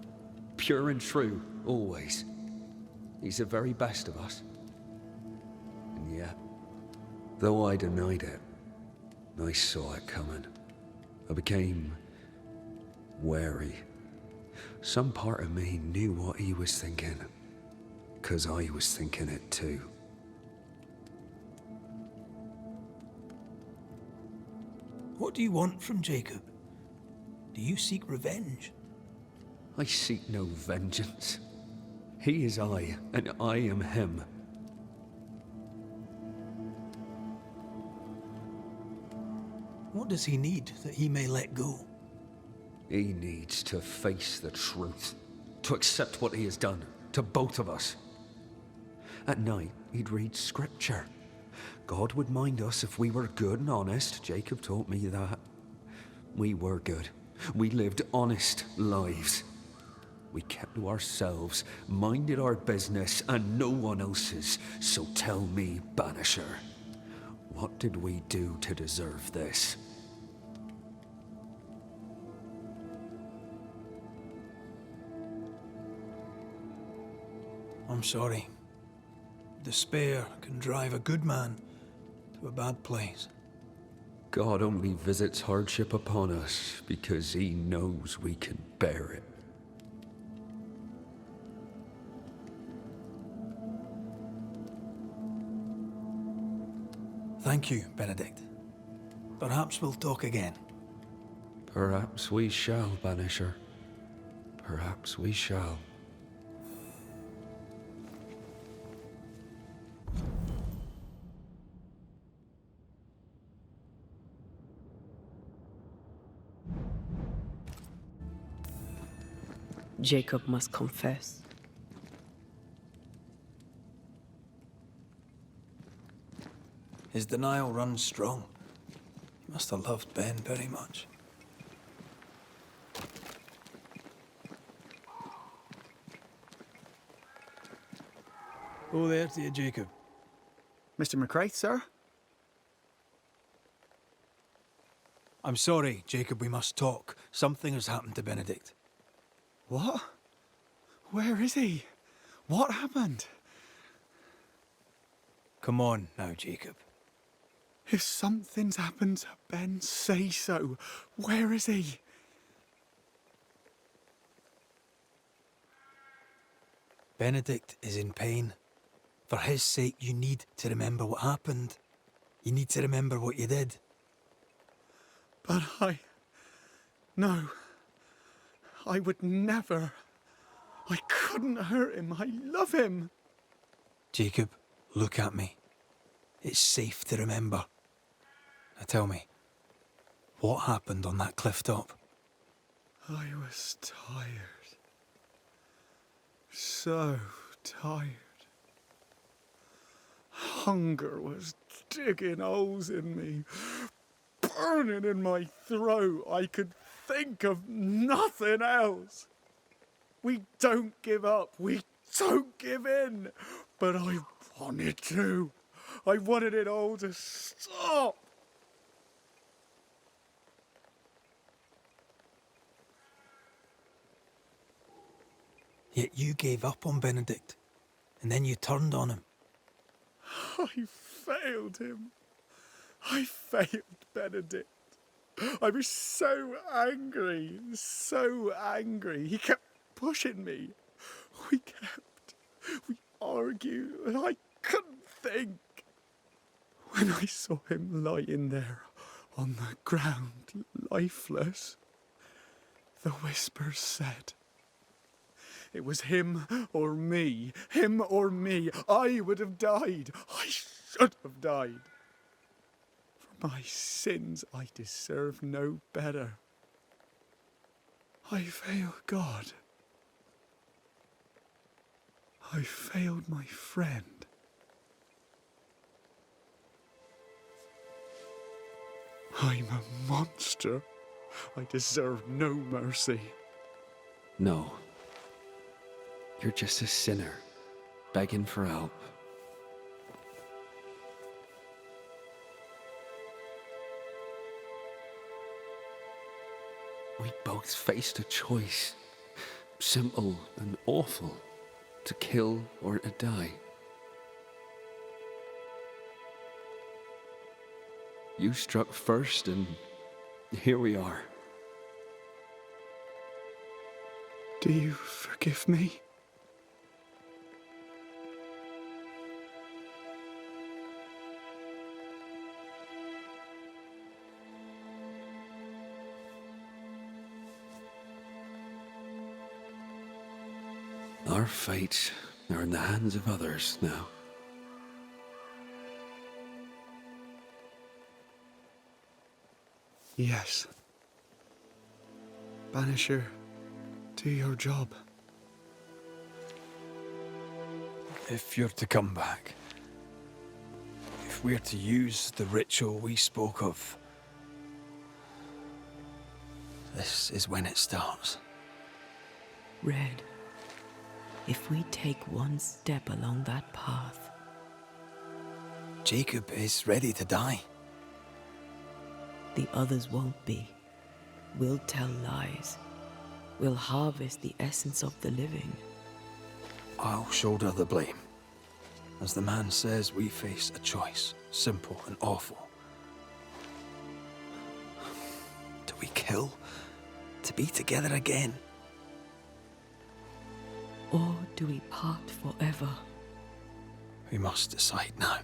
Pure and true, always. He's the very best of us. And yet, though I denied it, I saw it coming. I became wary. Some part of me knew what he was thinking, 'cause I was thinking it too. What do you want from Jacob? Do you seek revenge? I seek no vengeance. He is I, and I am him. What does he need that he may let go? He needs to face the truth, to accept what he has done, to both of us. At night, he'd read scripture. God would mind us if we were good and honest. Jacob taught me that. We were good. We lived honest lives. We kept to ourselves, minded our business and no one else's. So tell me, Banisher, what did we do to deserve this? I'm sorry. Despair can drive a good man to a bad place. God only visits hardship upon us because he knows we can bear it. Thank you, Benedict. Perhaps we'll talk again. Perhaps we shall, Banisher. Perhaps we shall. Jacob must confess. His denial runs strong. He must have loved Ben very much. Oh, there to you, Jacob. Mr. McCraith, sir? I'm sorry, Jacob, we must talk. Something has happened to Benedict. What? Where is he? What happened? Come on now, Jacob. If something's happened to Ben, say so. Where is he? Benedict is in pain. For his sake, you need to remember what happened. You need to remember what you did. But No. I would never. I couldn't hurt him. I love him. Jacob, look at me. It's safe to remember. Now tell me, what happened on that cliff top? I was tired. So tired. Hunger was digging holes in me, burning in my throat. I could think of nothing else. We don't give up. We don't give in. But I wanted to. I wanted it all to stop. Yet you gave up on Benedict, and then you turned on him. I failed him. I failed Benedict. I was so angry, so angry. He kept pushing me. We argued, and I couldn't think. When I saw him lying there on the ground, lifeless, the whispers said, it was him or me, him or me. I would have died. I should have died. For my sins, I deserve no better. I failed God. I failed my friend. I'm a monster. I deserve no mercy. No. You're just a sinner, begging for help. We both faced a choice, simple and awful, to kill or to die. You struck first, and here we are. Do you forgive me? Our fates are in the hands of others now. Yes. Banisher, do your job. If you're to come back, if we're to use the ritual we spoke of, this is when it starts. Red, if we take one step along that path... Jacob is ready to die. The others won't be. We'll tell lies. We'll harvest the essence of the living. I'll shoulder the blame. As the man says, we face a choice, simple and awful. Do we kill to be together again? Or do we part forever? We must decide now.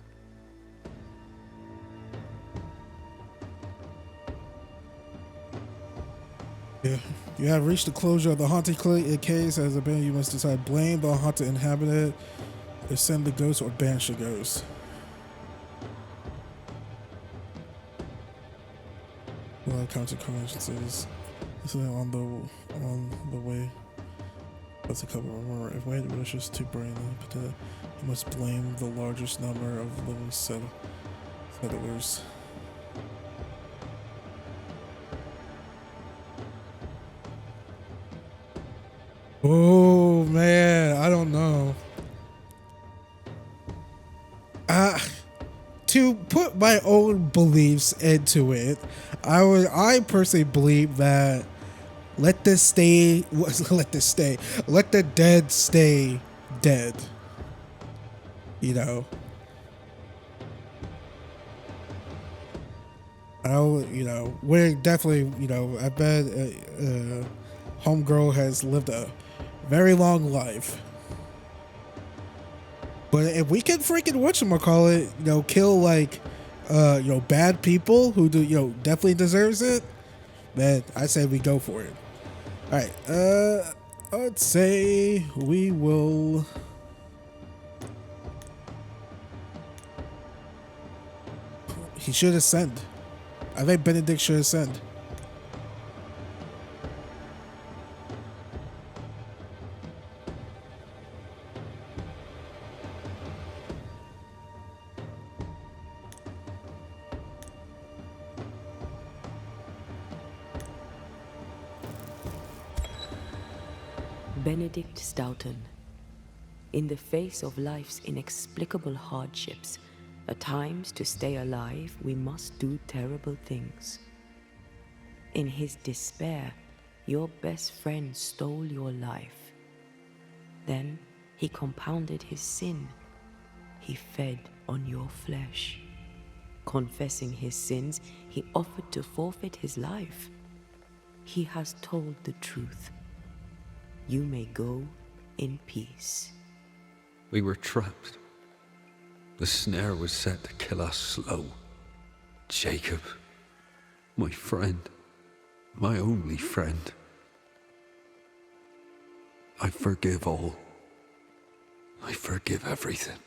Yeah, you have reached the closure of the haunted case. As a band, you must decide: blame the haunted inhabitant, ascend the ghost, or banish the ghost. A lot of consequences. This is on the way. That's a couple. Remember, if Wade wishes to bring the you must blame the largest number of living settlers. Oh man, I don't know. To put my own beliefs into it, I personally believe that let the dead stay dead. You know. We're definitely, I bet Homegirl has lived a very long life. But if we can freaking whatchamacallit, kill bad people who do, definitely deserves it, then I say we go for it. Alright, I'd say we will he should ascend. I think Benedict should ascend. Benedict Stoughton. In the face of life's inexplicable hardships, at times to stay alive, we must do terrible things. In his despair, your best friend stole your life. Then he compounded his sin. He fed on your flesh. Confessing his sins, He offered to forfeit his life. He has told the truth. You may go in peace. We were trapped. The snare was set to kill us slow. Jacob, my friend, my only friend. I forgive all. I forgive everything.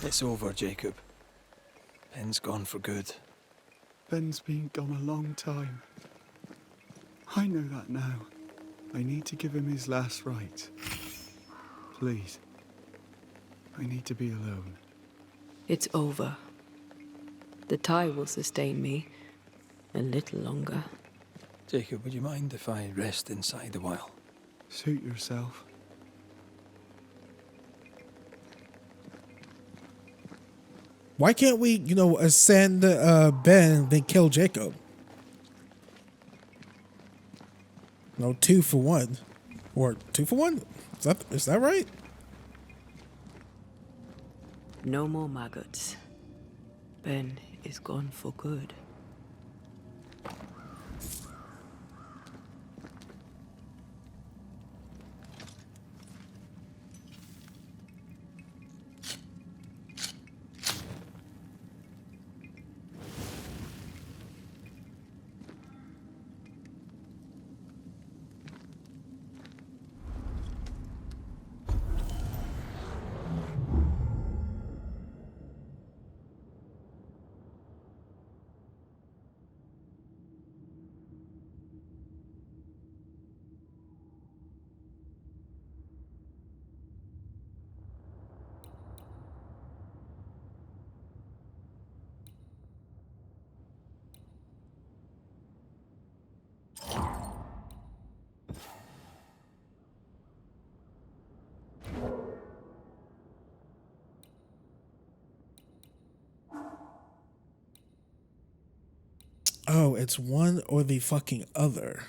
It's over, Jacob. Ben's gone for good. Ben's been gone a long time. I know that now. I need to give him his last rites. Please. I need to be alone. It's over. The tie will sustain me a little longer. Jacob, would you mind if I rest inside a while? Suit yourself. Why can't we, ascend Ben, then kill Jacob? No, 2 for 1. Or 2 for 1? Is that right? No more maggots. Ben is gone for good. Oh, it's one or the fucking other.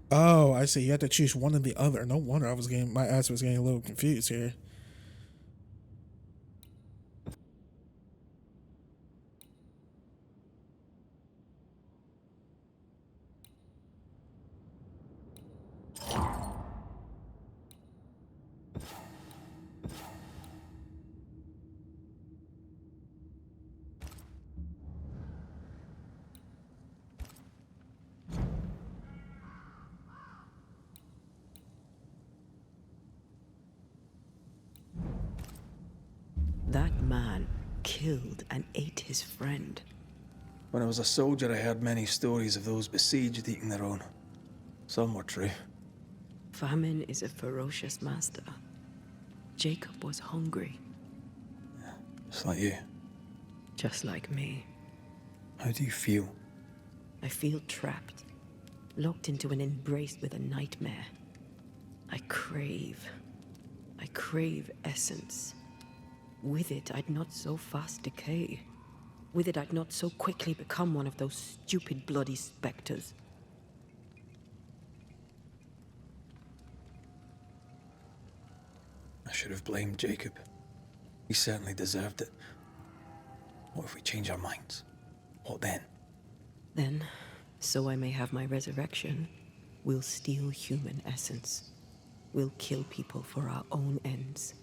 Oh, I see. You have to choose one or the other. No wonder my ass was getting a little confused here. That man killed and ate his friend. When I was a soldier, I heard many stories of those besieged eating their own. Some were true. Famine is a ferocious master. Jacob was hungry. Just like you. Just like me. How do you feel? I feel trapped, locked into an embrace with a nightmare. I crave essence. With it, I'd not so fast decay. With it, I'd not so quickly become one of those stupid bloody specters. I should have blamed Jacob. He certainly deserved it. What if we change our minds? What then? Then, so I may have my resurrection, we'll steal human essence. We'll kill people for our own ends.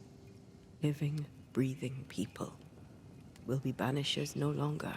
Living, breathing people. We'll be banishers no longer.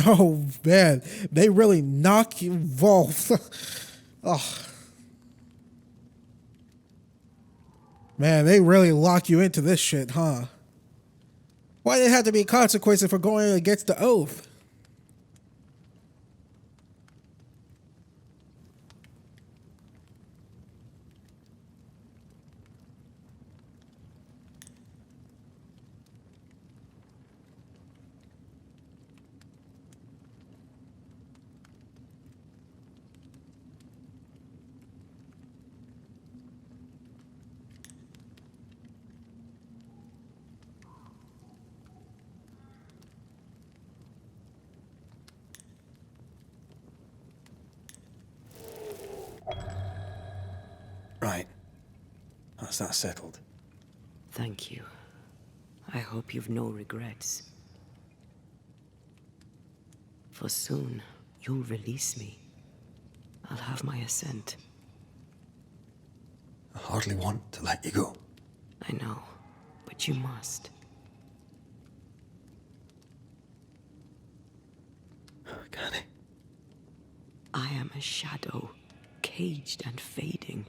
Oh man, they really knock you off. Oh. Man, they really lock you into this shit, huh? Why did it have to be consequences for going against the oath? Right. That's that settled. Thank you. I hope you've no regrets. For soon, you'll release me. I'll have my assent. I hardly want to let you go. I know, but you must. Can I? I am a shadow, caged and fading.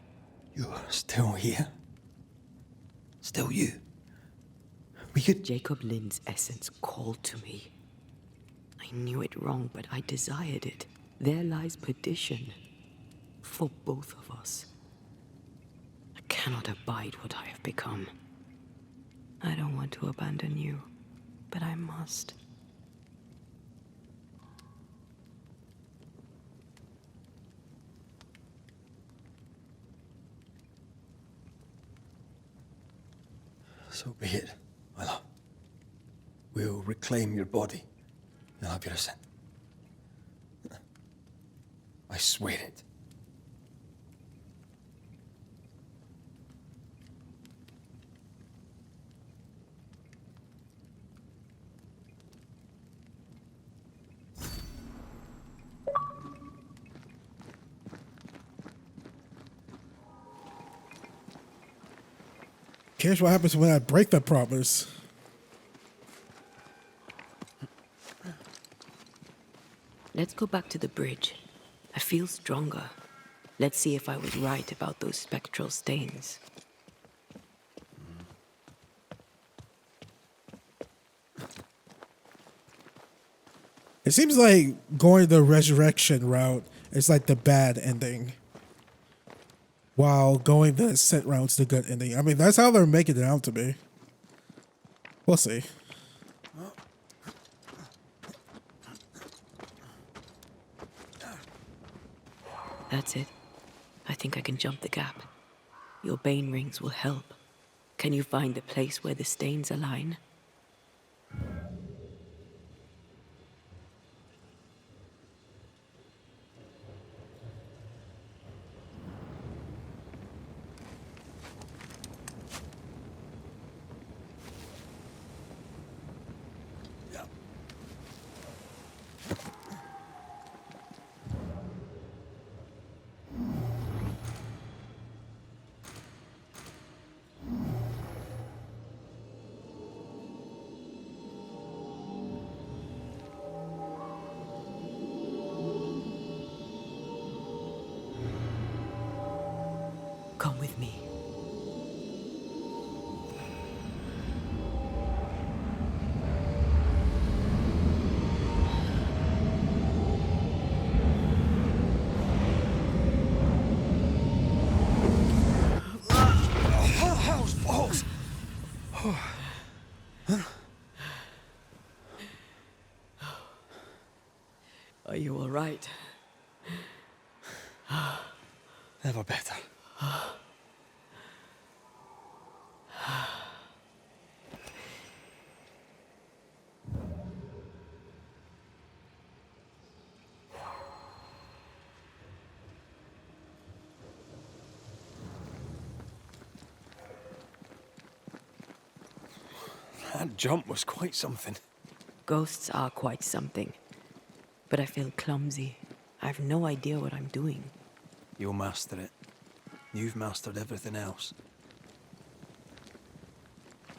You're still here? Still you? Jacob Lind's essence called to me. I knew it wrong, but I desired it. There lies perdition. For both of us. I cannot abide what I have become. I don't want to abandon you, but I must. So be it, my love. We'll reclaim your body. You'll have your assent. I swear it. Here's what happens when I break the promise. Let's go back to the bridge. I feel stronger. Let's see if I was right about those spectral stains. It seems like going the resurrection route is like the bad ending, while going the ascent route's the good ending. I mean, that's how they're making it out to be. We'll see. That's it. I think I can jump the gap. Your bane rings will help. Can you find the place where the stains align? Come with me. Hell's balls! Are you all right? Never better. That jump was quite something. Ghosts are quite something. But I feel clumsy. I have no idea what I'm doing. You'll master it. You've mastered everything else.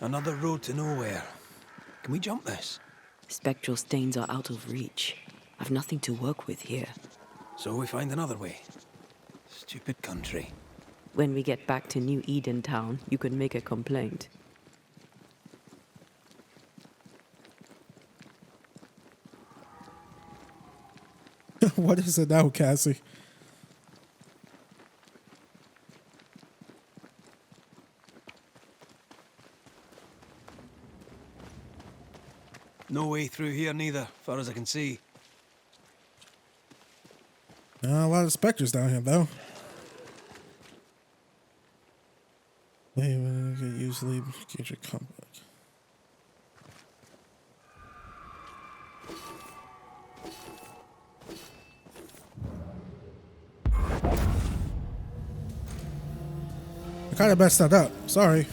Another road to nowhere. Can we jump this? Spectral stains are out of reach. I've nothing to work with here. So we find another way. Stupid country. When we get back to New Eden Town, you can make a complaint. What is it now, Cassie? No way through here neither, far as I can see. A lot of specters down here, though. Hey, when you usually get your comeback. I kind of messed that up. Sorry.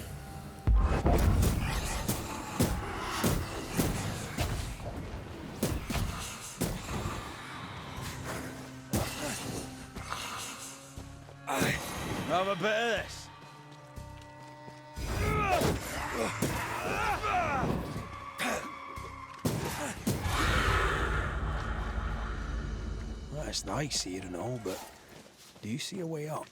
Have a bit of this. That's nice here and all, but do you see a way up?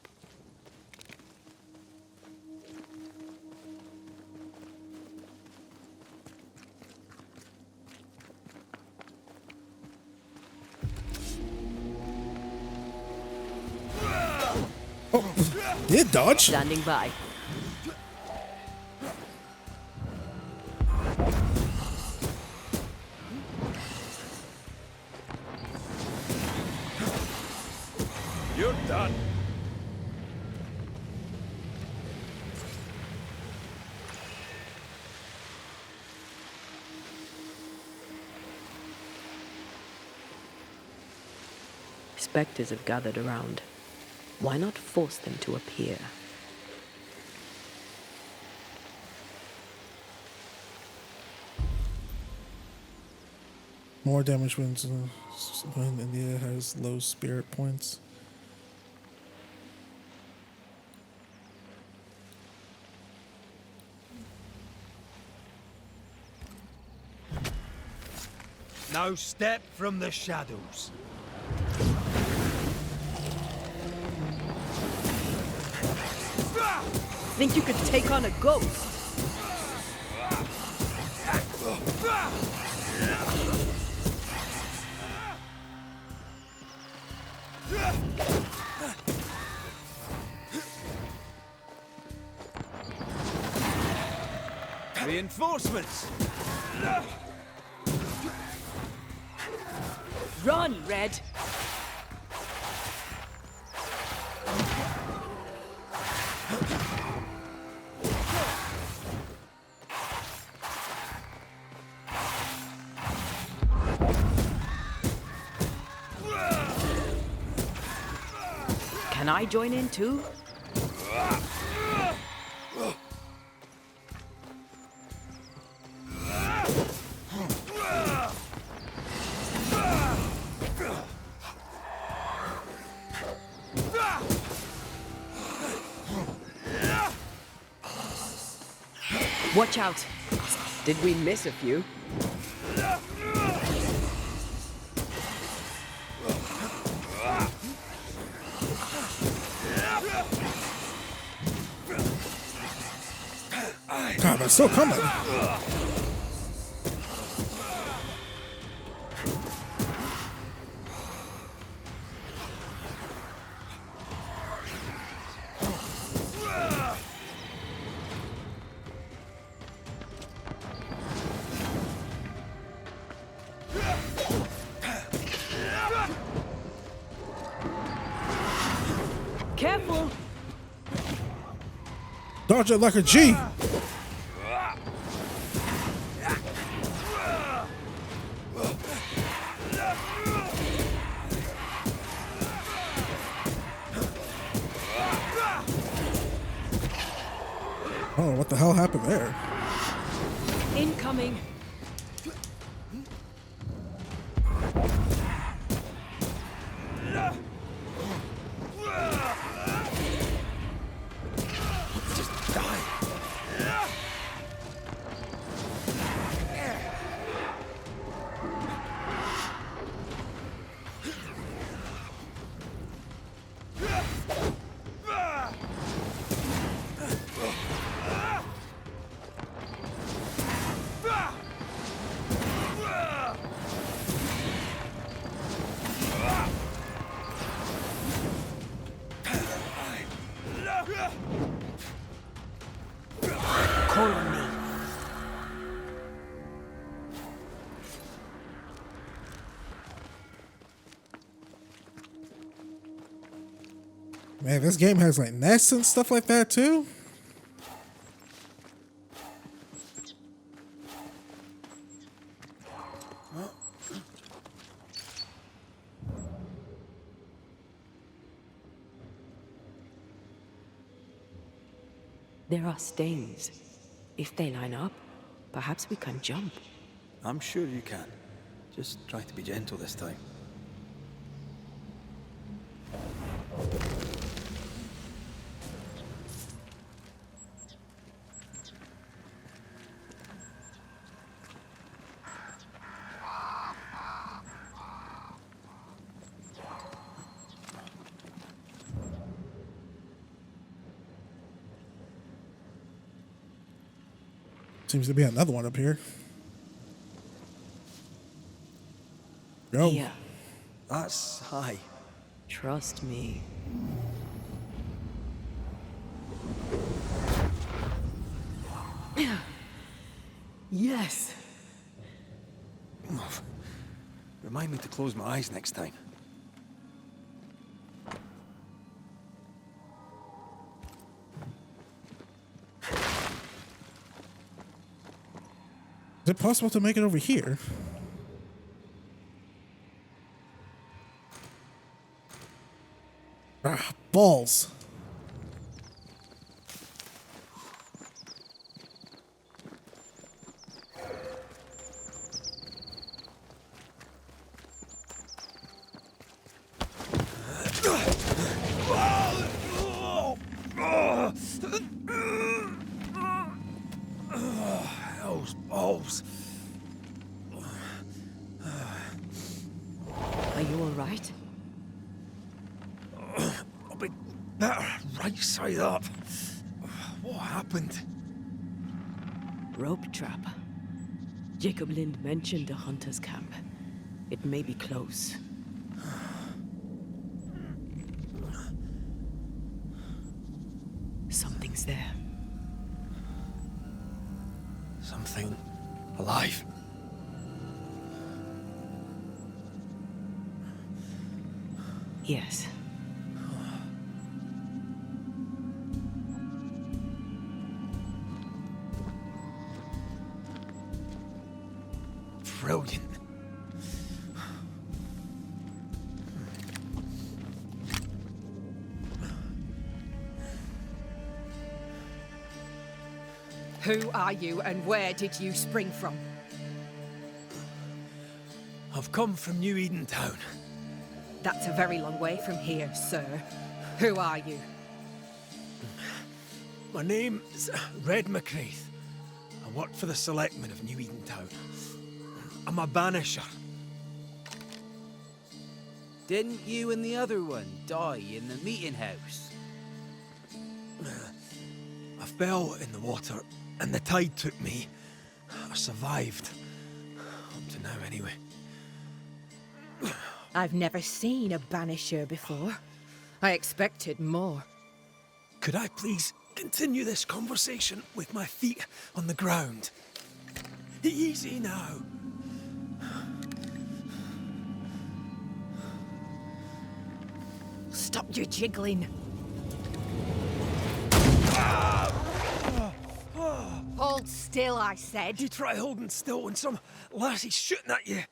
Did dodge? Standing by. You're done. Spectres have gathered around. Why not force them to appear? More damage when India has low spirit points. No step from the shadows. Think you could take on a ghost? Reinforcements! Run, Red! Can I join in too? Watch out! Did we miss a few? God, they're still coming. Careful! Dodge it like a G. Oh, what the hell happened there? Incoming! Just die. Call on me. Man, this game has like nests and stuff like that too. There are stains. If they line up, perhaps we can jump. I'm sure you can. Just try to be gentle this time. Seems to be another one up here. Go. Here. That's high. Trust me. Yes. Remind me to close my eyes next time. Is it possible to make it over here? Ah, balls. Those balls. Are you all right? I'll be better right side up. What happened? Rope trap. Jacob Lind mentioned the hunter's camp. It may be close. Something's there. Something alive. Yes. Brilliant. Who are you and where did you spring from? I've come from New Eden Town. That's a very long way from here, sir. Who are you? My name is Red McCraith. I work for the selectmen of New Eden Town. I'm a banisher. Didn't you and the other one die in the meeting house? I fell in the water and the tide took me. I survived. Up to now, anyway. I've never seen a banisher before. I expected more. Could I please continue this conversation with my feet on the ground? Easy now. Stop your jiggling. Hold still, I said. You try holding still when some lassie's shooting at you.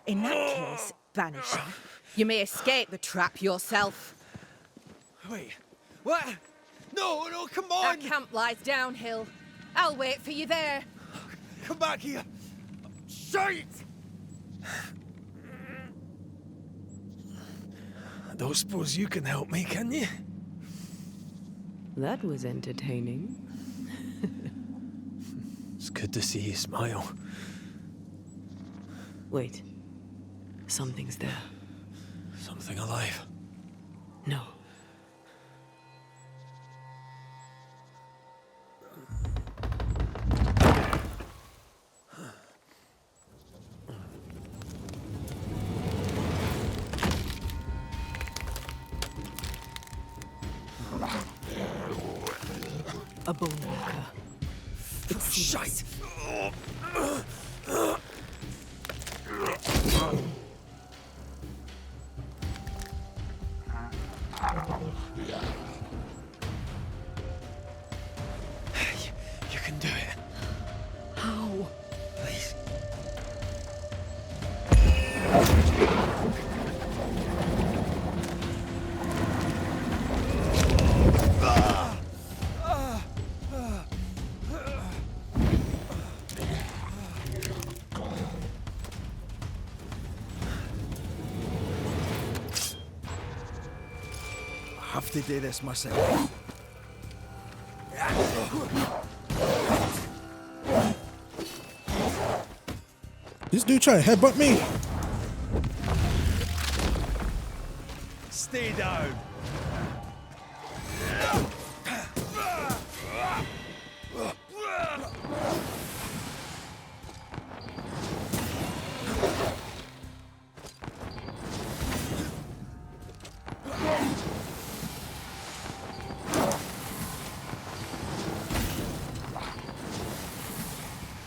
In that case, Banisher, you may escape the trap yourself. Wait, what? No, no, come on! Our camp lies downhill. I'll wait for you there. Come back here! Shite! I don't suppose you can help me, can you? That was entertaining. It's good to see you smile. Wait. Something's there. Something alive. No. A bone walker. Shite! You can do it. How? Please. I have to do this myself. This dude trying to headbutt me. Stay down.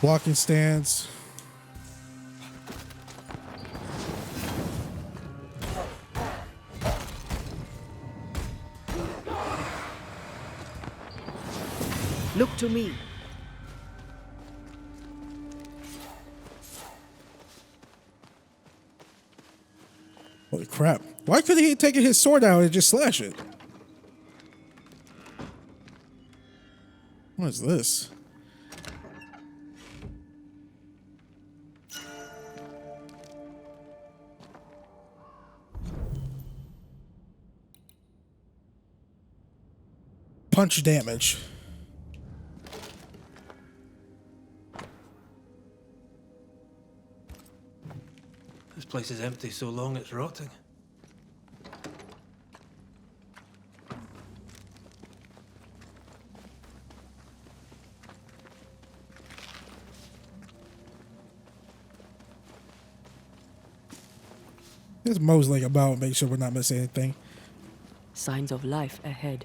Walking stance. Look to me. Holy crap. Why couldn't he take his sword out and just slash it? What is this? Punch damage. This place is empty so long it's rotting. Let's mosey about, make sure we're not missing anything. Signs of life ahead.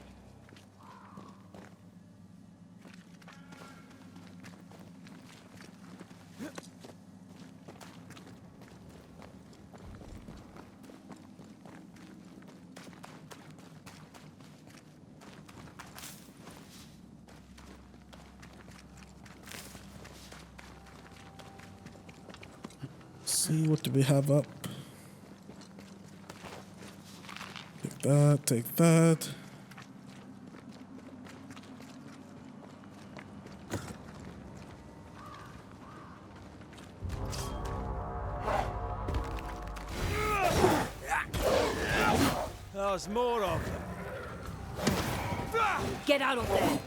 See, what do we have up? Take that, take that. There's more of them. Get out of there!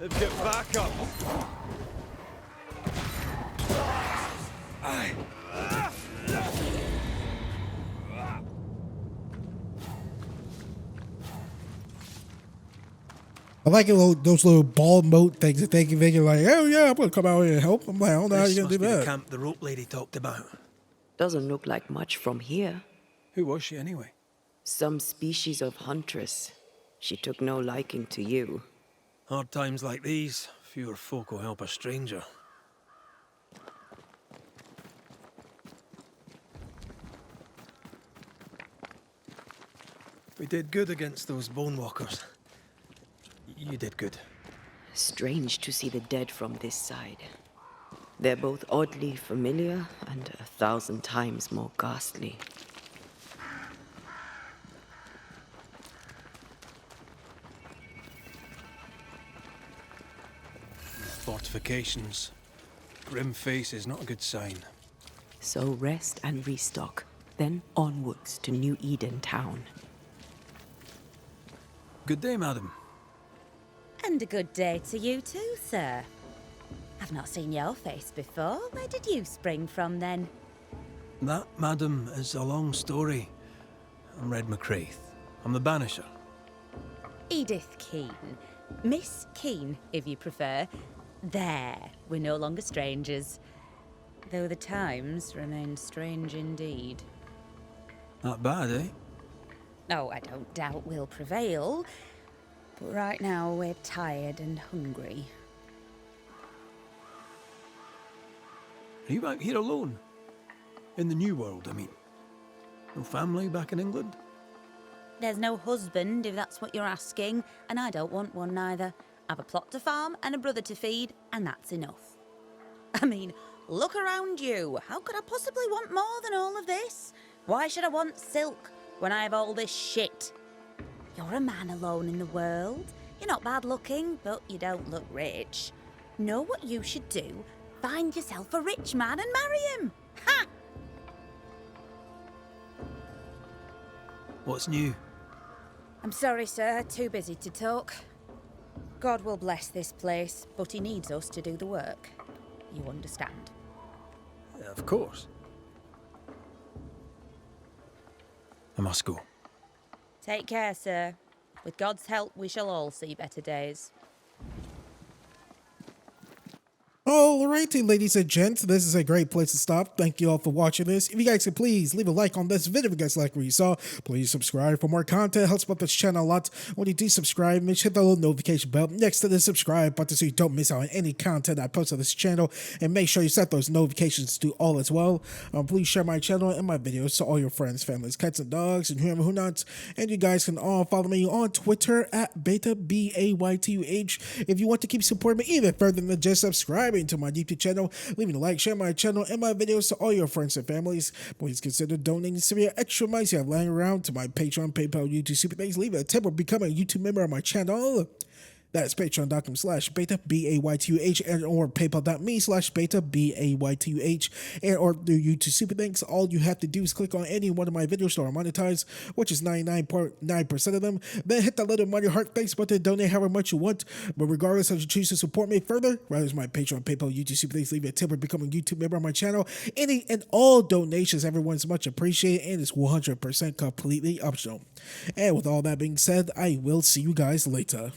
Let's get back up. I like it, those little ball moat things that they can make it like, oh yeah, I'm gonna come out here and help. I'm like, I don't know how you're gonna do The that. camp the rope lady talked about. Doesn't look like much from here. Who was she anyway? Some species of huntress. She took no liking to you. Hard times like these, fewer folk will help a stranger. We did good against those bone walkers. You did good. Strange to see the dead from this side. They're both oddly familiar and 1,000 times more ghastly. Fortifications. Grim face is not a good sign. So rest and restock, then onwards to New Eden town. Good day, madam. And a good day to you too, sir. I've not seen your face before. Where did you spring from then? That, madam, is a long story. I'm Red McCraith. I'm the Banisher. Edith Keane. Miss Keane, if you prefer. There, we're no longer strangers. though the times remain strange indeed. Not bad, eh? Oh, I don't doubt we'll prevail, but right now we're tired and hungry. Are you out here alone? In the New World, I mean. No family back in England? There's no husband, if that's what you're asking, and I don't want one neither. I've a plot to farm and a brother to feed, and that's enough. I mean, look around you. How could I possibly want more than all of this? Why should I want silk when I have all this shit? You're a man alone in the world. You're not bad looking, but you don't look rich. Know what you should do? Find yourself a rich man and marry him. Ha! What's new? I'm sorry, sir. Too busy to talk. God will bless this place, but he needs us to do the work. You understand? Of course. I must go. Take care, sir. With God's help, we shall all see better days. Alrighty, ladies and gents, this is a great place to stop. Thank you all for watching this. If you guys could please leave a like on this video if you guys like what you saw. Please subscribe for more content. It helps out this channel a lot. When you do subscribe, make sure to hit the little notification bell next to the subscribe button so you don't miss out on any content I post on this channel. And make sure you set those notifications to all as well. Please share my channel and my videos to all your friends, families, cats, and dogs, and whoever who not. And you guys can all follow me on Twitter at Baytuh, Baytuh. If you want to keep supporting me even further than just subscribing to my YouTube channel, leaving a like, share my channel and my videos to all your friends and families. Please consider donating some of your extra money you have lying around to my Patreon, PayPal, YouTube Super Thanks. Leave a tip or become a YouTube member on my channel. That's patreon.com/Baytuh, Baytuh, and or paypal.me/Baytuh, Baytuh, and or through YouTube Super Thanks. All you have to do is click on any one of my videos to monetize, which is 99.9% of them. Then hit that little money heart thanks button, donate however much you want. But regardless of you choose to support me further, whether it's my Patreon, PayPal, YouTube Super Thanks, leave a tip or become a YouTube member on my channel. Any and all donations, everyone's much appreciated, and it's 100% completely optional. And with all that being said, I will see you guys later.